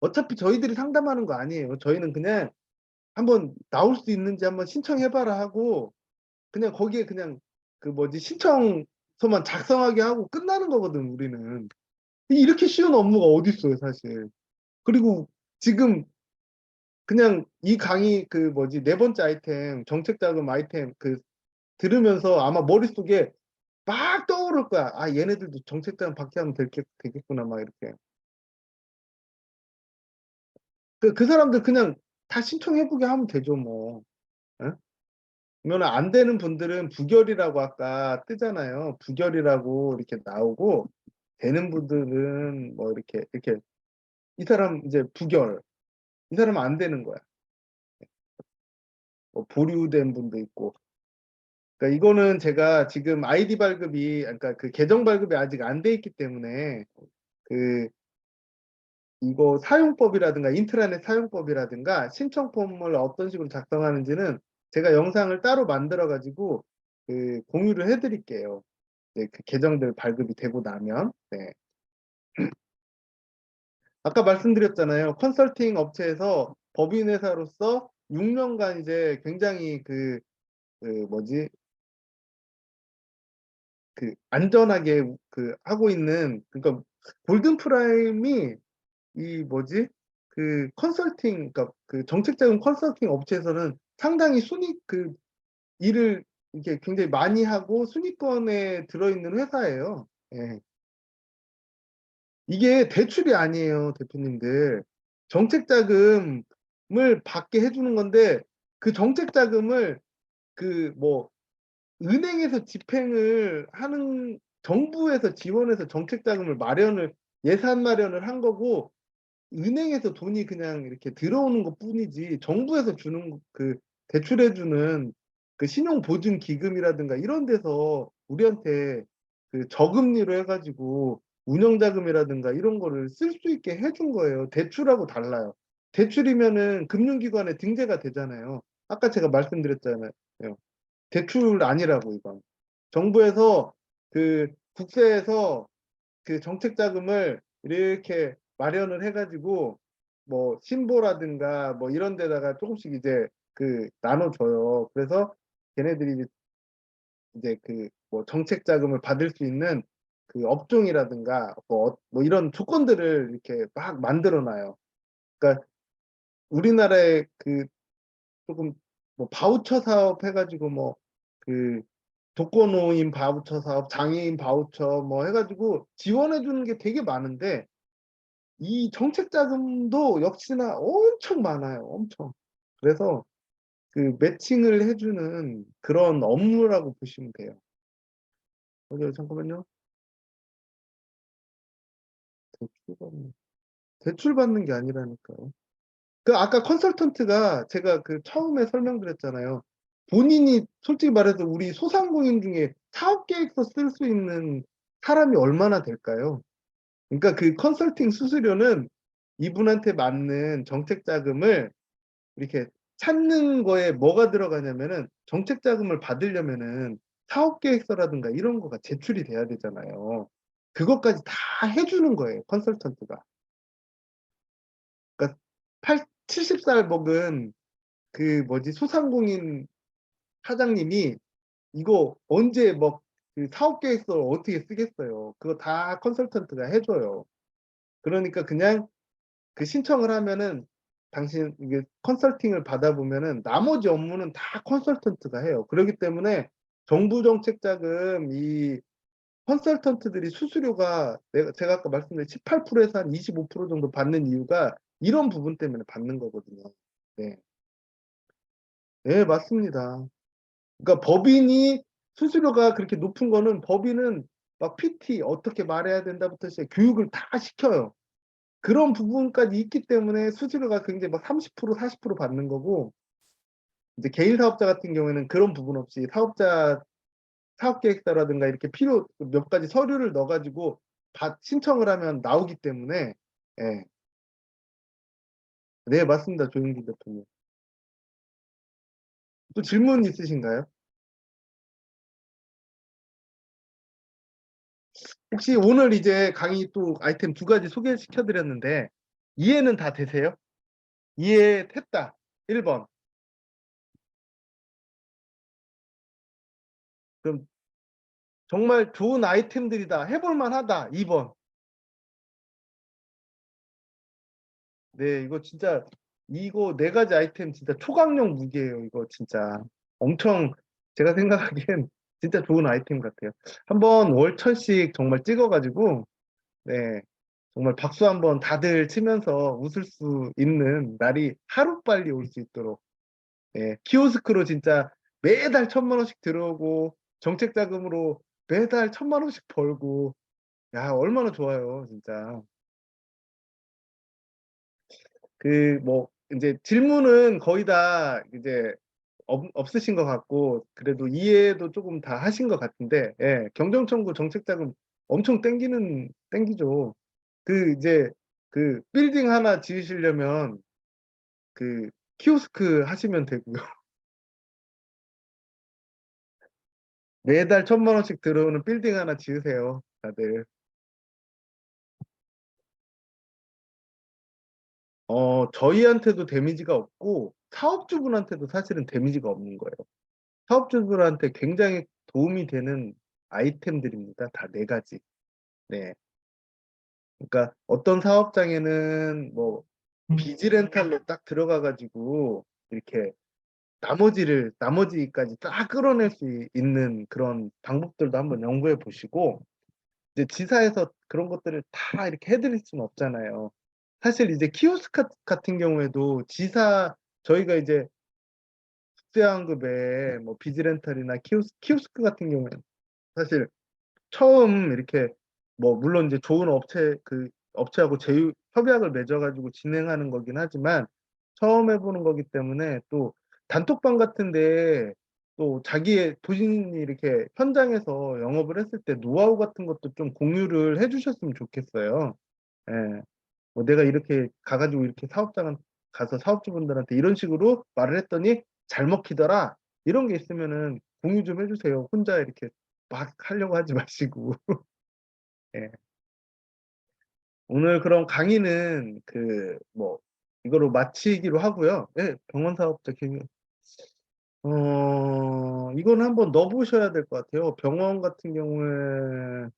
어차피 저희들이 상담하는 거 아니에요. 저희는 그냥 한번 나올 수 있는지 한번 신청해봐라 하고, 그냥 거기에 그냥 그 뭐지 신청서만 작성하게 하고 끝나는 거거든, 우리는. 이렇게 쉬운 업무가 어디 있어요, 사실. 그리고 지금 그냥 이 강의 그 뭐지 네 번째 아이템 정책자금 아이템 들으면서 아마 머릿속에 막 떠오를 거야. 아, 얘네들도 정책자금 받게 하면 되겠구나, 막 이렇게. 그 사람들 그냥 다 신청해보게 하면 되죠, 뭐. 예? 그러면 안 되는 분들은 부결이라고 아까 뜨잖아요. 부결이라고 이렇게 나오고, 되는 분들은 뭐 이렇게 이 사람 이제 부결, 이 사람은 안 되는 거야. 뭐 보류된 분도 있고. 그러니까 이거는 제가 지금 아이디 발급이, 그러니까 그 계정 발급이 아직 안 돼 있기 때문에 그 이거 사용법이라든가 인트라넷 사용법이라든가 신청 폼을 어떤 식으로 작성하는지는 제가 영상을 따로 만들어 가지고 그 공유를 해드릴게요. 네, 그 계정들 발급이 되고 나면. 네. 아까 말씀드렸잖아요. 컨설팅 업체에서 법인 회사로서 6년간 이제 굉장히 뭐지 안전하게 하고 있는, 그러니까 골든 프라임이 이 뭐지 컨설팅, 그러니까 정책자금 컨설팅 업체에서는 상당히 일을 이렇게 굉장히 많이 하고 순위권에 들어있는 회사예요. 예. 이게 대출이 아니에요, 대표님들. 정책자금을 받게 해주는 건데, 그 정책자금을 뭐 은행에서 집행을 하는, 정부에서 지원해서 정책자금을 예산 마련을 한 거고, 은행에서 돈이 그냥 이렇게 들어오는 것 뿐이지, 정부에서 주는 대출해주는 신용보증기금이라든가 이런 데서 우리한테 저금리로 해가지고 운영자금이라든가 이런 거를 쓸 수 있게 해준 거예요. 대출하고 달라요. 대출이면은 금융기관에 등재가 되잖아요. 아까 제가 말씀드렸잖아요. 대출 아니라고 이건. 정부에서 그 국세에서 그 정책 자금을 이렇게 마련을 해가지고 뭐 신보라든가 뭐 이런 데다가 조금씩 이제 그 나눠줘요. 그래서 걔네들이 이제 그 뭐 정책 자금을 받을 수 있는 그 업종이라든가 뭐 이런 조건들을 이렇게 막 만들어 놔요. 그러니까 우리나라의 그 조금 뭐 바우처 사업 해가지고 뭐 그 독거노인 바우처 사업, 장애인 바우처 뭐 해가지고 지원해 주는 게 되게 많은데 이 정책 자금도 역시나 엄청 많아요. 엄청. 그래서 그 매칭을 해주는 그런 업무라고 보시면 돼요. 잠깐만요. 대출 받는 게 아니라니까요. 그 아까 컨설턴트가 제가 그 처음에 설명드렸잖아요. 본인이 솔직히 말해서 우리 소상공인 중에 사업 계획서 쓸 수 있는 사람이 얼마나 될까요? 그러니까 그 컨설팅 수수료는 이분한테 맞는 정책 자금을 이렇게 찾는 거에 뭐가 들어가냐면은 정책 자금을 받으려면은 사업 계획서라든가 이런 거가 제출이 돼야 되잖아요. 그것까지 다 해주는 거예요, 컨설턴트가. 그러니까 70살 먹은 그 뭐지 소상공인 사장님이 이거 언제 뭐그 사업 계획서 어떻게 쓰겠어요? 그거 다 컨설턴트가 해줘요. 그러니까 그냥 그 신청을 하면은 당신 이게 컨설팅을 받아보면은 나머지 업무는 다 컨설턴트가 해요. 그렇기 때문에 정부 정책 자금 이 컨설턴트들이 수수료가 제가 아까 말씀드린 18%에서 한 25% 정도 받는 이유가 이런 부분 때문에 받는 거거든요. 네. 네, 맞습니다. 그러니까 법인이 수수료가 그렇게 높은 거는 법인은 막 PT 어떻게 말해야 된다부터 시작 교육을 다 시켜요. 그런 부분까지 있기 때문에 수수료가 굉장히 막 30%, 40% 받는 거고 이제 개인 사업자 같은 경우에는 그런 부분 없이 사업계획서라든가 이렇게 필요 몇 가지 서류를 넣어가지고 신청을 하면 나오기 때문에 예. 네, 맞습니다. 조용기 대표님. 또 질문 있으신가요? 혹시 오늘 이제 강의 또 아이템 두 가지 소개시켜 드렸는데 이해는 다 되세요? 이해했다. 1번. 그럼 정말 좋은 아이템들이다. 해볼 만하다. 2번. 네, 이거 진짜 이거 네 가지 아이템 진짜 초강력 무기예요. 이거 진짜 엄청 제가 생각하기엔 진짜 좋은 아이템 같아요. 한번 월철씩 정말 찍어가지고 네, 정말 박수 한번 다들 치면서 웃을 수 있는 날이 하루빨리 올 수 있도록 예, 키오스크로 진짜 매달 1,000만 원씩 들어오고 정책 자금으로 매달 1,000만 원씩 벌고 야 얼마나 좋아요 진짜. 그 뭐 이제 질문은 거의 다 이제 없으신 것 같고 그래도 이해도 조금 다 하신 것 같은데 예, 경정청구 정책자금 엄청 땡기죠. 그 이제 그 빌딩 하나 지으시려면 그 키오스크 하시면 되고요. 매달 1,000만 원씩 들어오는 빌딩 하나 지으세요, 다들. 저희한테도 데미지가 없고 사업주분한테도 사실은 데미지가 없는 거예요. 사업주분한테 굉장히 도움이 되는 아이템들입니다. 다 네 가지. 네. 그러니까 어떤 사업장에는 뭐 비즈렌탈로 딱 들어가가지고 이렇게 나머지까지 딱 끌어낼 수 있는 그런 방법들도 한번 연구해 보시고 이제 지사에서 그런 것들을 다 이렇게 해드릴 수는 없잖아요. 사실 이제 키오스크 같은 경우에도 저희가 이제 국제환급에 뭐 비즈렌탈이나 키오스크 같은 경우에는 사실 처음 이렇게 뭐 물론 이제 좋은 그 업체하고 협약을 맺어가지고 진행하는 거긴 하지만 처음 해보는 거기 때문에 또 단톡방 같은데 또 자기의 본인이 이렇게 현장에서 영업을 했을 때 노하우 같은 것도 좀 공유를 해주셨으면 좋겠어요. 예. 뭐 내가 이렇게 가가지고 이렇게 사업장 가서 사업주분들한테 이런 식으로 말을 했더니 잘 먹히더라. 이런 게 있으면은 공유 좀 해주세요. 혼자 이렇게 막 하려고 하지 마시고. 예. 오늘 그럼 강의는 그 뭐 이거로 마치기로 하고요. 예, 병원 사업자 김 이거는 한번 넣어보셔야 될 것 같아요. 병원 같은 경우에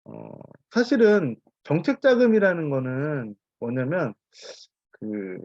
어, 사실은 정책 자금이라는 거는 뭐냐면 그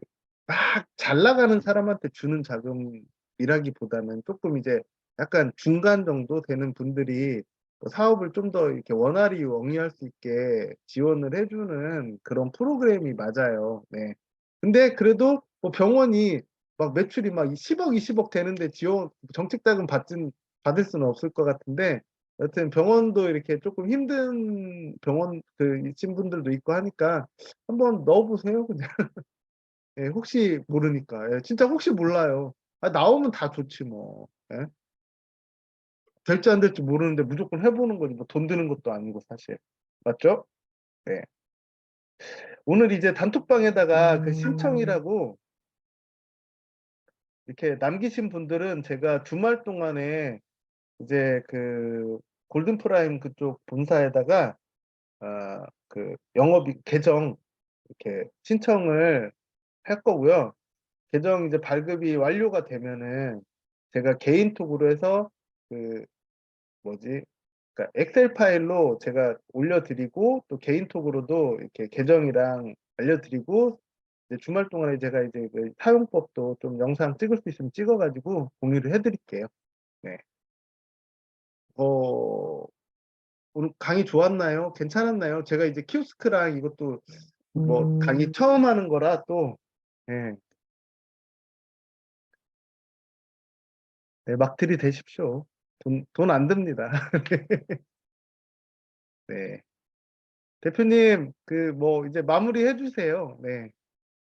막 잘 나가는 사람한테 주는 자금이라기보다는 조금 이제 약간 중간 정도 되는 분들이 뭐 사업을 좀 더 이렇게 원활히 영위할 수 있게 지원을 해주는 그런 프로그램이 맞아요. 네. 근데 그래도 뭐 병원이 막 매출이 막 10억, 20억 되는데 지원, 정책 자금 받을 수는 없을 것 같은데 여튼 병원도 이렇게 조금 힘든 병원 그 있신 분들도 있고 하니까 한번 넣어보세요. 그냥. 예, 혹시 모르니까. 예, 진짜 혹시 몰라요. 아, 나오면 다 좋지 뭐. 예? 될지 안 될지 모르는데 무조건 해보는 거지. 뭐 돈 드는 것도 아니고 사실. 맞죠? 네. 오늘 이제 단톡방에다가 그 신청이라고 이렇게 남기신 분들은 제가 주말 동안에 이제 그 골든프라임 그쪽 본사에다가 그 영업 계정 이렇게 신청을 할 거고요. 계정 이제 발급이 완료가 되면은 제가 개인톡으로 해서 그 뭐지? 그러니까 엑셀 파일로 제가 올려드리고 또 개인톡으로도 이렇게 계정이랑 알려드리고 이제 주말 동안에 제가 이제 그 사용법도 좀 영상 찍을 수 있으면 찍어가지고 공유를 해드릴게요. 네. 오늘 강의 좋았나요? 괜찮았나요? 제가 이제 키오스크랑 이것도 뭐 강의 처음 하는 거라 또 네, 네, 막 들이대십시오. 돈 안 듭니다. 네. 대표님, 그 뭐 이제 마무리 해주세요. 네.